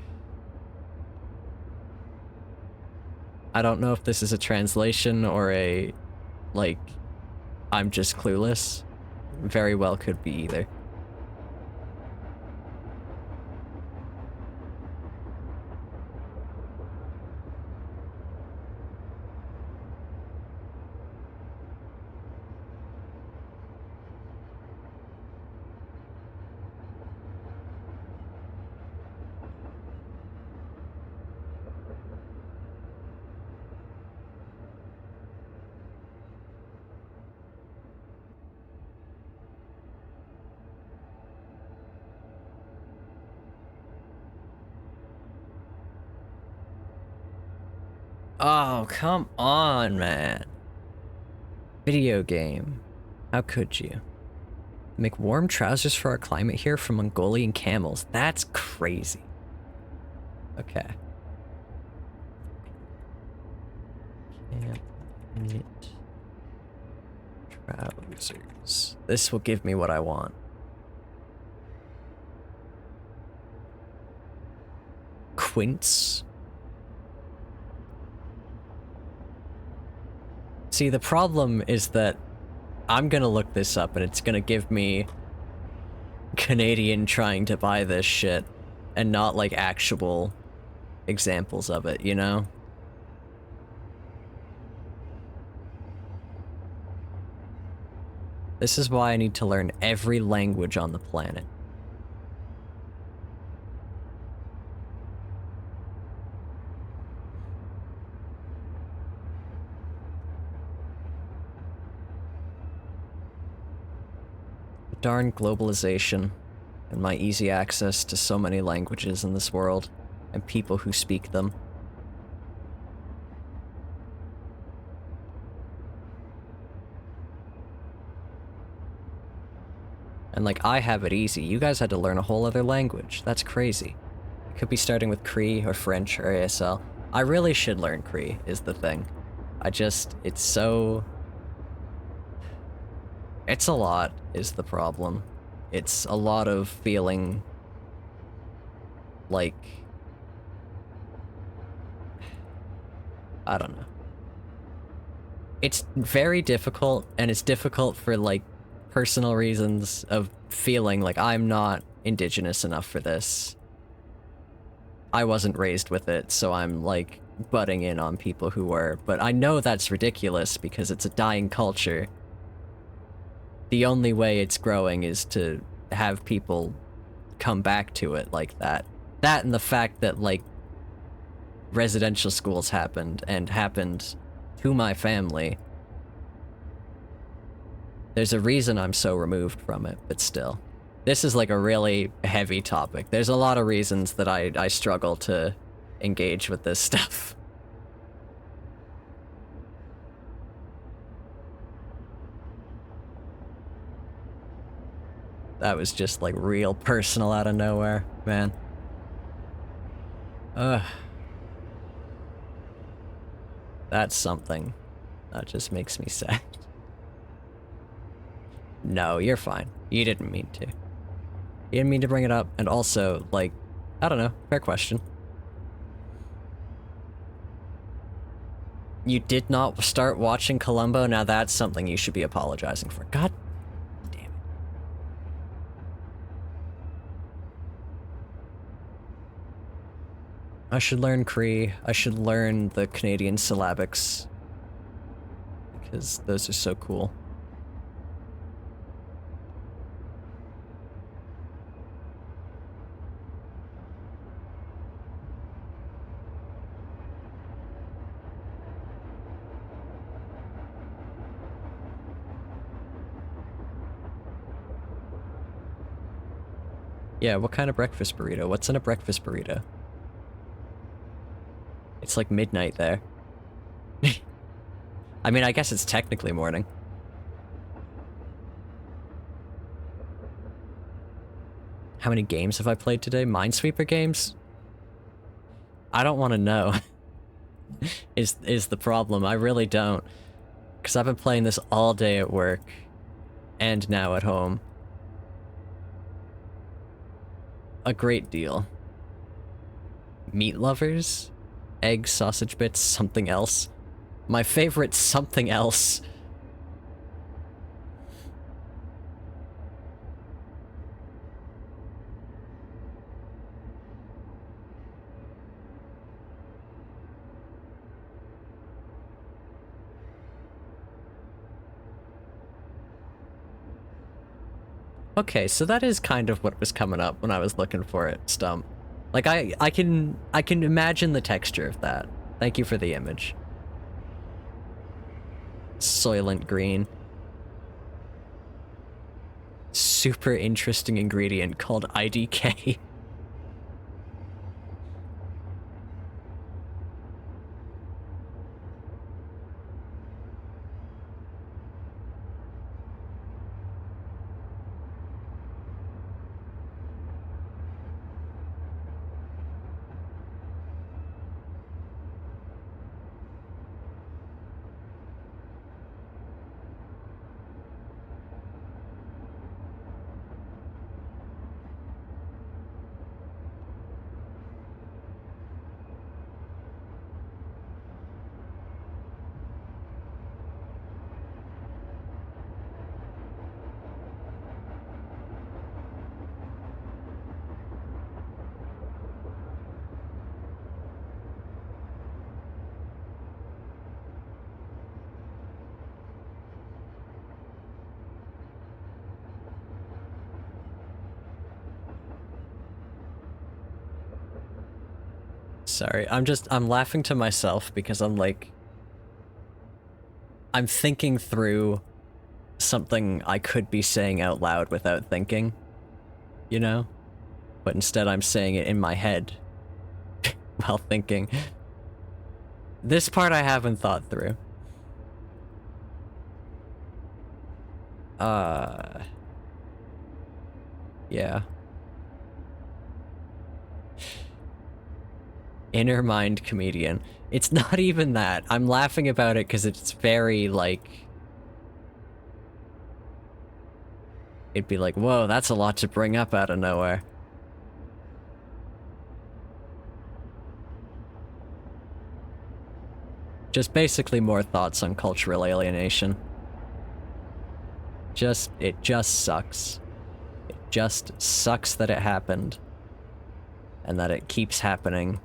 I don't know if this is a translation or a, like, I'm just clueless. Very well could be either. Oh, come on, man. Video game. How could you? Make warm trousers for our climate here from Mongolian camels. That's crazy. Okay. Can't knit trousers. This will give me what I want. Quince. See, the problem is that I'm gonna look this up and it's gonna give me Canadian trying to buy this shit and not like actual examples of it, you know? This is why I need to learn every language on the planet. Darn globalization and my easy access to so many languages in this world and people who speak them. And like, I have it easy. You guys had to learn a whole other language. That's crazy. It could be starting with Cree or French or ASL. I really should learn Cree, is the thing. It's so... It's a lot, is the problem. It's a lot of feeling like... I don't know. It's very difficult, and it's difficult for, like, personal reasons of feeling like I'm not indigenous enough for this. I wasn't raised with it, so I'm, like, butting in on people who were, but I know that's ridiculous because it's a dying culture. The only way it's growing is to have people come back to it like that. That and the fact that, like, residential schools happened, and happened to my family. There's a reason I'm so removed from it, but still. This is like a really heavy topic. There's a lot of reasons that I struggle to engage with this stuff. That was just like real personal out of nowhere, man. Ugh. That's something. That just makes me sad. No, you're fine. You didn't mean to. You didn't mean to bring it up, and also, like, I don't know, fair question. You did not start watching Columbo? Now that's something you should be apologizing for. God damn it. I should learn Cree. I should learn the Canadian syllabics. Because those are so cool. Yeah, what kind of breakfast burrito? What's in a breakfast burrito? It's like midnight there. I mean, I guess it's technically morning. How many games have I played today? Minesweeper games? I don't want to know. is the problem. I really don't. Because I've been playing this all day at work. And now at home. A great deal. Meat lovers? Eggs, sausage bits, something else. My favorite something else. Okay, so that is kind of what was coming up when I was looking for it, Stump. Like, I can imagine the texture of that. Thank you for the image. Soylent Green. Super interesting ingredient called IDK. Sorry, I'm laughing to myself because I'm like, I'm thinking through something I could be saying out loud without thinking, you know? But instead I'm saying it in my head while thinking. This part I haven't thought through. Yeah. Inner mind comedian. It's not even that. I'm laughing about it because it's very, like... It'd be like, whoa, that's a lot to bring up out of nowhere. Just basically more thoughts on cultural alienation. It just sucks. It just sucks that it happened. And that it keeps happening.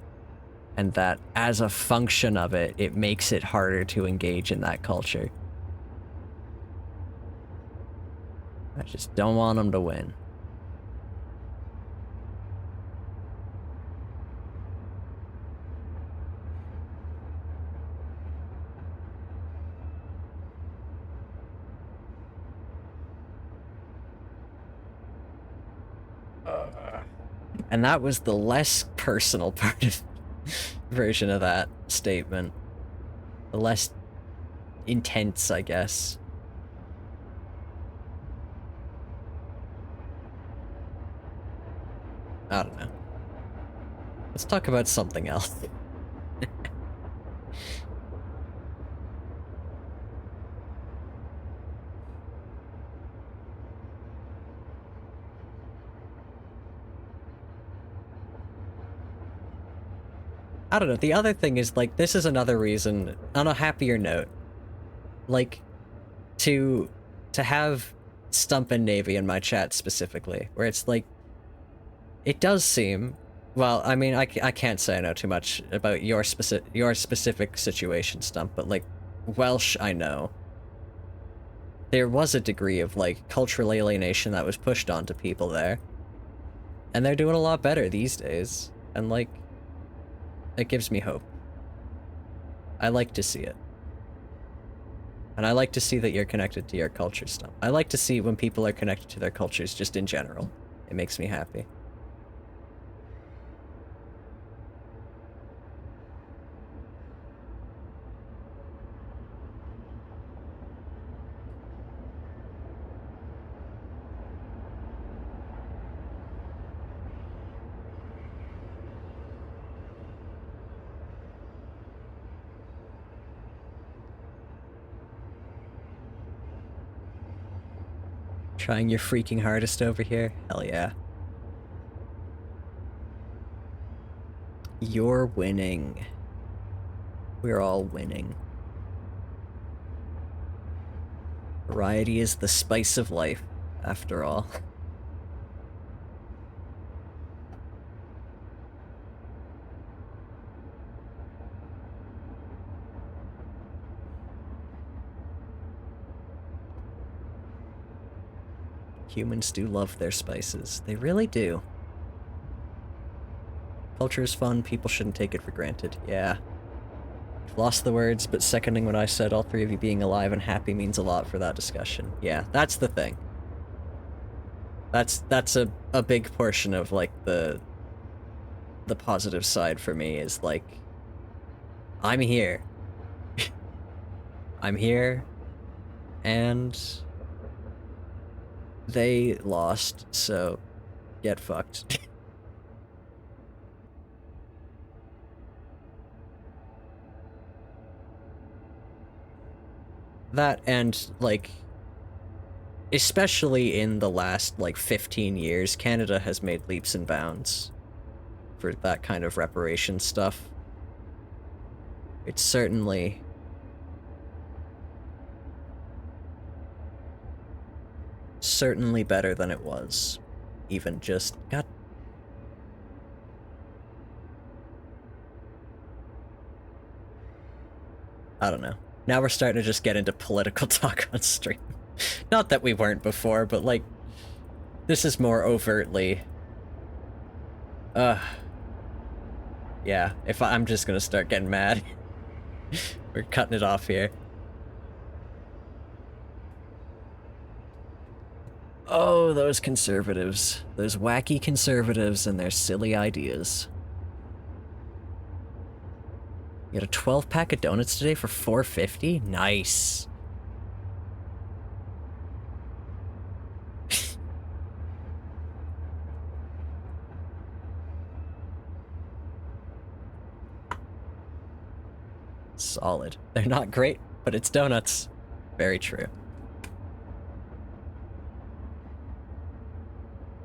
And that as a function of it, it makes it harder to engage in that culture. I just don't want them to win. And that was the less personal part of version of that statement. The less intense, I guess. I don't know. Let's talk about something else. I don't know, the other thing is, like, this is another reason, on a happier note, like, to have Stump and Navy in my chat specifically, where it's like, it does seem, well, I mean, I can't say I know too much about your specific situation, Stump, but, like, Welsh, I know. There was a degree of, like, cultural alienation that was pushed onto people there. And they're doing a lot better these days. And, like, it gives me hope. I like to see it. And I like to see that you're connected to your culture stuff. I like to see when people are connected to their cultures just in general. It makes me happy. Trying your freaking hardest over here? Hell yeah. You're winning. We're all winning. Variety is the spice of life, after all. Humans do love their spices. They really do. Culture is fun, people shouldn't take it for granted. Yeah. I've lost the words, but seconding what I said, all three of you being alive and happy means a lot for that discussion. Yeah, that's the thing. That's a big portion of, like, the positive side for me is, like, I'm here. I'm here, and they lost, so get fucked. That and, like, especially in the last, like, 15 years, Canada has made leaps and bounds for that kind of reparation stuff. It's certainly better than it was. Even just... God. I don't know. Now we're starting to just get into political talk on stream. Not that we weren't before, but, like, this is more overtly... Yeah, I'm just gonna start getting mad. We're cutting it off here. Oh, those conservatives. Those wacky conservatives and their silly ideas. You got a 12-pack of donuts today for $4.50? Nice. Solid. They're not great, but it's donuts. Very true.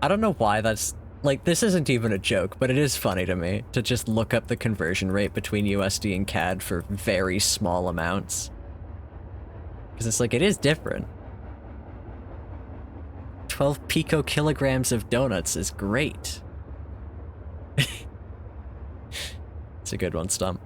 I don't know why that's... Like, this isn't even a joke, but it is funny to me to just look up the conversion rate between USD and CAD for very small amounts. Because it's like, it is different. 12 picokilograms of donuts is great. It's a good one, Stump.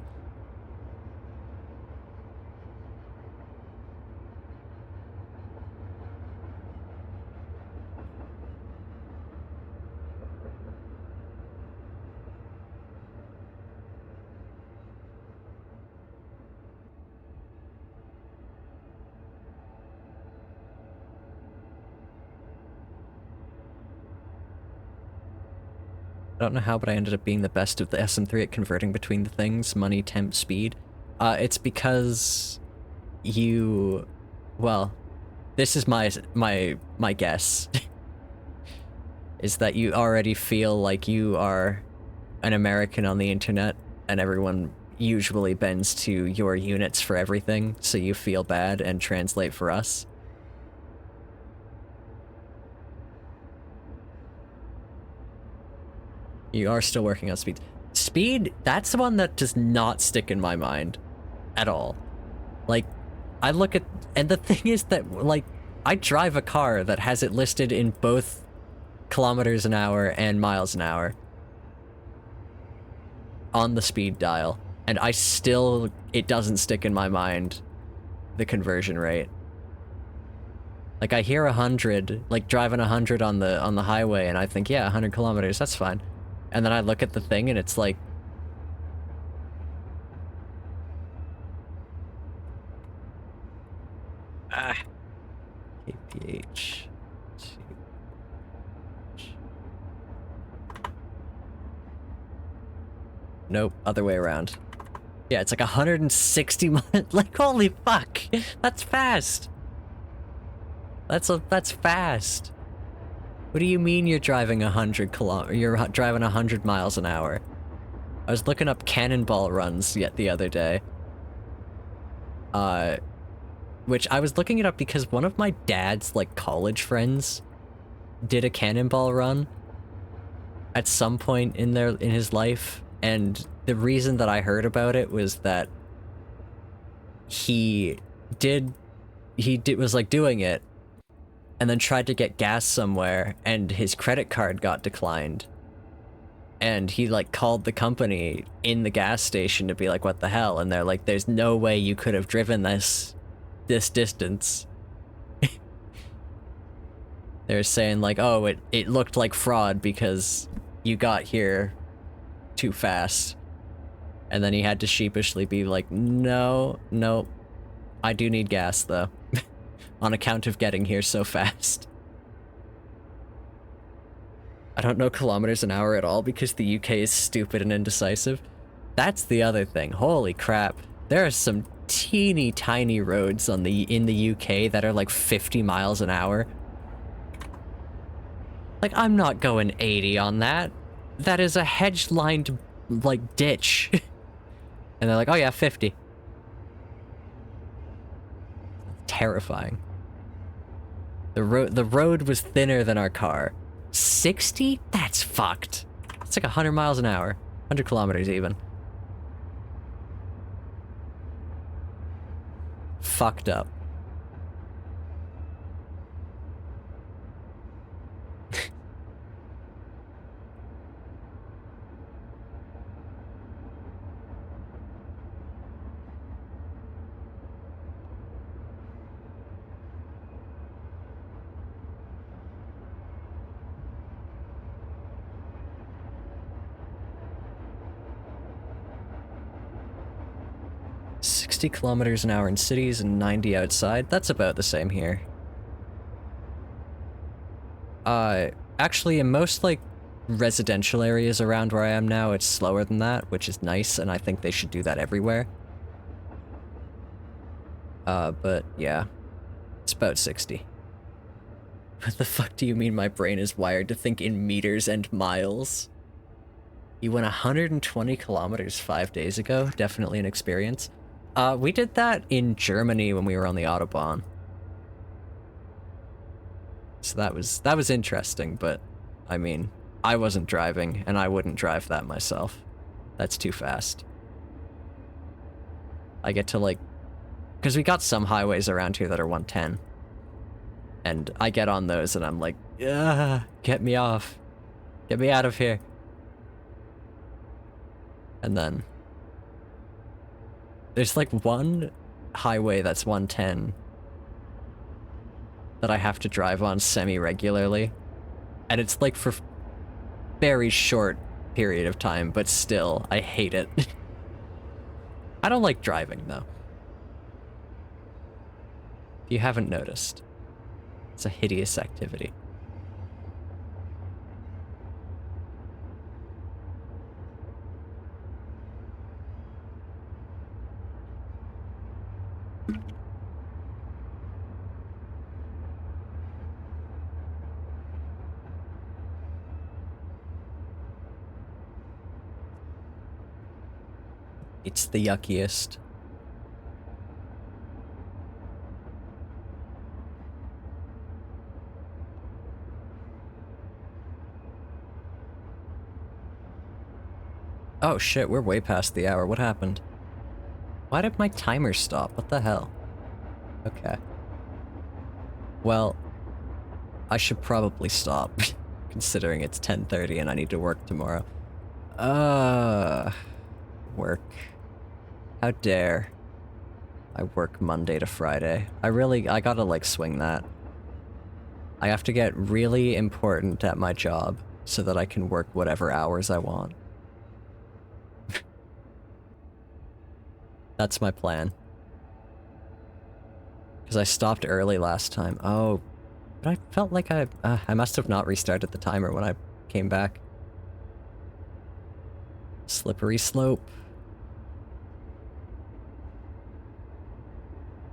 I don't know how, but I ended up being the best of the SM3 at converting between the things, money, temp, speed. It's because you... Well, this is my guess. Is that you already feel like you are an American on the internet, and everyone usually bends to your units for everything, so you feel bad and translate for us. You are still working on speed. Speed, that's the one that does not stick in my mind at all. Like, I look at, and the thing is that, like, I drive a car that has it listed in both kilometers an hour and miles an hour on the speed dial, and I still, it doesn't stick in my mind, the conversion rate. Like, I hear 100, like driving 100 on the highway, and I think, yeah, 100 kilometers, that's fine. And then I look at the thing and it's like... KPH... Nope, other way around. Yeah, it's like 160 miles. Like, holy fuck! That's fast! That's fast! What do you mean you're driving 100 miles an hour? I was looking up cannonball runs the other day. Which I was looking it up because one of my dad's, like, college friends did a cannonball run at some point in his life, and the reason that I heard about it was that he was, like, doing it, and then tried to get gas somewhere, and his credit card got declined. And he, like, called the company in the gas station to be like, what the hell? And they're like, there's no way you could have driven this distance. They're saying, like, oh, it looked like fraud because you got here too fast. And then he had to sheepishly be like, no, I do need gas, though. On account of getting here so fast. I don't know kilometers an hour at all because the UK is stupid and indecisive. That's the other thing. Holy crap. There are some teeny tiny roads in the UK that are like 50 miles an hour. Like, I'm not going 80 on that. That is a hedge-lined, like, ditch. And they're like, oh yeah, 50. Terrifying. The road was thinner than our car. 60? That's fucked. It's like 100 miles an hour. 100 kilometers even. Fucked up. 60 kilometers an hour in cities and 90 outside. That's about the same here. Actually, in most, like, residential areas around where I am now, it's slower than that, which is nice, and I think they should do that everywhere. But yeah, it's about 60. What the fuck do you mean my brain is wired to think in meters and miles? You went 120 kilometers 5 days ago? Definitely an experience. We did that in Germany when we were on the Autobahn. So that was interesting, but, I mean, I wasn't driving, and I wouldn't drive that myself. That's too fast. I get to, like... Because we got some highways around here that are 110. And I get on those and I'm like, ugh, get me off. Get me out of here. And then... There's like one highway that's 110 that I have to drive on semi-regularly. And it's like for very short period of time, but still, I hate it. I don't like driving, though. If you haven't noticed, it's a hideous activity. It's the yuckiest. Oh shit, we're way past the hour. What happened? Why did my timer stop? What the hell? Okay. Well, I should probably stop, considering it's 10:30 and I need to work tomorrow. Work. How dare I work Monday to Friday. I gotta, like, swing that. I have to get really important at my job so that I can work whatever hours I want. That's my plan. Because I stopped early last time. Oh, but I felt like I must have not restarted the timer when I came back. Slippery slope.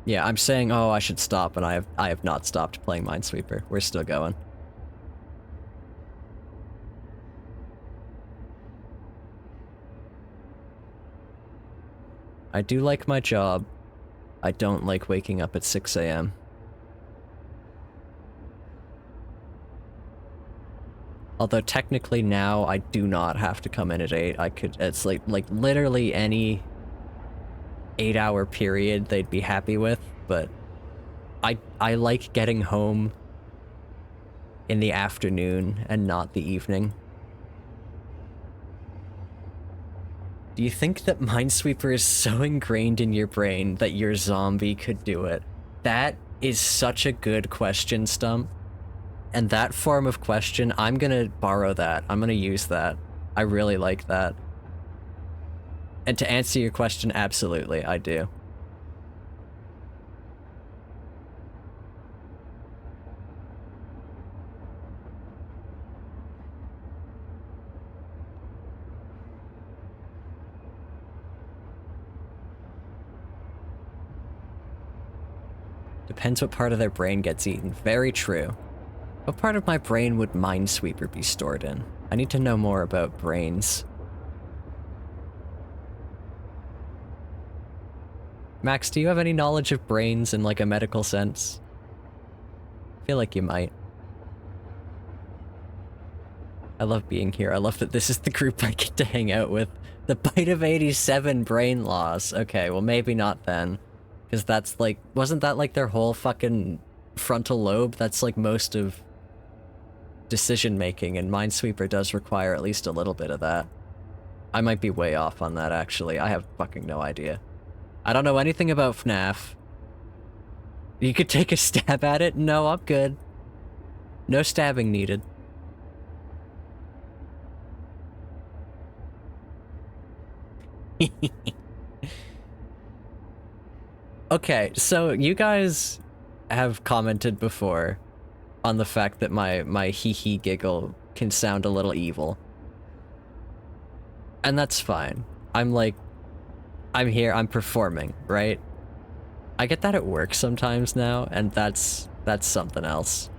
Yeah, I'm saying, oh, I should stop, and I have not stopped playing Minesweeper. We're still going. I do like my job. I don't like waking up at 6 a.m. Although technically now I do not have to come in at 8. It's like literally any 8-hour period they'd be happy with, but I like getting home in the afternoon and not the evening. Do you think that Minesweeper is so ingrained in your brain that your zombie could do it? That is such a good question, Stump. And that form of question, I'm gonna borrow that. I'm gonna use that. I really like that. And to answer your question, absolutely, I do. Depends what part of their brain gets eaten. Very true. What part of my brain would Minesweeper be stored in? I need to know more about brains. Max, do you have any knowledge of brains in, like, a medical sense? I feel like you might. I love being here. I love that this is the group I get to hang out with. The Bite of 87 brain loss. Okay, well maybe not then. Because that's like, wasn't that like their whole fucking frontal lobe? That's like most of decision making, and Minesweeper does require at least a little bit of that. I might be way off on that, actually. I have fucking no idea. I don't know anything about FNAF. You could take a stab at it? No, I'm good. No stabbing needed. Okay, so you guys have commented before on the fact that my hee-hee giggle can sound a little evil. And that's fine. I'm like, I'm here, I'm performing, right? I get that at work sometimes now, and that's something else.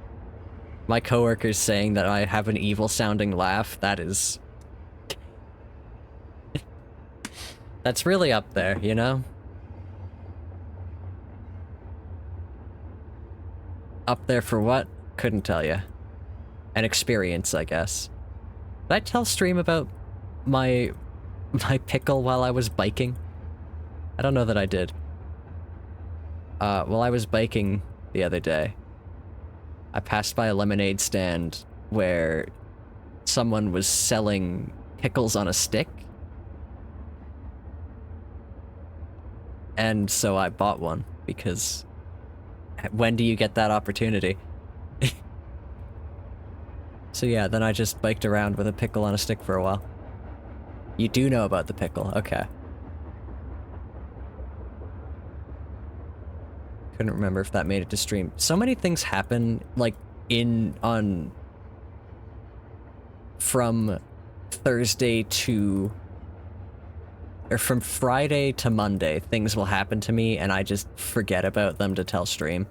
My coworkers saying that I have an evil-sounding laugh, that is... that's really up there, you know? Up there for what? Couldn't tell you. An experience, I guess. Did I tell stream about my pickle while I was biking? I don't know that I did. While I was biking the other day, I passed by a lemonade stand where someone was selling pickles on a stick. And so I bought one, because when do you get that opportunity? So yeah, then I just biked around with a pickle on a stick for a while. You do know about the pickle, okay. Couldn't remember if that made it to stream. So many things happen, like, from Thursday to... or from Friday to Monday, things will happen to me and I just forget about them to tell stream.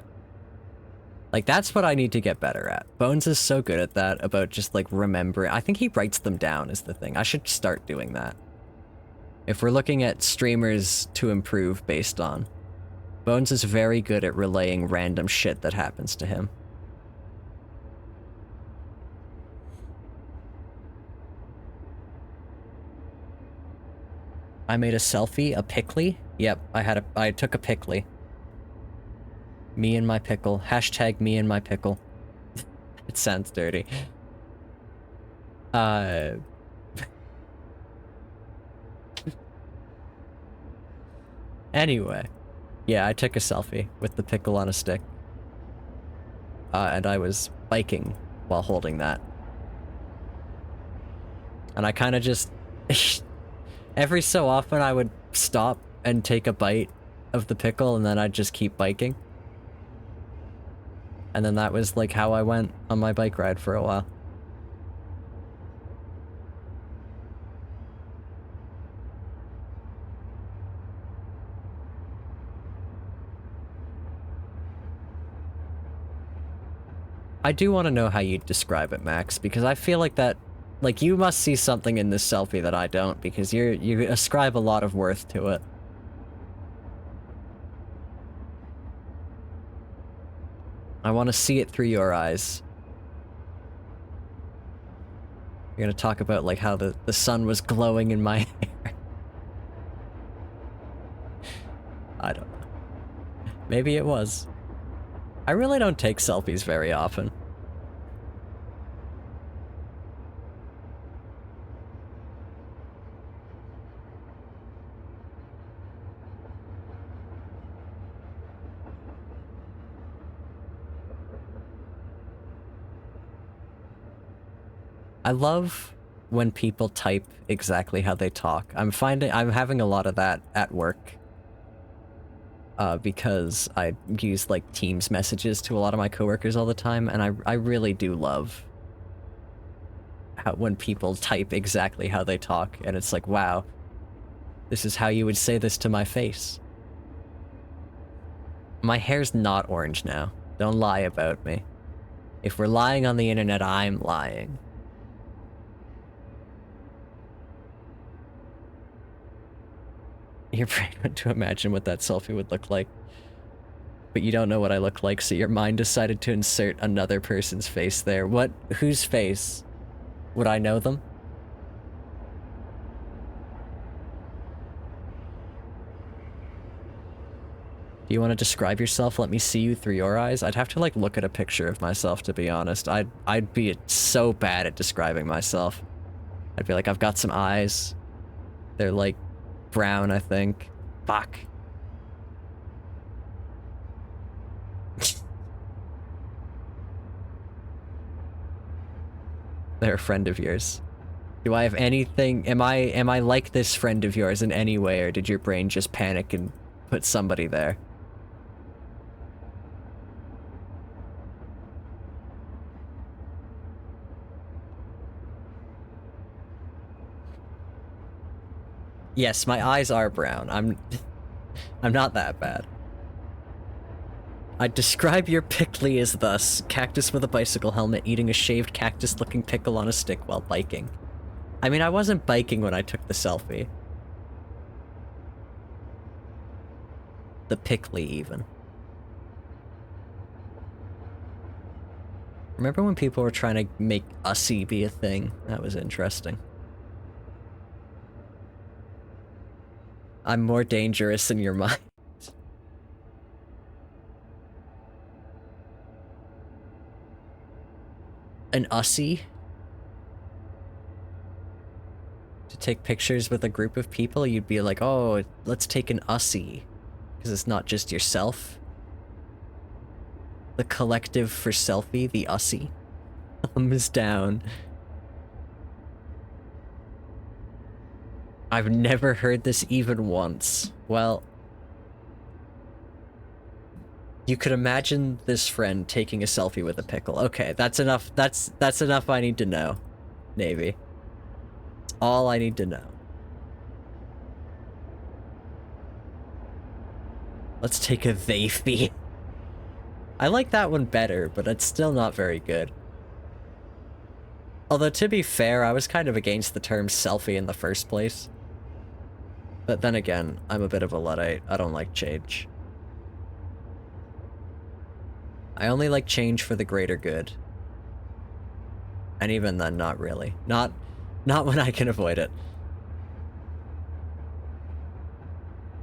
Like, that's what I need to get better at. Bones is so good at that, about just, like, remembering. I think he writes them down is the thing. I should start doing that. If we're looking at streamers to improve based on, Bones is very good at relaying random shit that happens to him. I made a selfie, a pickly? Yep, I took a pickly. Me and my pickle. Hashtag me and my pickle. It sounds dirty. Anyway. Yeah, I took a selfie with the pickle on a stick. And I was biking while holding that. And I kind of just... every so often I would stop and take a bite of the pickle, and then I'd just keep biking. And then that was like how I went on my bike ride for a while. I do want to know how you describe it, Max, because I feel like that, like, you must see something in this selfie that I don't, because you ascribe a lot of worth to it. I want to see it through your eyes. You're gonna talk about, like, how the sun was glowing in my hair. I don't know. Maybe it was. I really don't take selfies very often. I love when people type exactly how they talk. I'm having a lot of that at work. Because I use, like, Teams messages to a lot of my coworkers all the time, and I really do love when people type exactly how they talk, and it's like, wow, this is how you would say this to my face. My hair's not orange now. Don't lie about me. If we're lying on the internet, I'm lying. Your brain went to imagine what that selfie would look like. But you don't know what I look like, so your mind decided to insert another person's face there. What? Whose face? Would I know them? Do you want to describe yourself? Let me see you through your eyes? I'd have to, like, look at a picture of myself, to be honest. I'd be so bad at describing myself. I'd be like, I've got some eyes. They're, like, brown, I think. Fuck. They're a friend of yours. Do I have anything? Am I like this friend of yours in any way, or did your brain just panic and put somebody there? Yes, my eyes are brown. I'm not that bad. I'd describe your pickly as thus: cactus with a bicycle helmet eating a shaved cactus-looking pickle on a stick while biking. I mean, I wasn't biking when I took the selfie. The pickly, even. Remember when people were trying to make Ussie be a thing? That was interesting. I'm more dangerous in your mind. An Ussie? To take pictures with a group of people, you'd be like, oh, let's take an Ussie. Because it's not just yourself. The collective for selfie, the Ussie. Thumbs down. I've never heard this even once. Well, you could imagine this friend taking a selfie with a pickle. Okay, that's enough. That's enough I need to know, Navy. That's all I need to know. Let's take a theyfie. I like that one better, but it's still not very good. Although, to be fair, I was kind of against the term selfie in the first place. But then again, I'm a bit of a Luddite. I don't like change. I only like change for the greater good. And even then, not really. Not when I can avoid it.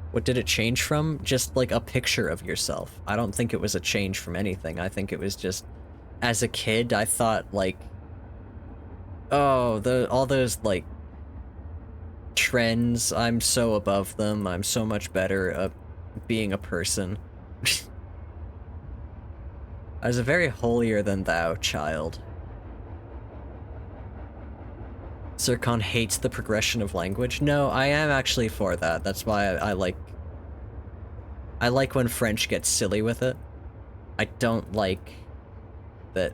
What did it change from? Just like a picture of yourself. I don't think it was a change from anything. I think it was just, as a kid, I thought like, oh, all those like trends, I'm so above them. I'm so much better at being a person. I was a very holier than thou child. Zircon hates the progression of language. No, I am actually for that. That's why I like when French gets silly with it. I don't like that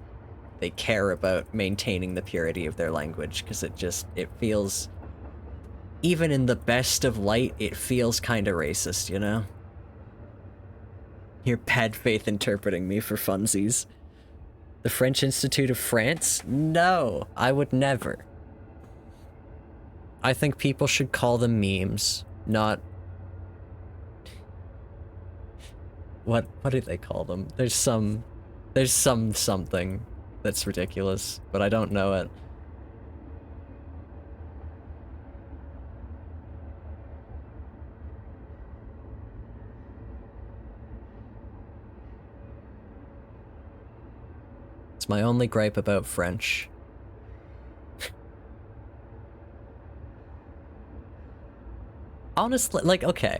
they care about maintaining the purity of their language, because it feels, even in the best of light, it feels kind of racist, you know? You're bad faith interpreting me for funsies. The French Institute of France? No, I would never. I think people should call them memes, not... What do they call them? There's something that's ridiculous, but I don't know it. It's my only gripe about French. Honestly, like, okay.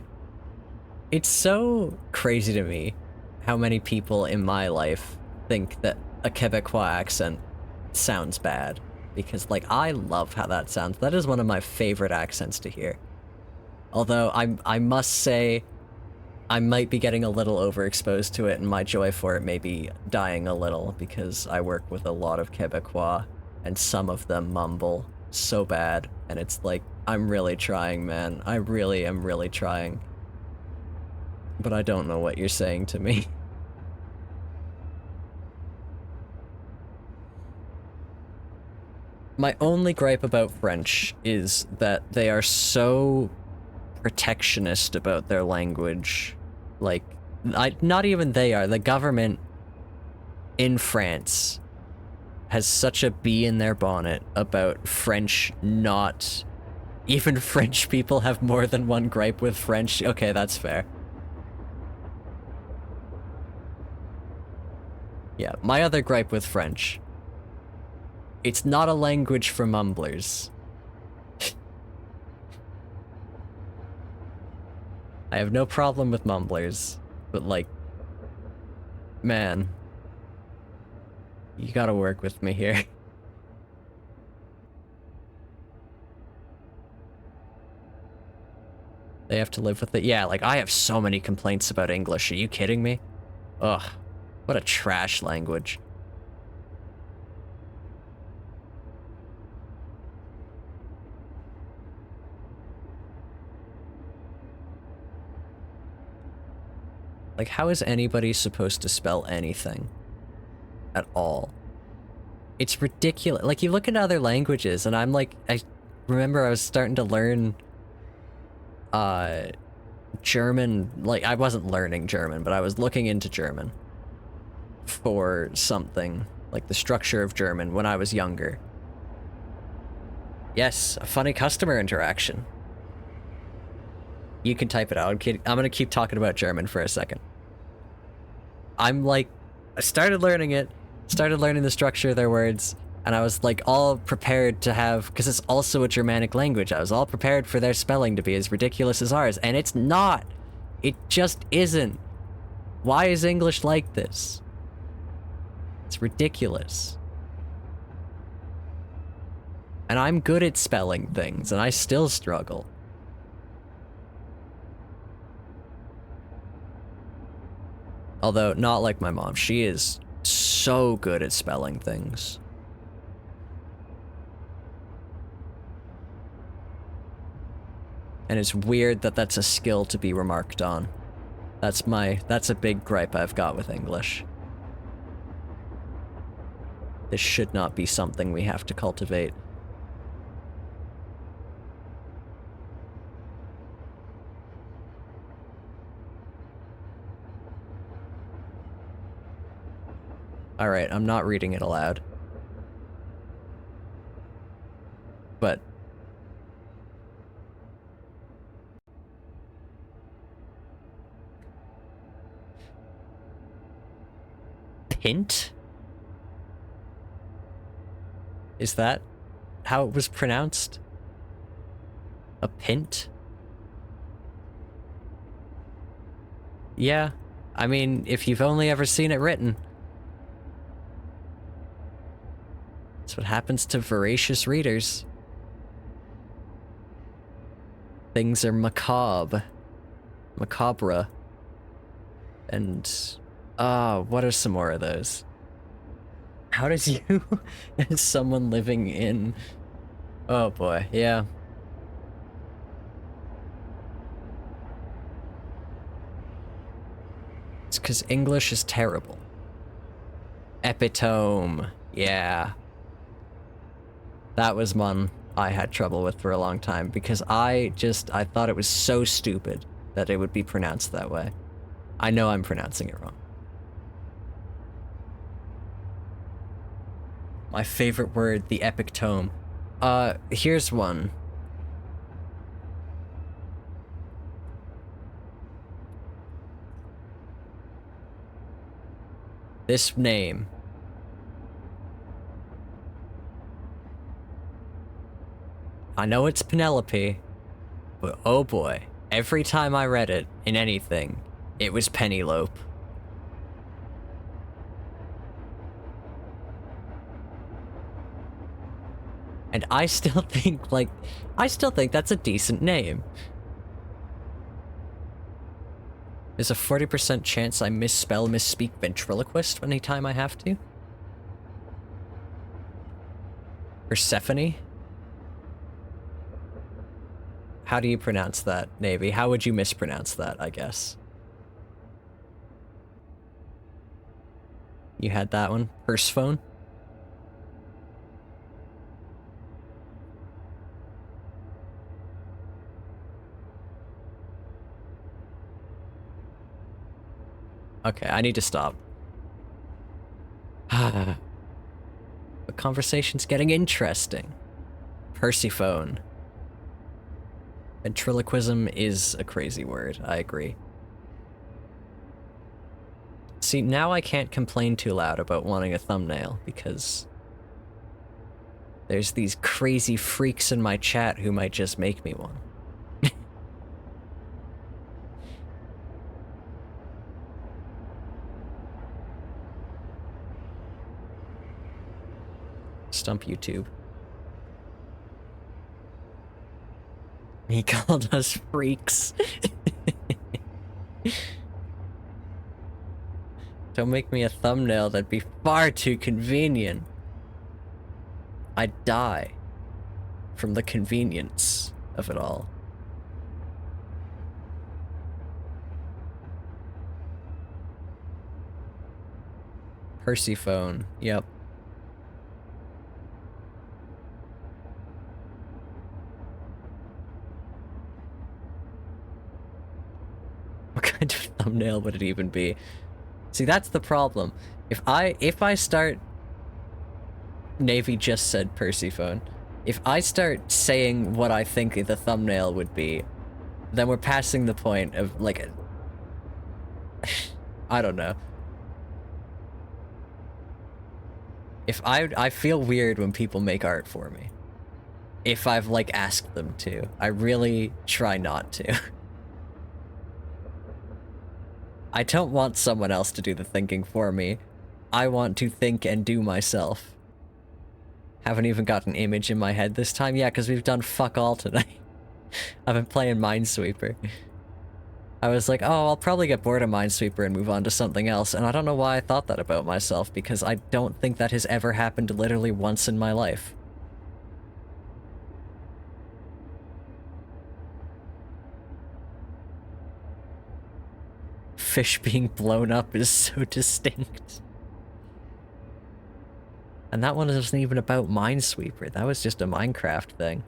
It's so crazy to me how many people in my life think that a Quebecois accent sounds bad. Because, like, I love how that sounds. That is one of my favorite accents to hear. Although, I must say, I might be getting a little overexposed to it, and my joy for it may be dying a little, because I work with a lot of Quebecois, and some of them mumble so bad, and it's like, I'm really trying, man. I really am really trying. But I don't know what you're saying to me. My only gripe about French is that they are so protectionist about their language. Like, not even they are. The government in France has such a bee in their bonnet about French not... Even French people have more than one gripe with French. Okay, that's fair. Yeah, my other gripe with French. It's not a language for mumblers. I have no problem with mumblers, but like, man, you gotta work with me here. They have to live with it. Yeah, like, I have so many complaints about English. Are you kidding me? Ugh, what a trash language. Like, how is anybody supposed to spell anything? At all? It's ridiculous. Like, you look at other languages, and I'm like, I remember I was starting to learn, German. Like, I wasn't learning German, but I was looking into German for something, like the structure of German when I was younger. Yes, a funny customer interaction. You can type it out. I'm gonna keep talking about German for a second. I'm like, I started learning it, started learning the structure of their words, and I was like all prepared to have, because it's also a Germanic language, I was all prepared for their spelling to be as ridiculous as ours, and it's not. It just isn't. Why is English like this? It's ridiculous. And I'm good at spelling things, and I still struggle. Although, not like my mom. She is so good at spelling things. And it's weird that that's a skill to be remarked on. That's a big gripe I've got with English. This should not be something we have to cultivate. Alright, I'm not reading it aloud. But... Pint? Is that how it was pronounced? A pint? Yeah, I mean, if you've only ever seen it written. That's what happens to voracious readers. Things are macabre. Macabre. And... what are some more of those? How does you, as someone living in... Oh boy, yeah. It's because English is terrible. Epitome, yeah. That was one I had trouble with for a long time, because I thought it was so stupid that it would be pronounced that way. I know I'm pronouncing it wrong. My favorite word, the epic tome. Here's one. This name. I know it's Penelope, but oh boy, every time I read it in anything, it was Penelope. And I still think, that's a decent name. There's a 40% chance I misspeak ventriloquist anytime I have to. Persephone? How do you pronounce that, Navy? How would you mispronounce that, I guess? You had that one? Persephone? Okay, I need to stop. The conversation's getting interesting. Persephone. Ventriloquism is a crazy word, I agree. See, now I can't complain too loud about wanting a thumbnail, because there's these crazy freaks in my chat who might just make me one. Stump YouTube. He called us freaks. Don't make me a thumbnail, that'd be far too convenient. I'd die from the convenience of it all. Persephone, yep. What kind of thumbnail would it even be? See, that's the problem. If I start... Navy just said Persephone. If I start saying what I think the thumbnail would be, then we're passing the point of, like, I don't know. I feel weird when people make art for me. If I've, like, asked them to. I really try not to. I don't want someone else to do the thinking for me. I want to think and do myself. Haven't even got an image in my head this time? Yeah, because we've done fuck all tonight. I've been playing Minesweeper. I was like, oh, I'll probably get bored of Minesweeper and move on to something else, and I don't know why I thought that about myself, because I don't think that has ever happened literally once in my life. Fish being blown up is so distinct. And that one wasn't even about Minesweeper, that was just a Minecraft thing.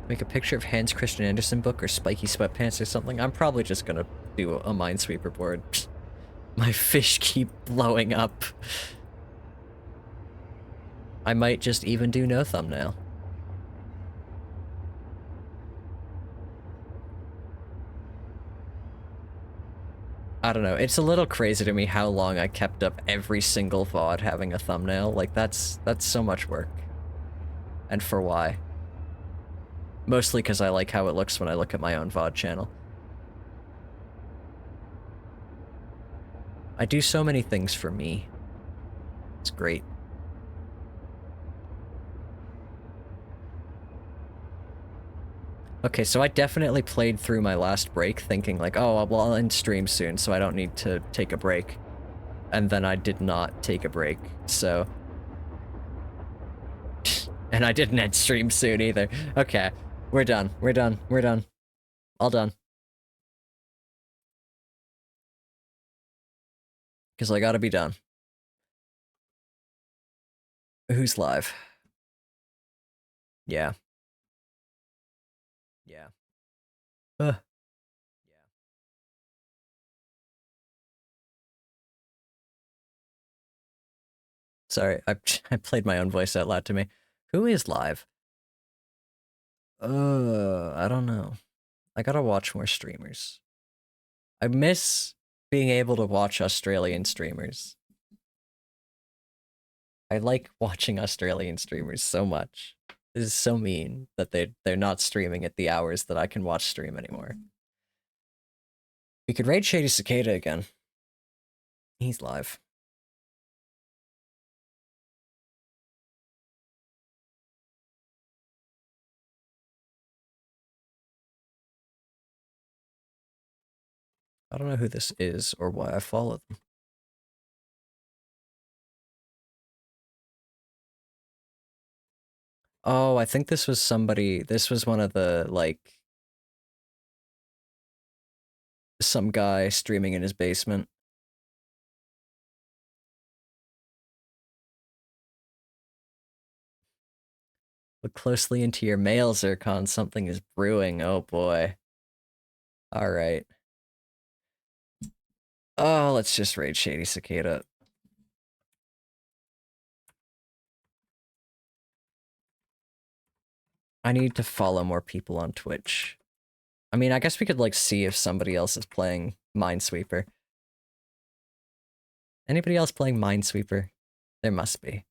Make a picture of Hans Christian Andersen book or spiky sweatpants or something. I'm probably just gonna do a Minesweeper board. My fish keep blowing up. I might just even do no thumbnail. I don't know, it's a little crazy to me how long I kept up every single VOD having a thumbnail. Like, that's so much work. And for why? Mostly because I like how it looks when I look at my own VOD channel. I do so many things for me. It's great. Okay, so I definitely played through my last break thinking like, oh, well, I'll end stream soon, so I don't need to take a break. And then I did not take a break, so... And I didn't end stream soon either. Okay, we're done, we're done, we're done. All done. Because I gotta be done. Who's live? Yeah. Yeah. Yeah. Sorry, I played my own voice out loud to me. Who is live? I don't know. I gotta watch more streamers. I miss being able to watch Australian streamers. I like watching Australian streamers so much. This is so mean that they're not streaming at the hours that I can watch stream anymore. We could raid Shady Cicada again. He's live. I don't know who this is or why I follow them. Oh, I think this was somebody, this was one of the, like, some guy streaming in his basement. Look closely into your mail, Zircon. Something is brewing. Oh boy. Alright. Oh, let's just raid Shady Cicada. I need to follow more people on Twitch. I mean, I guess we could, like, see if somebody else is playing Minesweeper. Anybody else playing Minesweeper? There must be.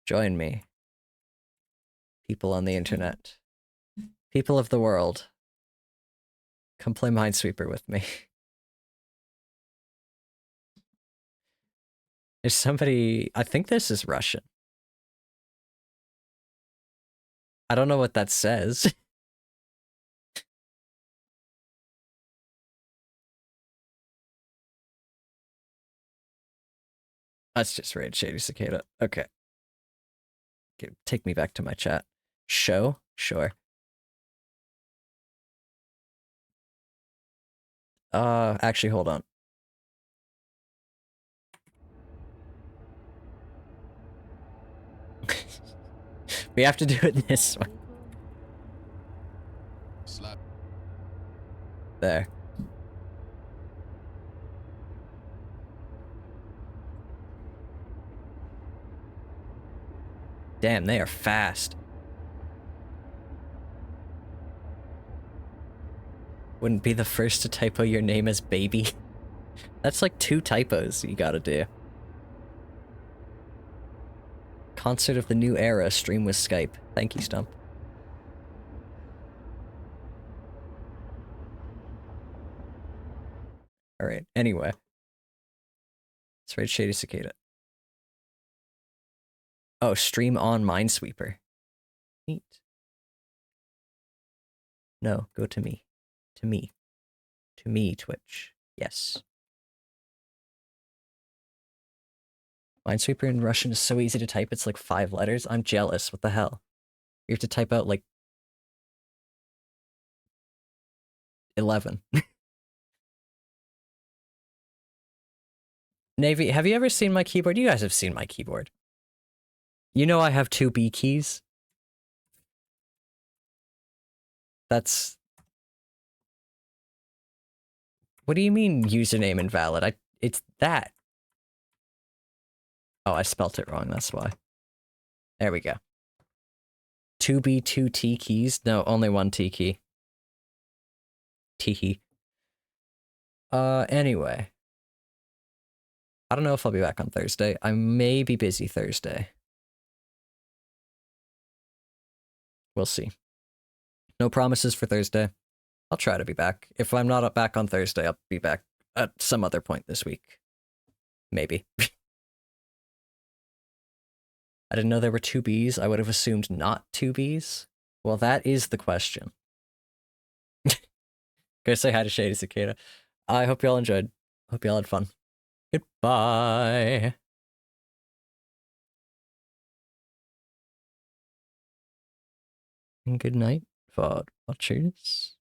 Join me. People on the internet. People of the world. Come play Minesweeper with me. There's somebody... I think this is Russian. I don't know what that says. Let's just raid Shady Cicada. Okay. Take me back to my chat. Show? Sure. Actually, hold on. We have to do it this way. There. Damn, they are fast. Wouldn't be the first to typo your name as baby. That's like 2 typos you gotta do. Concert of the New Era, stream with Skype. Thank you, Stump. Alright, anyway. Let's raid Shady Cicada. Oh, stream on Minesweeper. Neat. No, go to me. To me. To me, Twitch. Yes. Minesweeper in Russian is so easy to type, it's like 5 letters. I'm jealous. What the hell? You have to type out like 11. Navy, have you ever seen my keyboard? You guys have seen my keyboard. You know I have 2 B keys? That's... What do you mean username invalid? It's that. Oh, I spelt it wrong, that's why. There we go. 2B, 2 T keys? No, only 1 T key. Teehee. Anyway. I don't know if I'll be back on Thursday. I may be busy Thursday. We'll see. No promises for Thursday. I'll try to be back. If I'm not back on Thursday, I'll be back at some other point this week. Maybe. I didn't know there were 2 Bs. I would have assumed not 2 Bs. Well, that is the question. Go say hi to Shady Cicada. I hope y'all enjoyed. Hope y'all had fun. Goodbye. And good night for watchers.